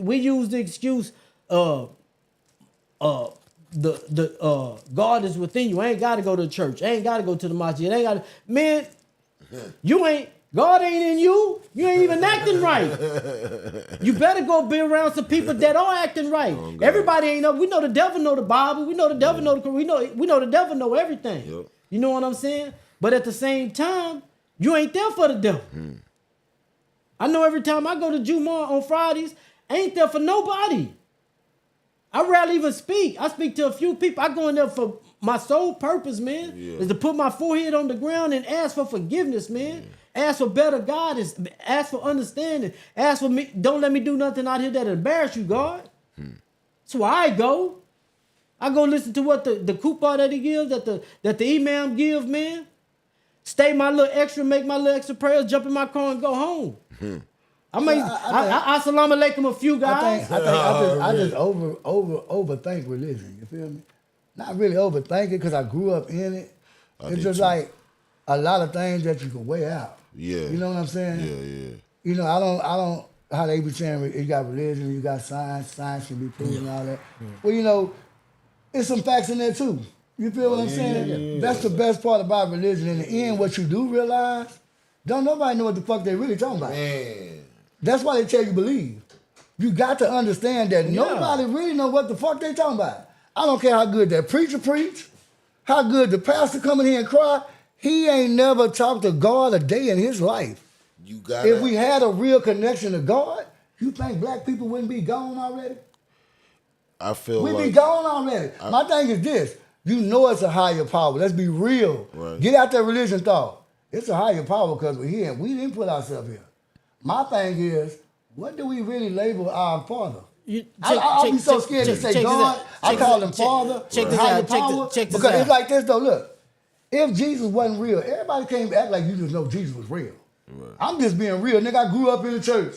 God is within you. I ain't gotta go to church. I ain't gotta go to the masjid. I ain't gotta, man, God ain't in you. You ain't even acting right. You better go be around some people that are acting right. Oh, everybody ain't know. We know the devil know the Bible. We know the devil know the Quran. We know the devil know everything. Yep. You know what I'm saying? But at the same time, you ain't there for the devil. I know every time I go to Jumu'ah on Fridays, I ain't there for nobody. I rarely even speak. I speak to a few people. I go in there for my sole purpose, man, is to put my forehead on the ground and ask for forgiveness, man. Ask for better guidance. Ask for understanding. Ask for me. Don't let me do nothing out here that embarrass you, God. That's where I go. I go listen to what the kupa that he gives, that the imam gives, man. Stay my little extra, make my little extra prayers, jump in my car and go home. I salam alaikum a few guys. I just overthink religion. You feel me? Not really overthink it because I grew up in it. It's just like a lot of things that you can weigh out. Yeah. You know what I'm saying? Yeah. I don't. How they be saying you got religion, you got science can be proven and all that. Well, there's some facts in there too. You feel what I'm saying? Yeah. That's the best part about religion. In the end, what you do realize, don't nobody know what the fuck they really talking about. Man. That's why they tell you believe. You got to understand that nobody really know what the fuck they talking about. I don't care how good that preacher preach, how good the pastor come in here and cry. He ain't never talked to God a day in his life. If we had a real connection to God, you think black people wouldn't be gone already? I feel we'd be gone already. My thing is this. You know it's a higher power. Let's be real. Right. Get out that religion thought. It's a higher power because we're here. We didn't put ourselves here. My thing is, what do we really label our Father? I'll be so scared to say God. I call him Father. Higher power. Because it's like this though. Look, if Jesus wasn't real, everybody can't act like you just know Jesus was real. Right. I'm just being real. Nigga, I grew up in the church.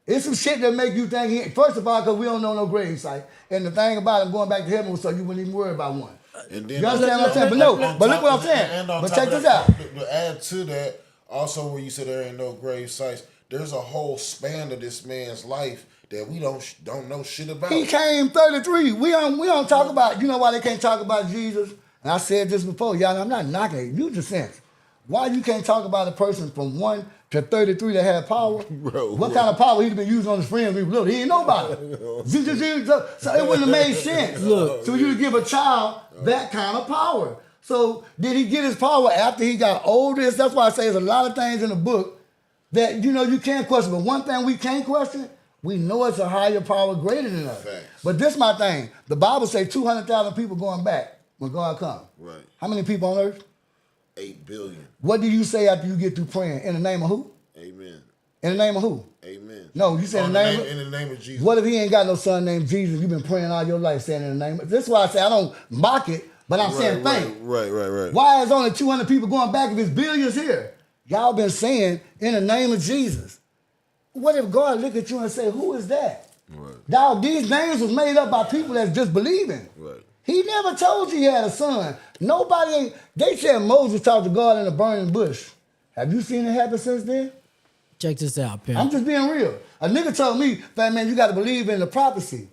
It's some shit that make you think, first of all, because we don't know no grave site. And the thing about him going back to heaven was so you wouldn't even worry about one. And then, you understand what I'm saying? But look what I'm saying. But check this out. To add to that, also where you said there ain't no grave sites, there's a whole span of this man's life that we don't know shit about. He came 33. We don't talk about, you know why they can't talk about Jesus? And I said this before, y'all, I'm not knocking it. You just sense. Why you can't talk about a person from 1 to 33 that had power? Bro, what kind of power he'd been using on his friends when he was little? He didn't know about it. So it wouldn't have made sense. Look, so you to give a child that kind of power. So did he get his power after he got older? That's why I say there's a lot of things in the book that, you can't question. But one thing we can't question, we know it's a higher power greater than us. Facts. But this my thing. The Bible say 200,000 people going back when God comes. Right. How many people on earth? 8 billion. What do you say after you get through praying? In the name of who? Amen. In the name of who? Amen. No, you said in the name in the name of Jesus. What if he ain't got no son named Jesus? You've been praying all your life saying in the name of... This is why I say I don't mock it, but I'm saying think. Right. Why is only 200 people going back if it's billions here? Y'all been saying in the name of Jesus. What if God look at you and say, who is that? Right. Dog, these names was made up by people that's just believing. Right. He never told you he had a son. Nobody, they said Moses talked to God in a burning bush. Have you seen it happen since then? Check this out, pimp. I'm just being real. A nigga told me, Fat Man, you got to believe in the prophecy.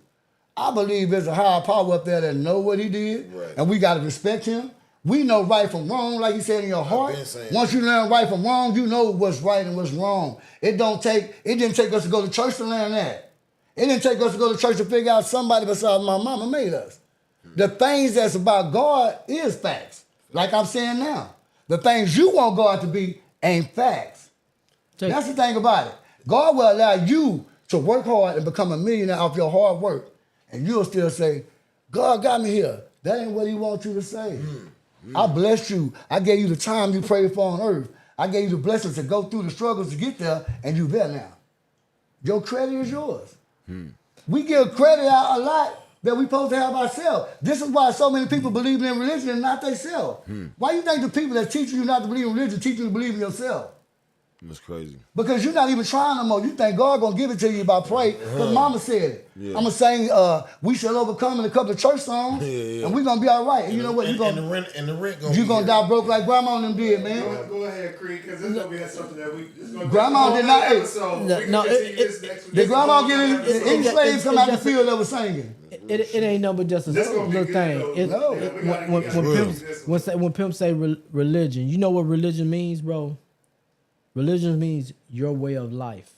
I believe there's a higher power up there that know what he did, right. and we got to respect him. We know right from wrong, like he said in your heart. Once you learn right from wrong, you know what's right and what's wrong. It didn't take us to go to church to learn that. It didn't take us to go to church to figure out somebody besides my mama made us. The things that's about God is facts, like I'm saying now. The things you want God to be ain't facts. That's the thing about it. God will allow you to work hard and become a millionaire off your hard work. And you'll still say, God got me here. That ain't what he wants you to say. I blessed you. I gave you the time you prayed for on earth. I gave you the blessings to go through the struggles to get there, and you there now. Your credit is yours. We give credit out a lot that we supposed to have ourselves. This is why so many people believe in religion and not themselves. Why you think the people that teach you not to believe in religion teach you to believe in yourself? That's crazy. Because you're not even trying no more. You think God gonna give it to you by pray. But mama said it. Yeah. I'm gonna sing We Shall Overcome in a couple of church songs, and we're gonna be all right. And you know what? You're gonna die broke like grandma and them did, man. Go ahead, Creed, because it's gonna be something that it's gonna grandma did not Did grandma get any slaves come out the field that was singing? It ain't nothing but just a little thing. When Pimp say religion, you know what religion means, bro? Religion means your way of life,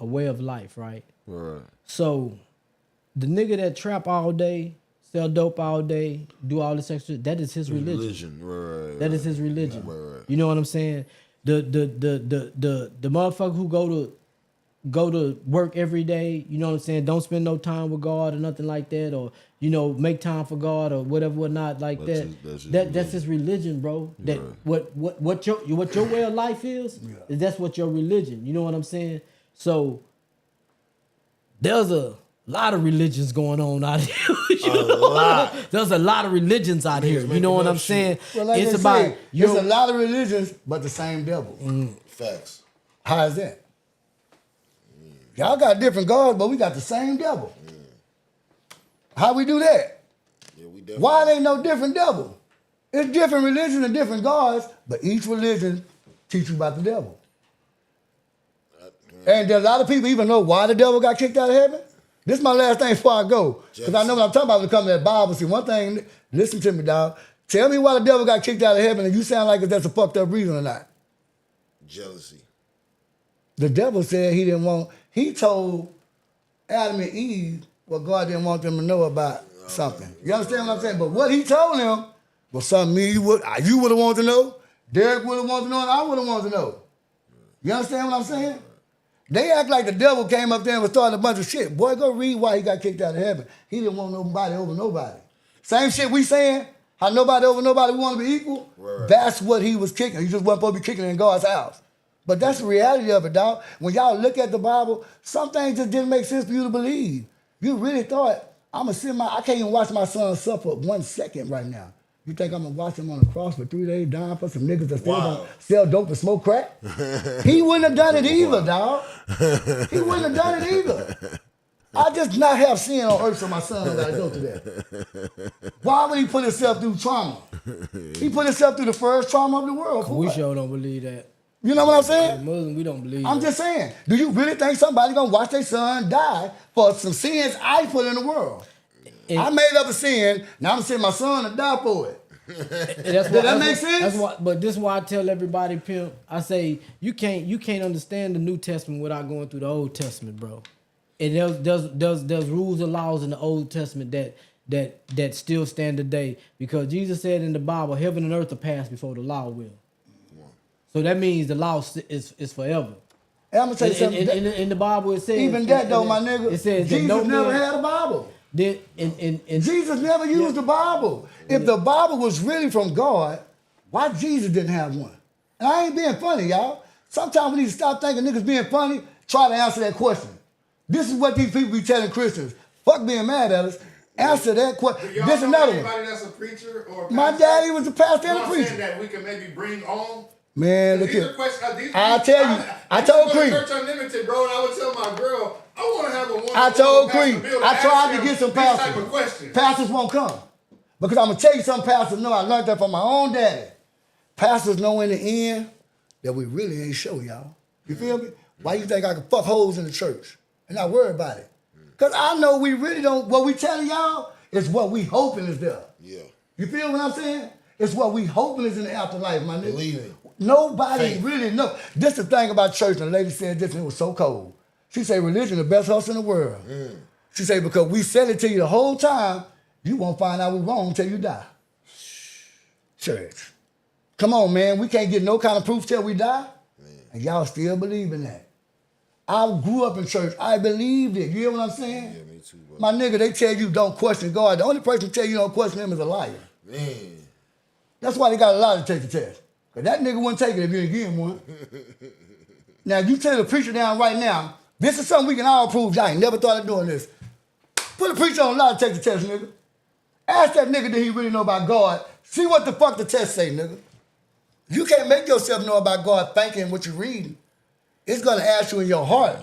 a way of life, right? Right. So, the nigga that trap all day, sell dope all day, do all this extra, that is his religion. Right. That is his religion. Right. You know what I'm saying? The motherfucker who go to work every day, you know what I'm saying? Don't spend no time with God or nothing like that, or make time for God or whatnot like that's his religion, bro. That what your way of life is that's what your religion. You know what I'm saying? So there's a lot of religions going on out here. There's a lot of religions out here. You know what I'm saying? Well, like it's about there's a lot of religions, but the same devil. Facts. How is that? Y'all got different gods, but we got the same devil. How we do that? Yeah, why it ain't no different devil? It's different religions and different gods, but each religion teach you about the devil. And a lot of people even know why the devil got kicked out of heaven. This is my last thing before I go. Because I know what I'm talking about when it comes to that Bible. See, one thing, listen to me, dog. Tell me why the devil got kicked out of heaven and you sound like that's a fucked up reason or not. Jealousy. The devil said he told Adam and Eve what God didn't want them to know about something. You understand what I'm saying? But what he told them was something you would have wanted to know, Derek would have wanted to know, and I would have wanted to know. You understand what I'm saying? They act like the devil came up there and was starting a bunch of shit. Boy, go read why he got kicked out of heaven. He didn't want nobody over nobody. Same shit we saying, how nobody over nobody, we want to be equal. Right. That's what he was kicking. He just wasn't supposed to be kicking in God's house. But that's the reality of it, dog. When y'all look at the Bible, some things just didn't make sense for you to believe. You really thought, I can't even watch my son suffer 1 second right now. You think I'm gonna watch him on the cross for 3 days, dying for some niggas that still gonna sell dope and smoke crack? He wouldn't have done it either, dog. He wouldn't have done it either. I just not have sin on earth so my son gotta go through that. Why would he put himself through trauma? He put himself through the first trauma of the world. We sure don't believe that. You know what I'm saying? Muslim, we don't believe I'm just saying, do you really think somebody gonna watch their son die for some sins I put in the world? I made up a sin, now I'm gonna send my son to die for it. Does that make sense? But this is why I tell everybody, Pimp, I say, you can't understand the New Testament without going through the Old Testament, bro. And there's rules and laws in the Old Testament that still stand today. Because Jesus said in the Bible, heaven and earth will pass before the law will. So that means the law is forever. And I'm gonna tell you something. In the Bible it says even that though, my nigga. It says Jesus never had a Bible. Jesus never used the Bible. If the Bible was really from God, Why Jesus didn't have one? And I ain't being funny, y'all. Sometimes we need to stop thinking niggas being funny, try to answer that question. This is what these people be telling Christians. Fuck being mad at us. Answer that question. This another one. Anybody that's a preacher or a pastor? My daddy was a pastor and a I'm preacher. saying that we can maybe bring on. Man, look These here. are questions. I tell you, I told Creed. Church Unlimited, bro, and I would tell my girl, I want to have a one. I told Creed. I tried to get some these type of pastors. questions. Pastors won't come. Because I'm going to tell you some pastors know I learned that from my own daddy. Pastors know in the end that we really ain't show y'all. You feel me? Why you think I can fuck holes in the church and not worry about it? Because I know we really don't, what we telling y'all is what we hoping is there. Yeah. You feel what I'm saying? It's what we hoping is in the afterlife, my nigga. Believing. Nobody Faith. really know. This the thing about church, and the lady said this and it was so cold. She said, religion the best house in the world. She said, because we said it to you the whole time, you won't find out we're wrong until you die. Church. Come on, man. We can't get no kind of proof till we die. And y'all still believe in that. I grew up in church. I believed it. You hear what I'm saying? Yeah, me too, bro. My nigga, they tell you don't question God. The only person tell you don't question him is a liar. Man. That's why they got a lot to take the test. Because that nigga wouldn't take it if you didn't give him one. Now, you tell the preacher down right now, this is something we can all prove. Y'all ain't never thought of doing this. Put a preacher on a lot to take the test, nigga. Ask that nigga did he really know about God. See what the fuck the test say, nigga. You can't make yourself know about God thinking what you're reading. It's going to ask you in your heart,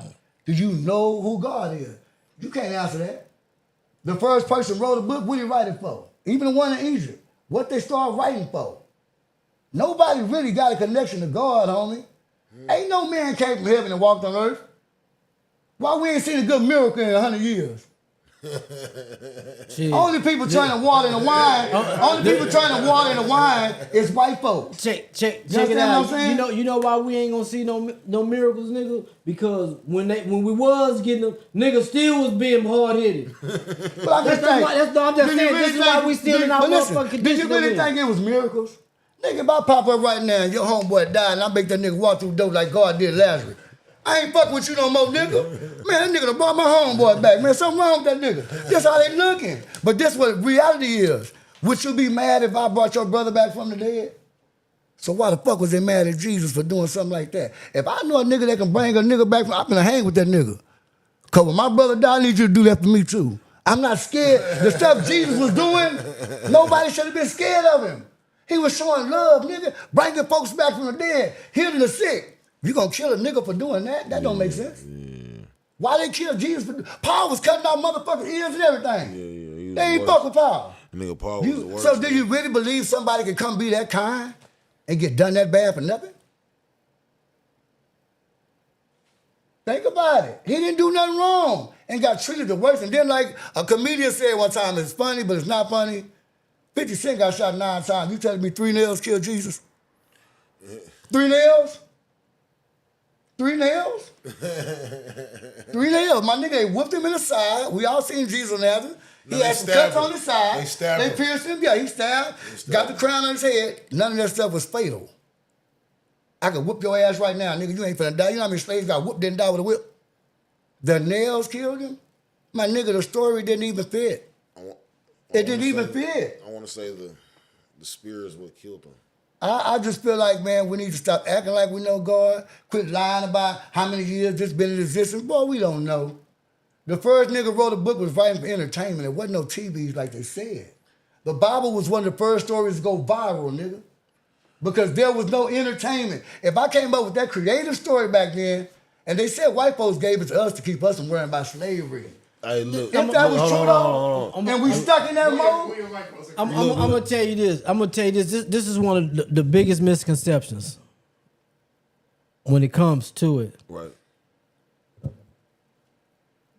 do you know who God is? You can't answer that. The first person wrote a book, what did he write it for? Even the one in Egypt, what they started writing for. Nobody really got a connection to God, homie. Ain't no man came from heaven and walked on earth. Why we ain't seen a good miracle in 100 years? Only people turning water into wine. Only people turning water into wine is white folks. Check it understand out. what I'm saying? You know why we ain't gonna see no miracles, nigga? Because when we was getting them, niggas still was being hard headed. But I'm just I'm just saying this is why we still in our motherfucking condition. Did you really over here. think it was miracles? Nigga, if I pop up right now and your homeboy died and I make that nigga walk through the door like God did Lazarus, I ain't fucking with you no more, nigga. Man, that nigga done brought my homeboy back. Man, something wrong with that nigga. That's how they looking. But this what reality is. Would you be mad if I brought your brother back from the dead? So why the fuck was they mad at Jesus for doing something like that? If I know a nigga that can bring a nigga back from, I'm gonna hang with that nigga. Cause when my brother died, I need you to do that for me too. I'm not scared. The stuff Jesus was doing, nobody should have been scared of him. He was showing love, nigga, bringing folks back from the dead, healing the sick. You gonna kill a nigga for doing that? That don't make sense. Why they kill Jesus for? Paul was cutting out motherfuckers' ears and everything. They ain't fuck with Paul. Nigga Paul was the worst. So do you really believe somebody could come be that kind and get done that bad for nothing? Think about it. He didn't do nothing wrong and got treated the worst. And then like a comedian said one time, it's funny, but it's not funny. 50 Cent got shot 9 times. You telling me 3 nails killed Jesus? 3 nails? 3 nails? 3 nails. My nigga, they whooped him in the side. We all seen Jesus Nazareth. He had some cuts on his side. They stabbed him. They pierced him. Yeah, he stabbed. Got the crown on his head. None of that stuff was fatal. I could whoop your ass right now, nigga. You ain't finna die. You know how many slaves got whooped, didn't die with a whip? The nails killed him? My nigga, the story didn't even fit. It didn't even fit. I want to say the spear is what killed him. I just feel like, man, we need to stop acting like we know God. Quit lying about how many years this been in existence. Boy, we don't know. The first nigga wrote a book was writing for entertainment. There wasn't no TVs like they said. The Bible was one of the first stories to go viral, nigga. Because there was no entertainment. If I came up with that creative story back then, and they said white folks gave it to us to keep us from worrying about slavery. Hey, look. If that was true though, and we stuck in that mode, I'm gonna tell you this. This is one of the biggest misconceptions when it comes to it. Right.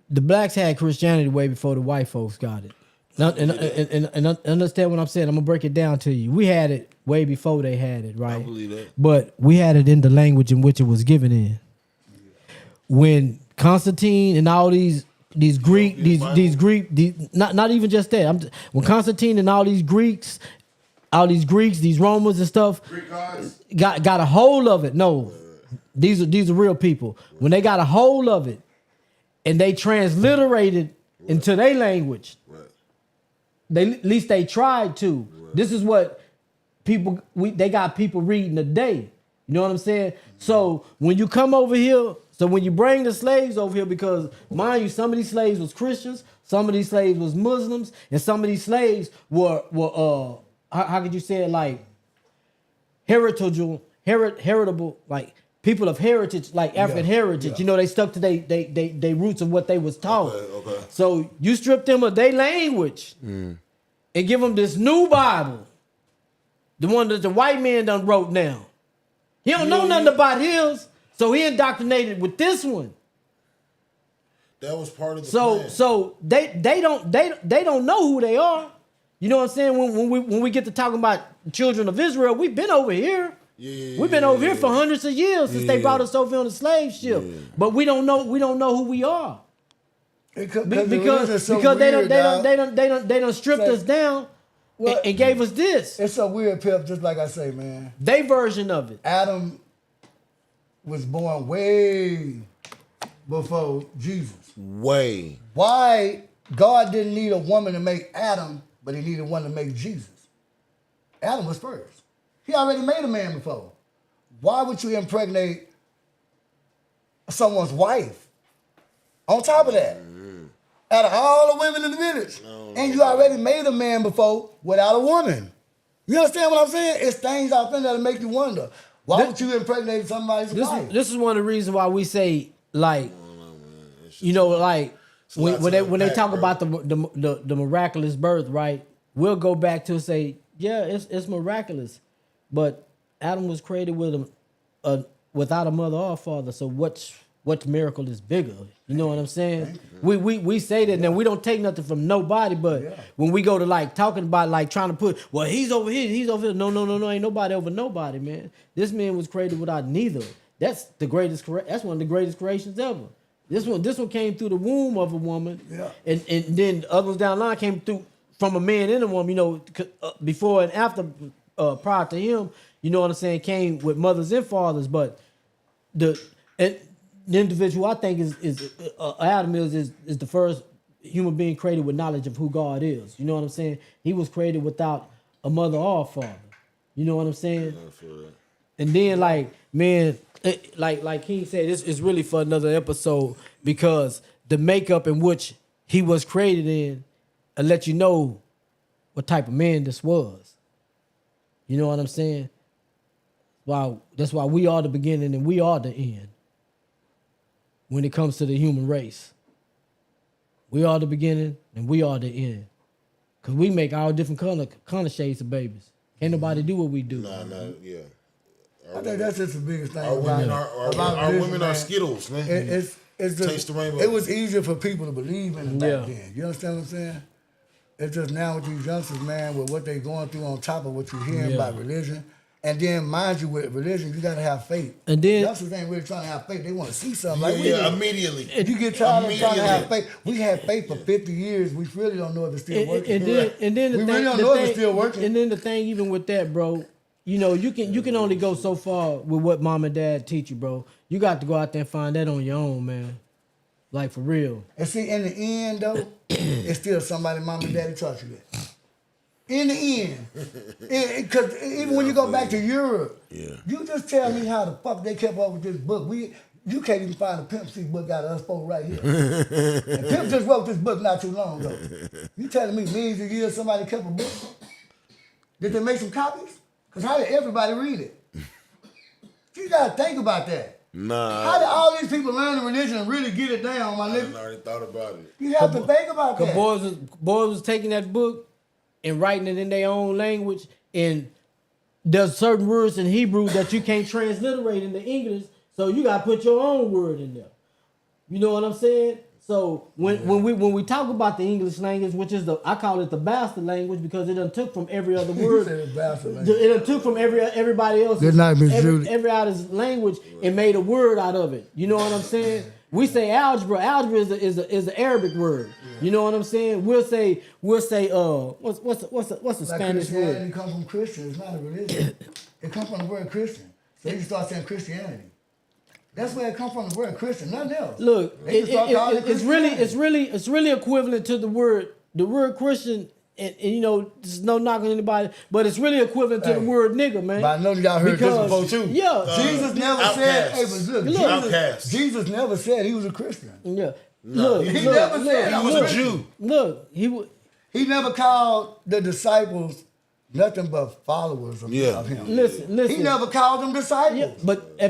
The blacks had Christianity way before the white folks got it. Now, and understand what I'm saying. I'm gonna break it down to you. We had it way before they had it, right? I believe that. But we had it in the language in which it was given in. When Constantine and all these Greek, not even just that. When Constantine and all these Greeks, these Romans and stuff, Greek gods? got a hold of it. No, these are real people. When they got a hold of it, and they transliterated into their language, at least they tried to. This is what they got people reading a day. You know what I'm saying? So when you come over here, so when you bring the slaves over here, because mind you, some of these slaves was Christians, some of these slaves was Muslims, and some of these slaves were how could you say it, like heritable, like people of heritage, like African heritage. Yeah. You know, they stuck to they roots of what they was taught. Okay. So you strip them of their language and give them this new Bible, the one that the white man done wrote now. He don't know nothing about his, so he indoctrinated with this one. That was part of the plan. So they don't know who they are. You know what I'm saying? When we get to talking about the children of Israel, we've been over here. We've been over here for hundreds of years since they brought us over on the slave ship. But we don't know who we are. Because they done stripped us down and gave us this. It's so weird, Pip, just like I say, man. They version of it. Adam was born way before Jesus. Way. Why God didn't need a woman to make Adam, but he needed one to make Jesus? Adam was first. He already made a man before. Why would you impregnate someone's wife? On top of that, out of all the women in the village, and you already made a man before without a woman. You understand what I'm saying? It's things out there that'll make you wonder. Why would you impregnate somebody's wife? This is one of the reasons why we say, like, you know, like when they talk about the miraculous birth, right? We'll go back to say, yeah, it's miraculous, but Adam was created with without a mother or father. So what miracle is bigger? You know what I'm saying? We say that, and we don't take nothing from nobody, but when we go to like talking about like trying to put, well, he's over here. No, ain't nobody over nobody, man. This man was created without neither. That's the greatest. That's one of the greatest creations ever. This one came through the womb of a woman, and then others down the line came through from a man and a woman. You know, before and after, prior to him, you know what I'm saying, came with mothers and fathers. But the individual I think is Adam is the first human being created with knowledge of who God is. You know what I'm saying? He was created without a mother or a father. You know what I'm saying? And then like, man, like King said, it's really for another episode, because the makeup in which he was created in will let you know what type of man this was. You know what I'm saying? Wow, that's why we are the beginning and we are the end. When it comes to the human race, we are the beginning and we are the end, cause we make all different kind of shades of babies. Can't nobody do what we do. Nah, yeah. I think that's just the biggest thing. Our women are women are Skittles, man. It's just, Taste the rainbow. It was easier for people to believe in it back Yeah. then. You understand what I'm saying? It's just now with these youngsters, man, with what they're going through on top of what you're hearing about religion. And then, mind you, with religion, you got to have faith. And then youngsters ain't really trying to have faith. They want to see something. Like immediately. If you get tired of trying to have faith, we had faith for 50 years. We really don't know if it's still working. And then we really don't know if it's still working. And then the thing, even with that, bro, you know, you can only go so far with what mom and dad teach you, bro. You got to go out there and find that on your own, man. Like, for real. And see, in the end, though, it's still somebody mom and daddy taught you that. In the end. Because even when you go back to Europe, you just tell me how the fuck they kept up with this book. You can't even find a Pimp C book out of us folks right here. And Pimp just wrote this book not too long ago. You telling me millions of years somebody kept a book? Did they make some copies? Because how did everybody read it? You got to think about that. Nah. How did all these people learn the religion and really get it down, my nigga? I already thought about it. You have to think about that. Boys was taking that book and writing it in their own language, and there's certain words in Hebrew that you can't transliterate into English, so you gotta put your own word in there. You know what I'm saying? So when we talk about the English language, which is I call it the bastard language, because it done took from every other word. It done took from everybody else's. Good night, Miss Judy. Every other's language and made a word out of it. You know what I'm saying? We say algebra. Algebra is an Arabic word. You know what I'm saying? We'll say what's the Like Spanish Christianity word? comes from Christian. It's not a religion. It comes from the word Christian. So you start saying Christianity. That's where it comes from, the word Christian, nothing else. Look, it's really equivalent to the word. The word Christian you know, there's no knock on anybody, but it's really equivalent to the word nigga, man. But I know y'all heard this before too. Yeah. Jesus never said, hey, but look, Outcast. Jesus never said he was a Christian. Yeah. No, Look, he never said he was a Jew. Look, He never called the disciples nothing but followers of him. Listen. He never called them disciples. Yeah, but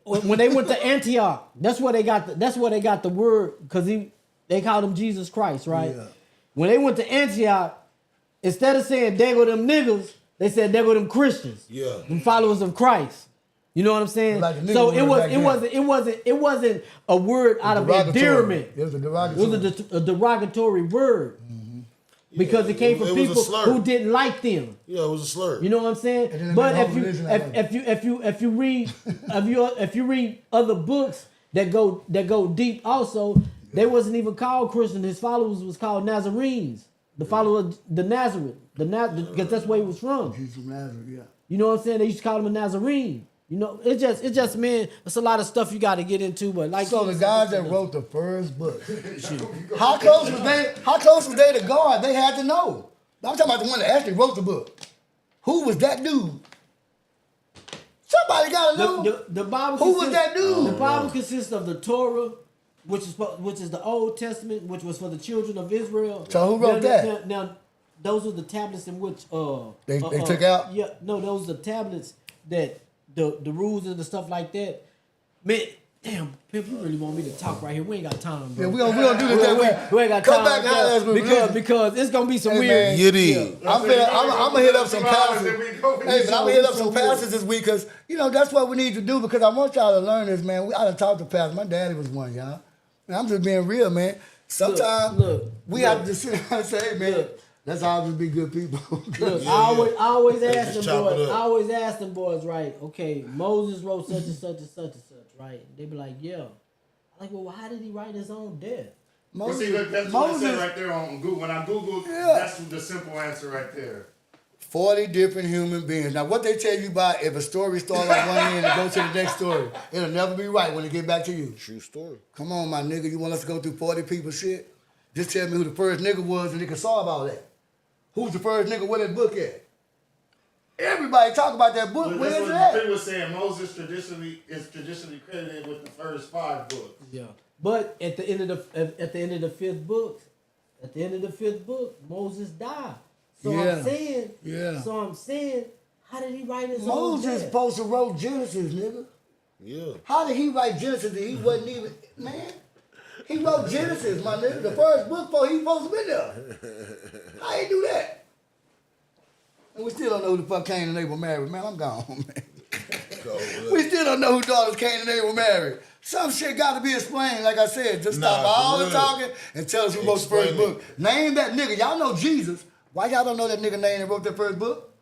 when they went to Antioch, that's where they got the word, because they called him Jesus Christ, right? Yeah. When they went to Antioch, instead of saying "there go them niggas," they said "there go them Christians." Yeah. Them followers of Christ. You know what I'm saying? Like the nigga So word it wasn't a word out of endearment. It was a derogatory. It was a derogatory word. Because it came from It was a people slur. who didn't like them. Yeah, it was a slur. You know what I'm saying? And then But they made whole religion if you read other books that go deep also, they wasn't even called Christian. His followers was called Nazarenes. The followers, the Nazareth, because that's where he was from. He's from Nazareth, yeah. You know what I'm saying? They used to call him a Nazarene. You know, it just man, it's a lot of stuff you got to get into. But like, So the guys that wrote the first book, how close was they? How close was they to God? They had to know. I'm talking about the one that actually wrote the book. Who was that dude? Somebody got to know. The Bible. Who was that dude? The Bible consists of the Torah, which is the Old Testament, which was for the children of Israel. So who wrote that? Now, those are the tablets in which They took out? Yeah, no, those are the tablets that the rules and the stuff like that. Man, damn, Pimp, you really want me to talk right here? We ain't got time, bro. Yeah, we don't do this that way. We ain't got Come time back and holler at us, because it's gonna be some Hey, weird. man. Yiddy. I'm gonna hit up some pastors. Hey, but I'm gonna hit up some pastors this week because that's what we need to do, because I want y'all to learn this, man. I done talked to pastors. My daddy was one, y'all. And I'm just being real, man. Sometimes we have to just sit down and say, hey, man, let's all just be good people. Look, I always ask them Just chop it boys. up. I always ask them boys, right? Okay, Moses wrote such and such and such and such, right? They be like, yeah. I'm like, well, how did he write his own death? But see, look, that's what I said right there on Google. When I Googled, that's the simple answer right there. 40 different human beings. Now, what they tell you about if a story starts like one end and goes to the next story, it'll never be right when it get back to you. True story. Come on, my nigga. You want us to go through 40 people's shit? Just tell me who the first nigga was and they can solve all that. Who's the first nigga? Where that book at? Everybody talk about that book. But Where that's is it what at? Phil was saying. Moses is traditionally credited with the first 5 books. Yeah. But at the end of the fifth book, Moses died. So I'm saying, how did he write his own Moses death? supposed to wrote Genesis, nigga. Yeah. How did he write Genesis if he wasn't even, man? He wrote Genesis, my nigga. The first book before he supposed to be there. How he do that? And we still don't know who the fuck Cain and Abel married. Man, I'm gone, man. We still don't know who daughters Cain and Abel married. Some shit got to be explained. Like I said, just stop all the talking and tell us who wrote the first book. Name that nigga. Y'all know Jesus. Why y'all don't know that nigga name that wrote that first book?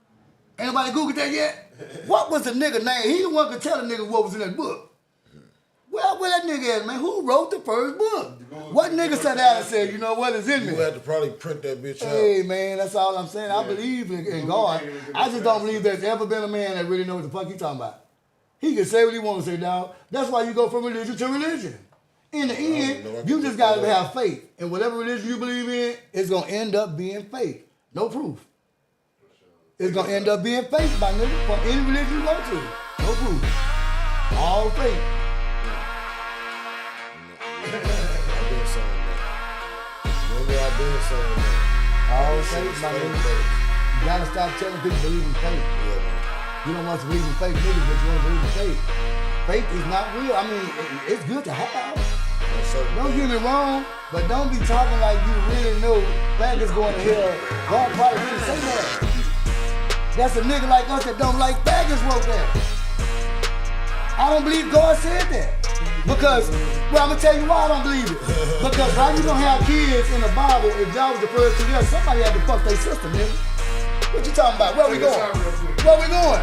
Ain't nobody Googled that yet? What was the nigga name? He the one could tell the nigga what was in that book. Well, where that nigga at, man? Who wrote the first book? What nigga sat down and said, you know what is in me? You had to probably print that bitch out. Hey, man, that's all I'm saying. I believe in God. I just don't believe there's ever been a man that really knows what the fuck he talking about. He can say what he want to say, dog. That's why you go from religion to religion. In the end, you just got to have faith. And whatever religion you believe in, it's going to end up being faith. No proof. It's going to end up being faith, my nigga, from any religion you go to. No proof. All faith. I've been saying that. Remember, I've been saying that. All faith, my nigga. You got to stop telling people to believe in faith. Yeah, man. You don't want to believe in faith niggas, but you want to believe in faith. Faith is not real. I mean, it's good to have. Don't get me wrong, but don't be talking like you really know faggots going to hell. God probably didn't say that. That's a nigga like us that don't like faggots wrote that. I don't believe God said that. Because, well, I'm going to tell you why I don't believe it. Because how you going to have kids in the Bible if y'all was the first two years? Somebody had to fuck their sister, nigga. What you talking about? Where we going? Where we going?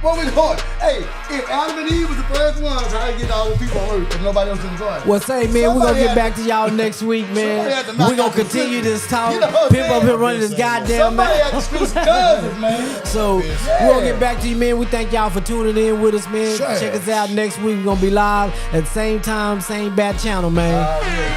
Where we going? Hey, if Adam and Eve was the first ones, how you get all the people on earth if nobody else in the garden? Well, say, man, we're going to get back to y'all next week, man. We're going to continue this talk. People up here running this goddamn Somebody had to mouth. screw some cousins, man. So, we're going to get back to you, man. We thank y'all for tuning in with us, man. Sure. Check us out next week. We're going to be live at the same time, same bad channel, man. Yeah.